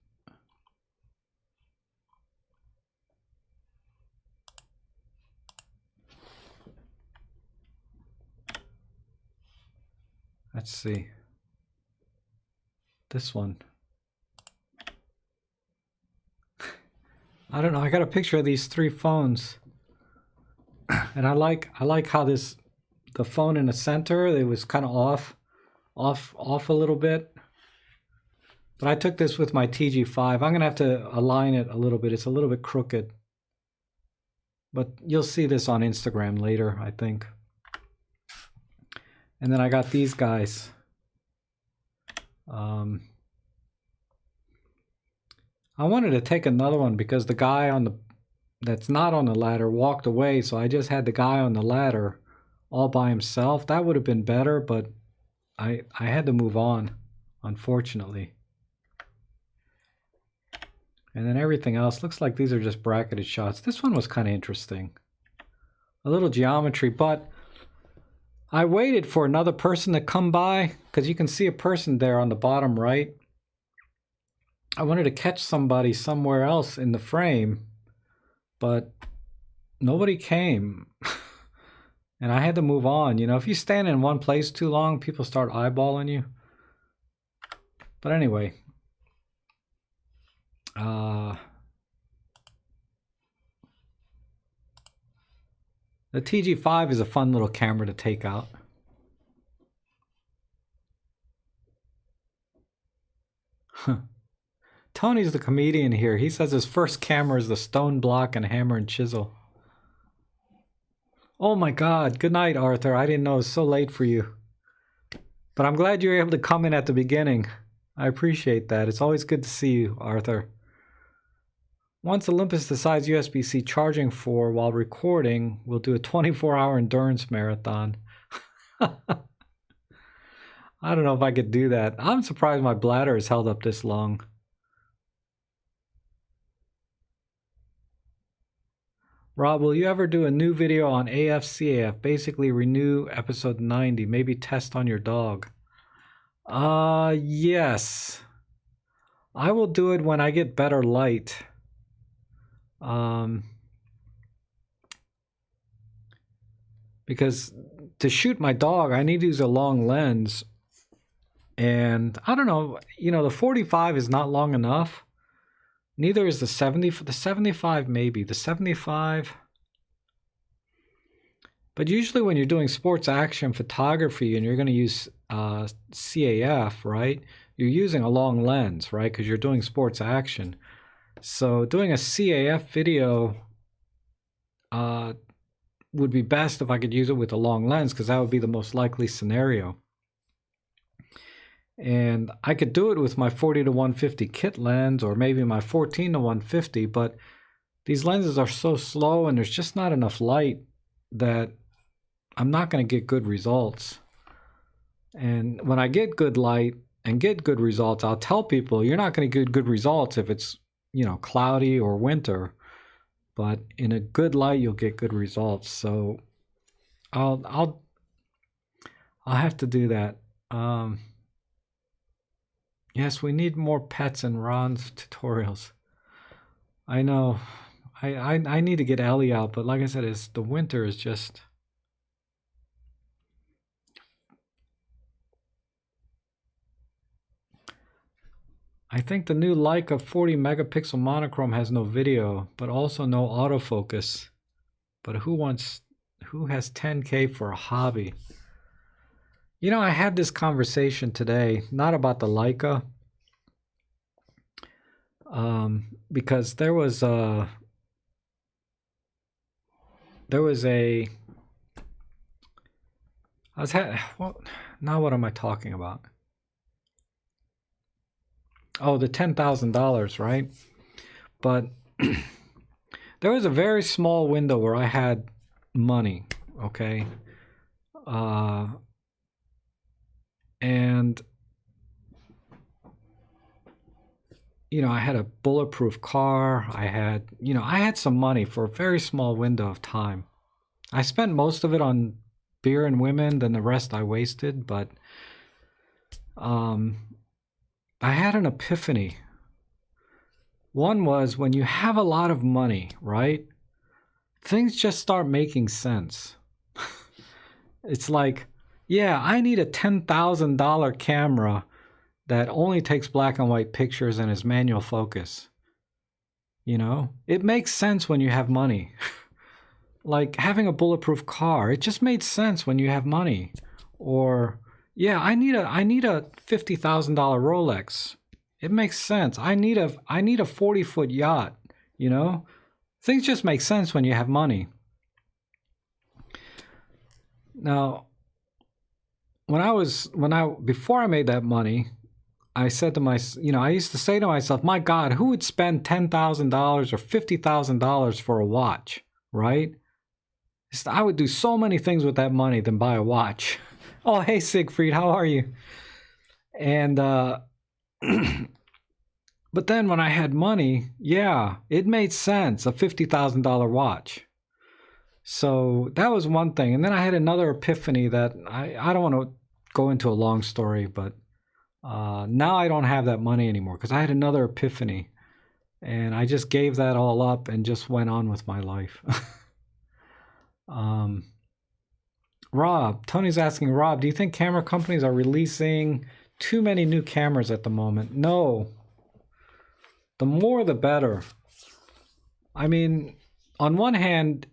Let's see. This one. I don't know. I got a picture of these 3 phones, and I like how the phone in the center, it was kind of off a little bit. But I took this with my TG5. I'm gonna have to align it a little bit. It's a little bit crooked, but you'll see this on Instagram later, I think. And then I got these guys. I wanted to take another one because the guy that's not on the ladder walked away, so I just had the guy on the ladder all by himself. That would have been better, but I had to move on, unfortunately. And then everything else looks like these are just bracketed shots. This one was kind of interesting. A little geometry, but I waited for another person to come by because you can see a person there on the bottom right. I wanted to catch somebody somewhere else in the frame, but nobody came. And I had to move on. You know, if you stand in one place too long, people start eyeballing you. But anyway, the TG5 is a fun little camera to take out. Tony's the comedian here. He says his first camera is the stone block and hammer and chisel. Oh my God. Good night, Arthur. I didn't know it was so late for you. But I'm glad you were able to come in at the beginning. I appreciate that. It's always good to see you, Arthur. Once Olympus decides USB-C charging for while recording, we'll do a 24-hour endurance marathon. I don't know if I could do that. I'm surprised my bladder has held up this long. Rob, will you ever do a new video on AFCAF? Basically renew episode 90, maybe test on your dog. Yes. I will do it when I get better light. Because to shoot my dog, I need to use a long lens. And I don't know, you know, the 45 is not long enough. Neither is the 70. The 75 maybe. The 75. But usually when you're doing sports action photography and you're going to use CAF, right? You're using a long lens, right? Because you're doing sports action. So doing a CAF video would be best if I could use it with a long lens, because that would be the most likely scenario. And I could do it with my 40-150 kit lens, or maybe my 14-150, but these lenses are so slow and there's just not enough light that I'm not going to get good results. And when I get good light and get good results, I'll tell people you're not going to get good results if it's, you know, cloudy or winter, but in a good light you'll get good results. So I'll have to do that. Yes, we need more pets in Ron's tutorials. I know. I need to get Ellie out, but like I said, the winter is just... I think the new Leica 40 megapixel monochrome has no video, but also no autofocus. But who has 10K for a hobby? You know, I had this conversation today, not about the Leica, because there was a now what am I talking about? Oh, the $10,000, right? But there was a very small window where I had money, okay? And I had a bulletproof car. I had some money for a very small window of time. I spent most of it on beer and women, then the rest I wasted. But um, I had an epiphany. One was when you have a lot of money, right? Things just start making sense. It's like, yeah, I need a $10,000 camera that only takes black and white pictures and is manual focus. It makes sense when you have money. Like having a bulletproof car, it just made sense when you have money. Or, yeah, I need a $50,000 Rolex. It makes sense. I need a 40-foot yacht, you know? Things just make sense when you have money. Now, before I made that money, I said to I used to say to myself, my God, who would spend $10,000 or $50,000 for a watch, right? I would do so many things with that money than buy a watch. Oh, hey, Siegfried, how are you? And, but then when I had money, yeah, it made sense, a $50,000 watch. So that was one thing. And then I had another epiphany that I don't want to go into a long story, but now I don't have that money anymore because I had another epiphany. And I just gave that all up and just went on with my life. Rob, Tony's asking, Rob, do you think camera companies are releasing too many new cameras at the moment? No. The more the better. I mean, on one hand,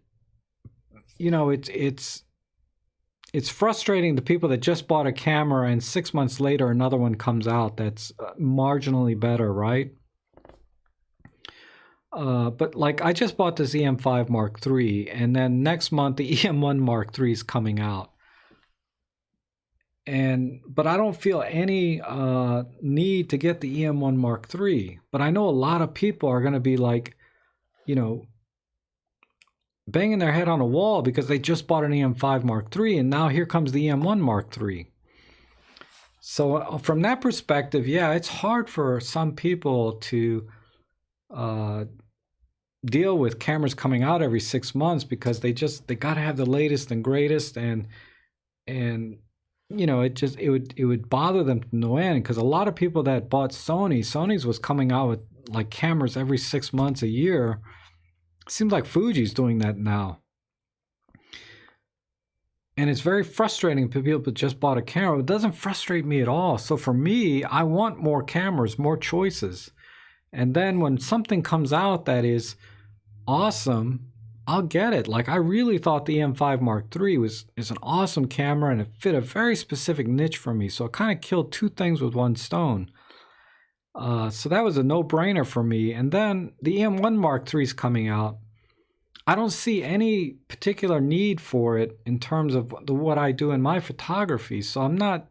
it's frustrating to people that just bought a camera and 6 months later another one comes out that's marginally better, right? But like I just bought this EM5 Mark III, and then next month the EM1 Mark III is coming out. But I don't feel any need to get the EM1 Mark III. But I know a lot of people are going to be like, banging their head on a wall because they just bought an EM5 Mark III, and now here comes the EM1 Mark III. So from that perspective, yeah, it's hard for some people to deal with cameras coming out every 6 months because they got to have the latest and greatest, and it would bother them to no end because a lot of people that bought Sony's was coming out with like cameras every 6 months, a year. It seems like Fuji's doing that now. And it's very frustrating for people that just bought a camera. It doesn't frustrate me at all. So for me, I want more cameras, more choices. And then when something comes out that is awesome, I'll get it. Like I really thought the EM5 Mark III is an awesome camera, and it fit a very specific niche for me. So it kind of killed two things with one stone. So that was a no-brainer for me. And then the EM1 Mark III is coming out. I don't see any particular need for it in terms of what I do in my photography. So I'm not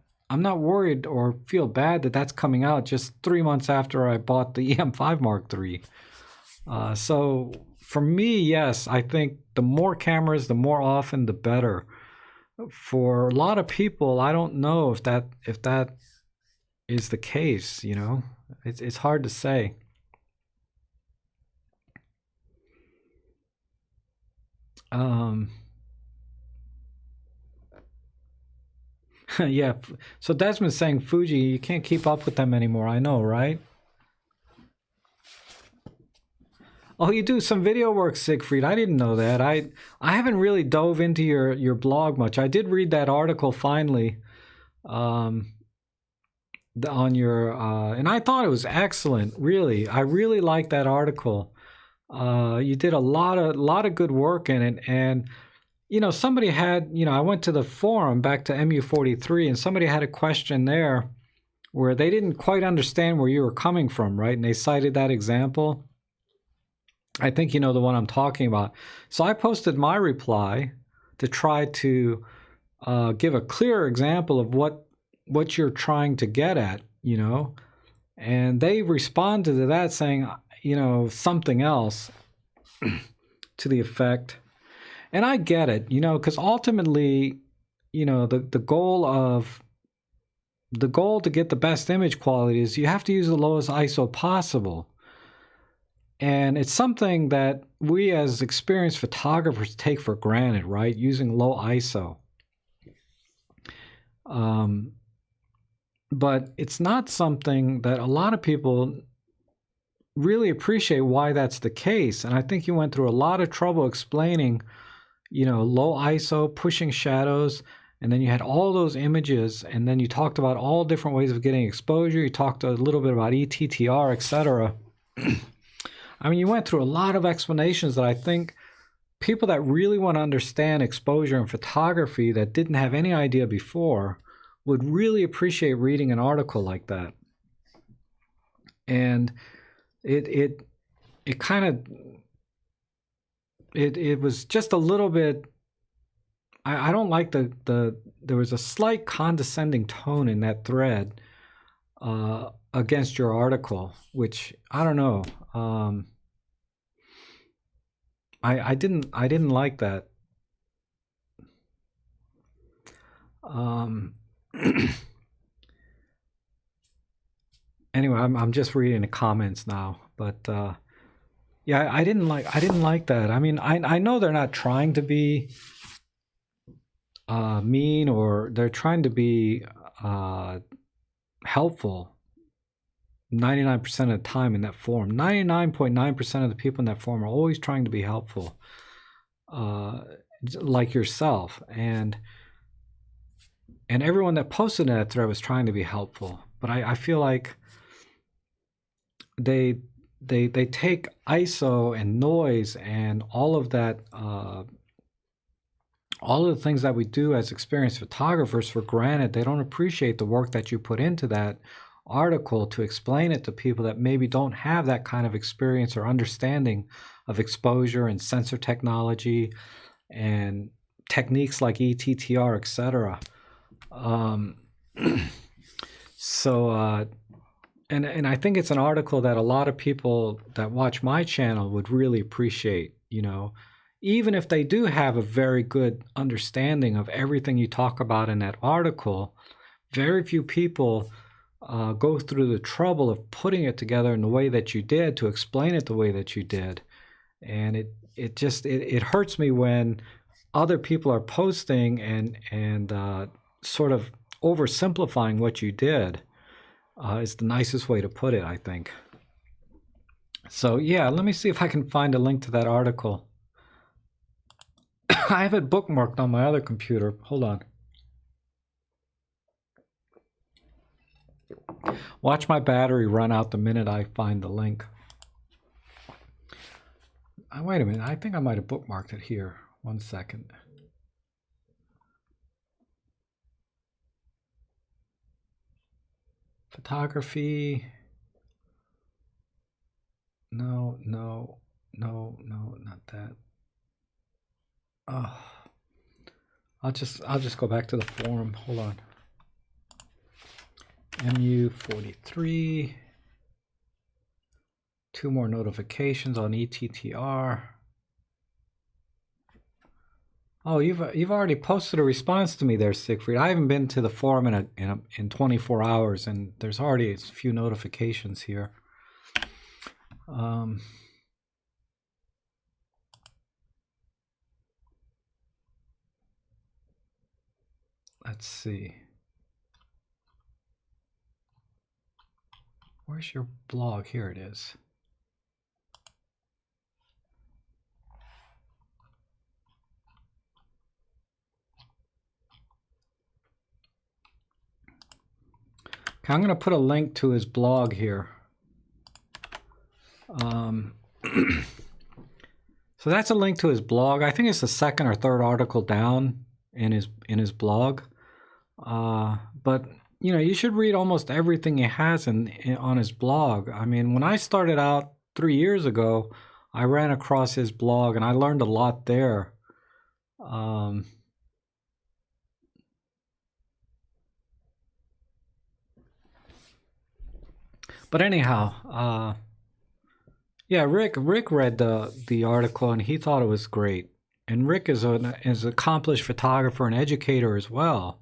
worried or feel bad that that's coming out just 3 months after I bought the EM5 Mark III. So for me, yes, I think the more cameras, the more often, the better. For a lot of people, I don't know if that is the case. It's hard to say. Yeah. So Desmond's saying Fuji, you can't keep up with them anymore. I know, right? Oh, you do some video work, Siegfried. I didn't know that. I haven't really dove into your blog much. I did read that article finally, on your and I thought it was excellent. Really, I really liked that article. You did a lot of good work in it, and somebody had, I went to the forum back to MU43, and somebody had a question there where they didn't quite understand where you were coming from, right? And they cited that example. I think you know the one I'm talking about. So I posted my reply to try to give a clear example of what you're trying to get at, and they responded to that saying, something else to the effect. And I get it, because ultimately, the goal of the goal to get the best image quality is you have to use the lowest ISO possible. And it's something that we as experienced photographers take for granted, right? Using low ISO. But it's not something that a lot of people really appreciate why that's the case. And I think you went through a lot of trouble explaining, low ISO, pushing shadows, and then you had all those images, and then you talked about all different ways of getting exposure. You talked a little bit about ETTR, etc. I mean, you went through a lot of explanations that I think people that really want to understand exposure in photography that didn't have any idea before would really appreciate reading an article like that. And it kind of, it was just a little bit, I don't like there was a slight condescending tone in that thread against your article, which I don't know. I didn't like that. Anyway, I'm just reading the comments now, but yeah, I didn't like that. I mean, I know they're not trying to be mean, or they're trying to be helpful 99% of the time in that forum. 99.9% of the people in that forum are always trying to be helpful, like yourself, and everyone that posted in that thread was trying to be helpful. But I feel like they take ISO and noise and all of that, all of the things that we do as experienced photographers for granted. They don't appreciate the work that you put into that article to explain it to people that maybe don't have that kind of experience or understanding of exposure and sensor technology and techniques like ETTR, etc. And I think it's an article that a lot of people that watch my channel would really appreciate, even if they do have a very good understanding of everything you talk about in that article. Very few people go through the trouble of putting it together in the way that you did, to explain it the way that you did. And it hurts me when other people are posting and sort of oversimplifying what you did. Is the nicest way to put it, I think. So yeah, let me see if I can find a link to that article. I have it bookmarked on my other computer. Hold on. Watch my battery run out the minute I find the link. Wait a minute, I think I might have bookmarked it here. 1 second. Photography. No, not that. Oh, I'll just go back to the forum. Hold on. MU43. 2 more notifications on ETTR. Oh, you've already posted a response to me there, Siegfried. I haven't been to the forum in 24 hours, and there's already a few notifications here. Let's see. Where's your blog? Here it is. Okay, I'm going to put a link to his blog here. So that's a link to his blog. I think it's the second or third article down in his blog. But you should read almost everything he has on his blog. I mean, when I started out 3 years ago, I ran across his blog and I learned a lot there. But anyhow, yeah, Rick read the article and he thought it was great. And Rick is an accomplished photographer and educator as well.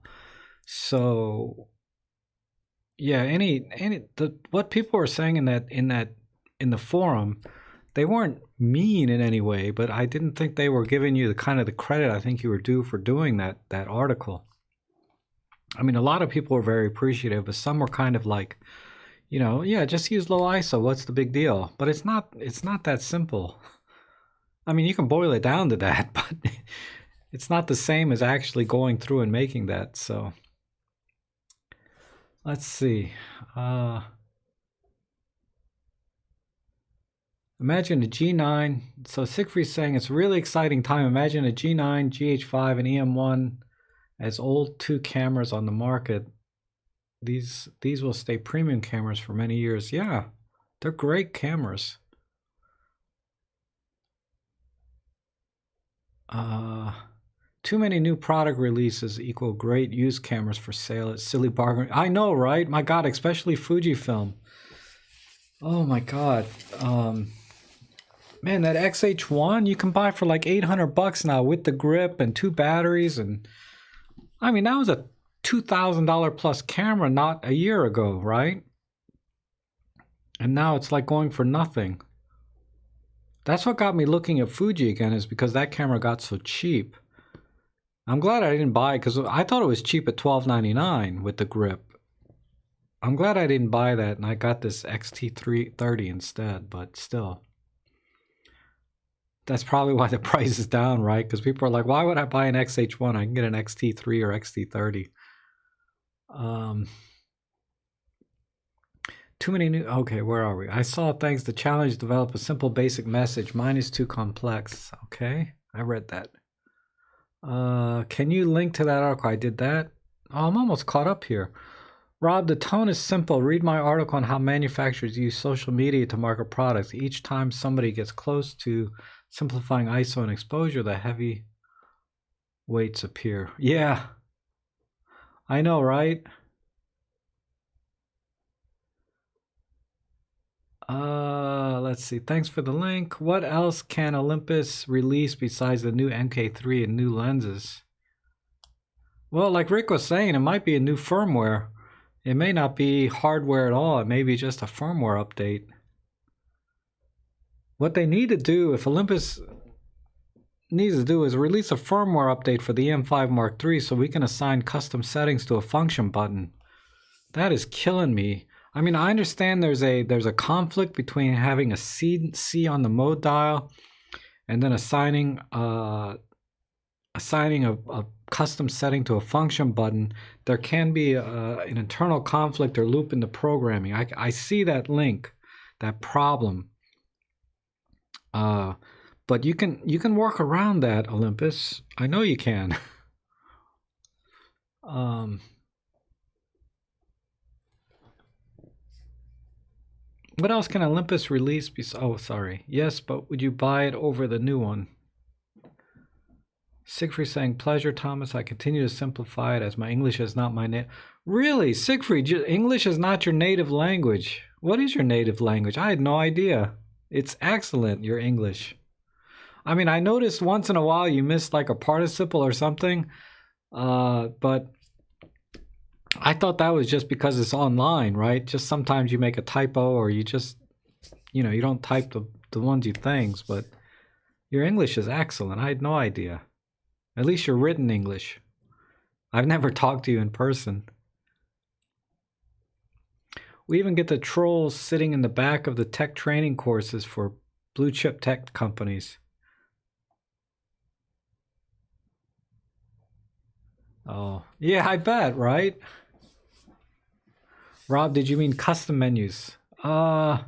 So Yeah, what people were saying in the forum, they weren't mean in any way, but I didn't think they were giving you the kind of the credit I think you were due for doing that article. I mean, a lot of people were very appreciative, but some were kind of like, yeah, just use low ISO. What's the big deal? But it's not that simple. I mean, you can boil it down to that, but it's not the same as actually going through and making that. So let's see. Imagine a G9. So Siegfried's saying it's a really exciting time. Imagine a G9, GH5, and EM1 as old two cameras on the market. These will stay premium cameras for many years. Yeah, they're great cameras. Too many new product releases equal great used cameras for sale at silly bargain. I know, right? My God, especially Fujifilm. Oh my God. Man, that XH1 you can buy for like $800 now with the grip and two batteries, and I mean that was a $2,000 plus camera not a year ago, right? And now it's like going for nothing. That's what got me looking at Fuji again, is because that camera got so cheap. I'm glad I didn't buy it because I thought it was cheap at $12.99 with the grip. I'm glad I didn't buy that and I got this XT330 instead, but still. That's probably why the price is down, right? Because people are like, why would I buy an XH1? I can get an XT3 or XT30. Too many new... Okay, where are we? I saw thanks to challenge develop a simple basic message. Mine is too complex. Okay, I read that. Can you link to that article? I did that. Oh, I'm almost caught up here. Rob, the tone is simple. Read my article on how manufacturers use social media to market products. Each time somebody gets close to simplifying ISO and exposure, the heavy weights appear. Yeah, I know, right? Let's see. Thanks for the link. What else can Olympus release besides the new MK3 and new lenses? Well, like Rick was saying, it might be a new firmware. It may not be hardware at all. It may be just a firmware update. What they need to do, if Olympus needs to do, is release a firmware update for the M5 Mark III so we can assign custom settings to a function button. That is killing me. I mean, I understand there's a conflict between having a C on the mode dial and then assigning a custom setting to a function button. There can be an internal conflict or loop in the programming. I see that link, that problem. But you can work around that, Olympus. I know you can. What else can Olympus release? Oh, sorry. Yes, but would you buy it over the new one? Siegfried saying, pleasure, Thomas. I continue to simplify it as my English is not my native. Really? Siegfried, English is not your native language. What is your native language? I had no idea. It's excellent, your English. I mean, I noticed once in a while you missed like a participle or something, but I thought that was just because it's online, right? Just sometimes you make a typo or you just, you don't type the ones you think, but your English is excellent. I had no idea. At least your written English. I've never talked to you in person. We even get the trolls sitting in the back of the tech training courses for blue chip tech companies. Oh, yeah, I bet, right? Rob, did you mean custom menus? What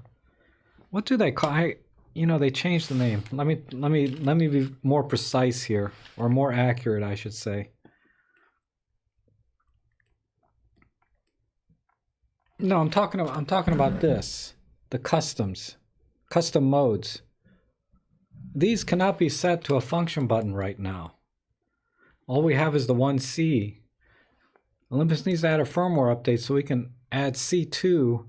do they call? They changed the name. Let me be more precise here, or more accurate, I should say. No, I'm talking about this, the custom modes. These cannot be set to a function button right now. All we have is the 1C. Olympus needs to add a firmware update so we can add C2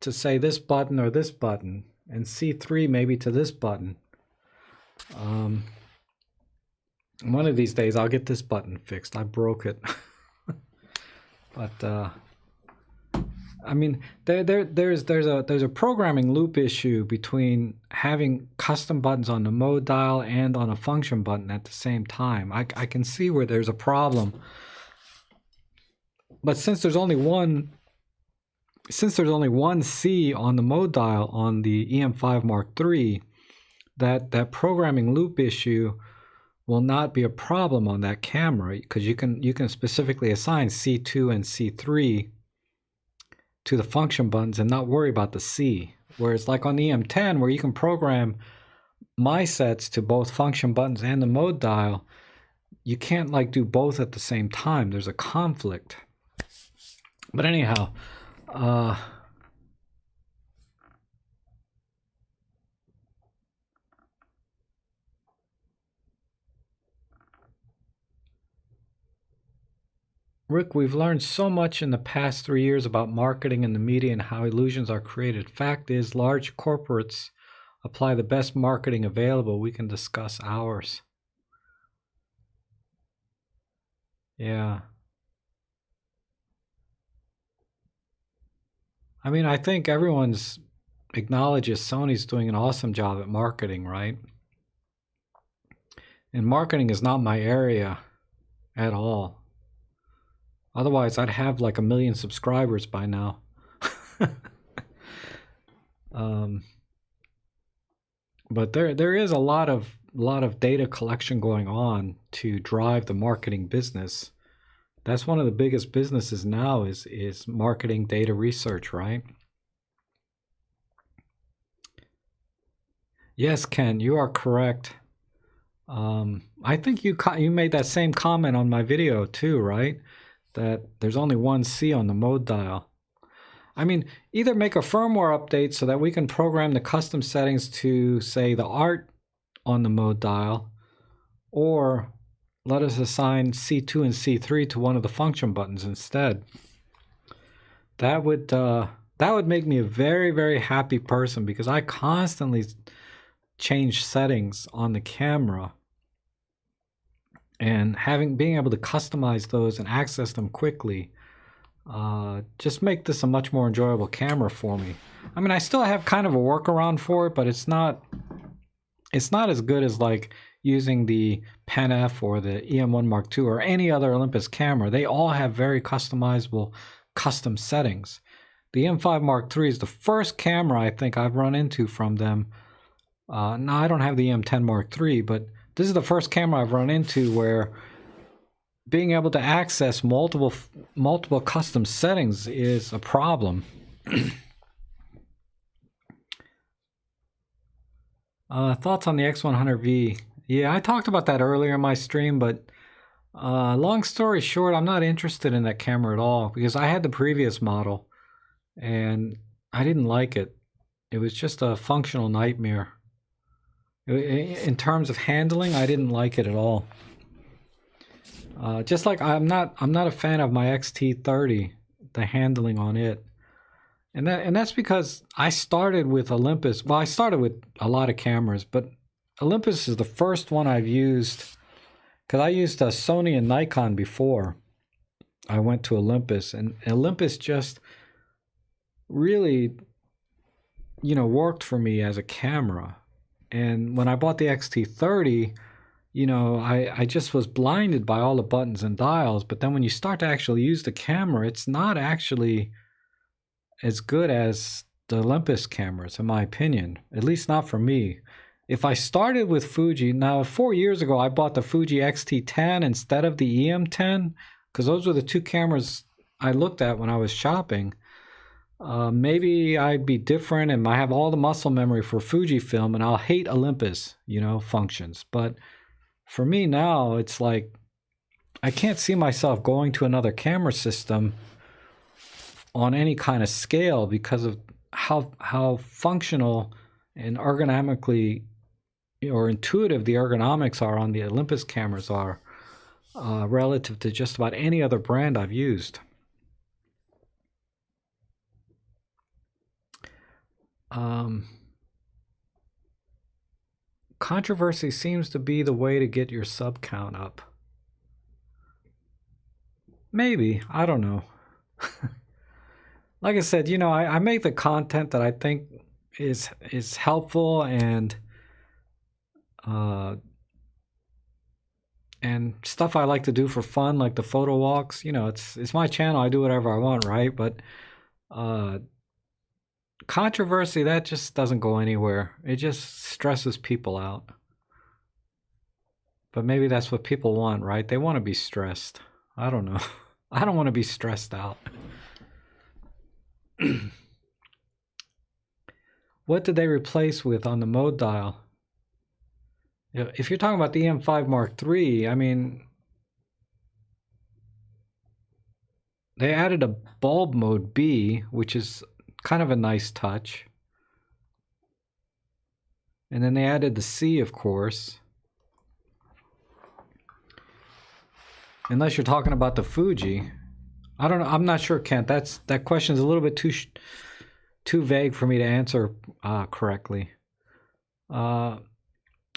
to say this button or this button, and C3 maybe to this button. One of these days I'll get this button fixed. I broke it. But I mean, there's a programming loop issue between having custom buttons on the mode dial and on a function button at the same time. I can see where there's a problem, but since there's only one C on the mode dial on the EM5 Mark III, that programming loop issue will not be a problem on that camera, because you can specifically assign C2 and C3 to the function buttons and not worry about the C. Whereas like on the EM10, where you can program my sets to both function buttons and the mode dial, you can't like do both at the same time. There's a conflict. But anyhow, Rick, we've learned so much in the past 3 years about marketing and the media and how illusions are created. Fact is, large corporates apply the best marketing available. We can discuss ours. Yeah. I mean, I think everyone's acknowledges Sony's doing an awesome job at marketing, right? And marketing is not my area at all. Otherwise, I'd have like 1 million subscribers by now. But there is a lot of data collection going on to drive the marketing business. That's one of the biggest businesses now is marketing data research, right? Yes, Ken, you are correct. I think you made that same comment on my video too, right? That there's only one C on the mode dial. I mean, either make a firmware update so that we can program the custom settings to, say, the art on the mode dial, or let us assign C2 and C3 to one of the function buttons instead. That would make me a very, very happy person, because I constantly change settings on the camera, and being able to customize those and access them quickly just make this a much more enjoyable camera for me. I mean, I still have kind of a workaround for it, but it's not as good as like using the Pen F or the EM1 Mark II or any other Olympus camera. They all have very customizable custom settings. The EM5 Mark III is the first camera I think I've run into from them. Now, I don't have the EM10 Mark III, but this is the first camera I've run into where being able to access multiple custom settings is a problem. Thoughts on the X100V? Yeah, I talked about that earlier in my stream, but long story short, I'm not interested in that camera at all, because I had the previous model and I didn't like it. It was just a functional nightmare. In terms of handling, I didn't like it at all. Just like I'm not a fan of my XT30, the handling on it, and that's because I started with Olympus. Well, I started with a lot of cameras, but Olympus is the first one I've used, because I used a Sony and Nikon before I went to Olympus, and Olympus just really, worked for me as a camera. And when I bought the XT30, I just was blinded by all the buttons and dials. But then when you start to actually use the camera, it's not actually as good as the Olympus cameras, in my opinion. At least not for me. If I started with Fuji, now 4 years ago, I bought the Fuji X-T10 instead of the EM10, because those were the two cameras I looked at when I was shopping. Maybe I'd be different and I have all the muscle memory for Fujifilm, and I'll hate Olympus, functions. But for me now, it's like I can't see myself going to another camera system on any kind of scale because of how functional and ergonomically or intuitive the ergonomics are on the Olympus cameras are relative to just about any other brand I've used. Controversy seems to be the way to get your sub count up. Maybe, I don't know. like I said, I make the content that I think is helpful uh, and stuff I like to do for fun, like the photo walks. It's my channel. I do whatever I want, right? But uh, controversy, that just doesn't go anywhere. It just stresses people out. But maybe that's what people want, right? They want to be stressed. I don't know. I don't want to be stressed out. What did they replace with on the mode dial? If you're talking about the EM5 Mark III, I mean, they added a bulb mode B, which is kind of a nice touch. And then they added the C, of course. Unless you're talking about the Fuji. I don't know. I'm not sure, Kent. That question is a little bit too vague for me to answer correctly.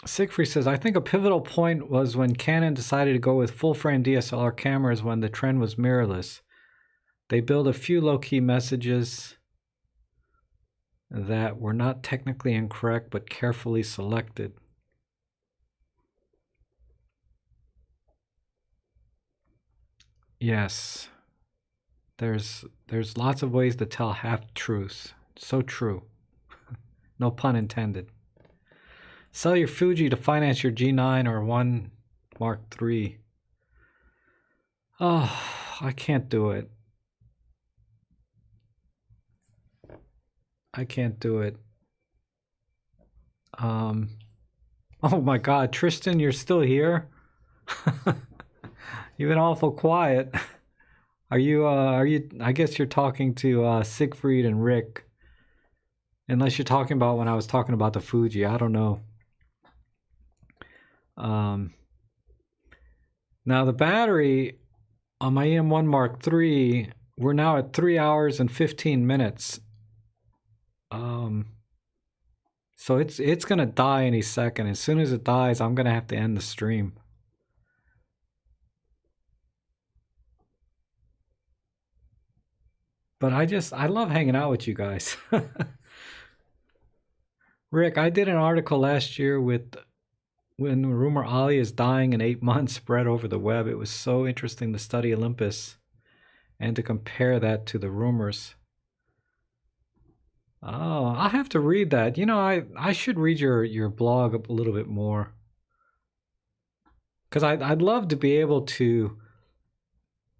Siegfried says, I think a pivotal point was when Canon decided to go with full-frame DSLR cameras when the trend was mirrorless. They built a few low-key messages that were not technically incorrect but carefully selected. Yes. There's lots of ways to tell half-truths. So true. No pun intended. Sell your Fuji to finance your G9 or 1 Mark III. Oh, I can't do it. I can't do it. Oh my God, Tristan, you're still here? You've been awful quiet. Are you, I guess you're talking to Siegfried and Rick. Unless you're talking about when I was talking about the Fuji, I don't know. Now the battery on my EM1 Mark III, we're now at 3 hours and 15 minutes. So it's gonna die any second. As soon as it dies, I'm gonna have to end the stream. But I love hanging out with you guys. Rick, I did an article last year with when the rumor Ali is dying in 8 months spread over the web. It was so interesting to study Olympus and to compare that to the rumors. Oh, I'll have to read that. I should read your blog a little bit more. Because I'd love to be able to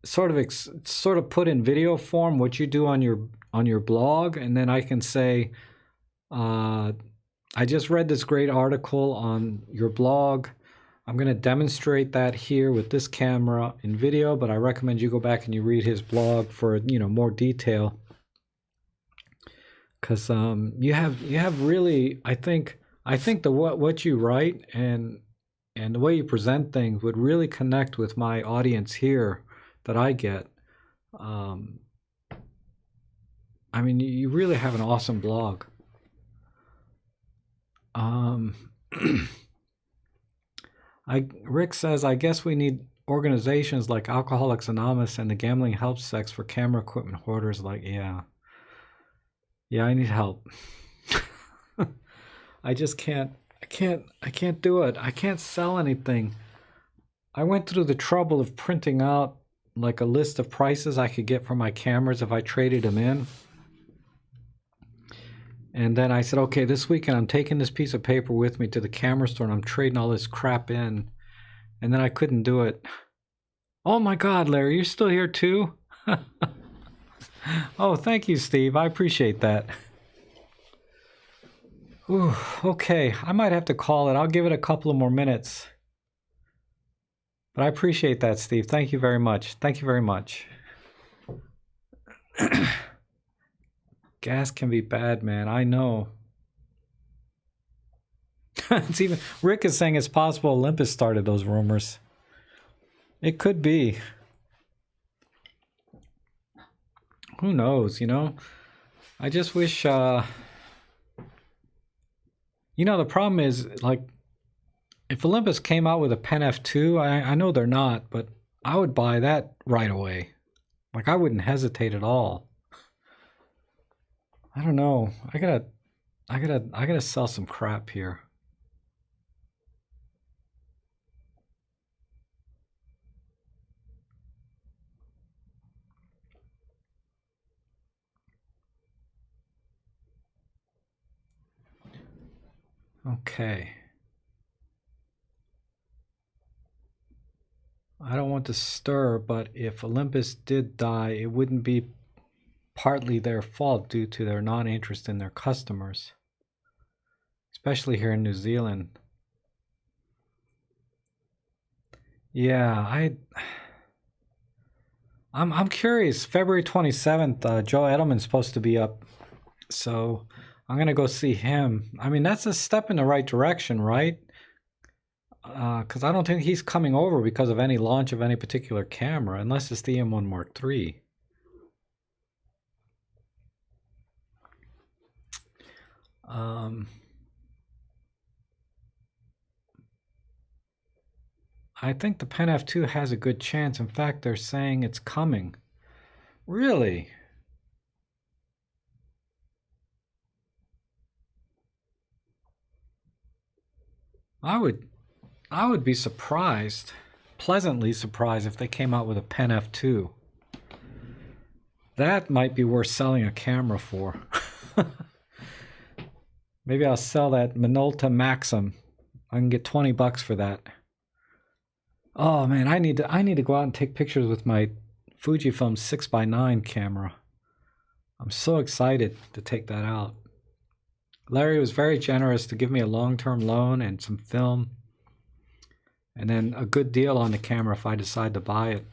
sort of put in video form what you do on your blog, and then I can say, I just read this great article on your blog. I'm going to demonstrate that here with this camera in video, but I recommend you go back and you read his blog for more detail. Because you have really, I think the what you write and the way you present things would really connect with my audience here that I get. I mean, you really have an awesome blog. Rick says, I guess we need organizations like Alcoholics Anonymous and the Gambling Help Sex for camera equipment hoarders. Like, yeah, I need help. I just can't do it. I can't sell anything. I went through the trouble of printing out like a list of prices I could get for my cameras if I traded them in. And then I said, okay, this weekend I'm taking this piece of paper with me to the camera store and I'm trading all this crap in. And then I couldn't do it. Oh my God, Larry, you're still here too? Oh, thank you, Steve. I appreciate that. Ooh, okay, I might have to call it. I'll give it a couple of more minutes. But I appreciate that, Steve. Thank you very much. Thank you very much. Gas can be bad, man. I know. It's even Rick is saying it's possible Olympus started those rumors. It could be. Who knows, I just wish the problem is, like, if Olympus came out with a Pen F2, I know they're not, but I would buy that right away. Like, I wouldn't hesitate at all. I don't know. I gotta sell some crap here. Okay. I don't want to stir, but if Olympus did die, it wouldn't be partly their fault due to their non-interest in their customers, especially here in New Zealand. Yeah, I'm curious. February 27th, Joe Edelman's supposed to be up, so I'm gonna go see him. I mean, that's a step in the right direction, right? Because I don't think he's coming over because of any launch of any particular camera, unless it's the M1 Mark III. Um, I think the Pen F2 has a good chance. In fact, they're saying it's coming. Really? I would I would be surprised, pleasantly surprised if they came out with a Pen F2. That might be worth selling a camera for. Maybe I'll sell that Minolta Maxim. I can get 20 bucks for that. Oh man, I need to go out and take pictures with my Fujifilm 6x9 camera. I'm so excited to take that out. Larry was very generous to give me a long-term loan and some film, and then a good deal on the camera if I decide to buy it.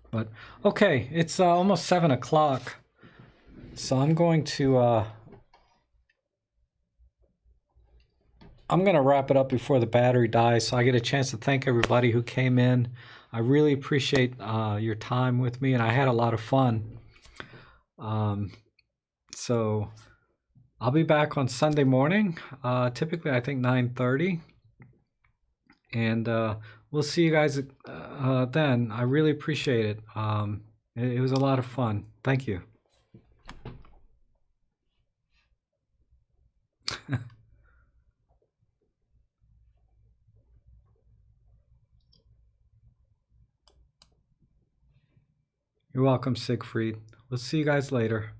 But okay, it's almost 7 o'clock, so I'm gonna wrap it up before the battery dies, so I get a chance to thank everybody who came in. I really appreciate your time with me, and I had a lot of fun. Um, so I'll be back on Sunday morning, typically I think 9:30, and we'll see you guys then. I really appreciate it. It was a lot of fun. Thank you. You're welcome, Siegfried. We'll see you guys later.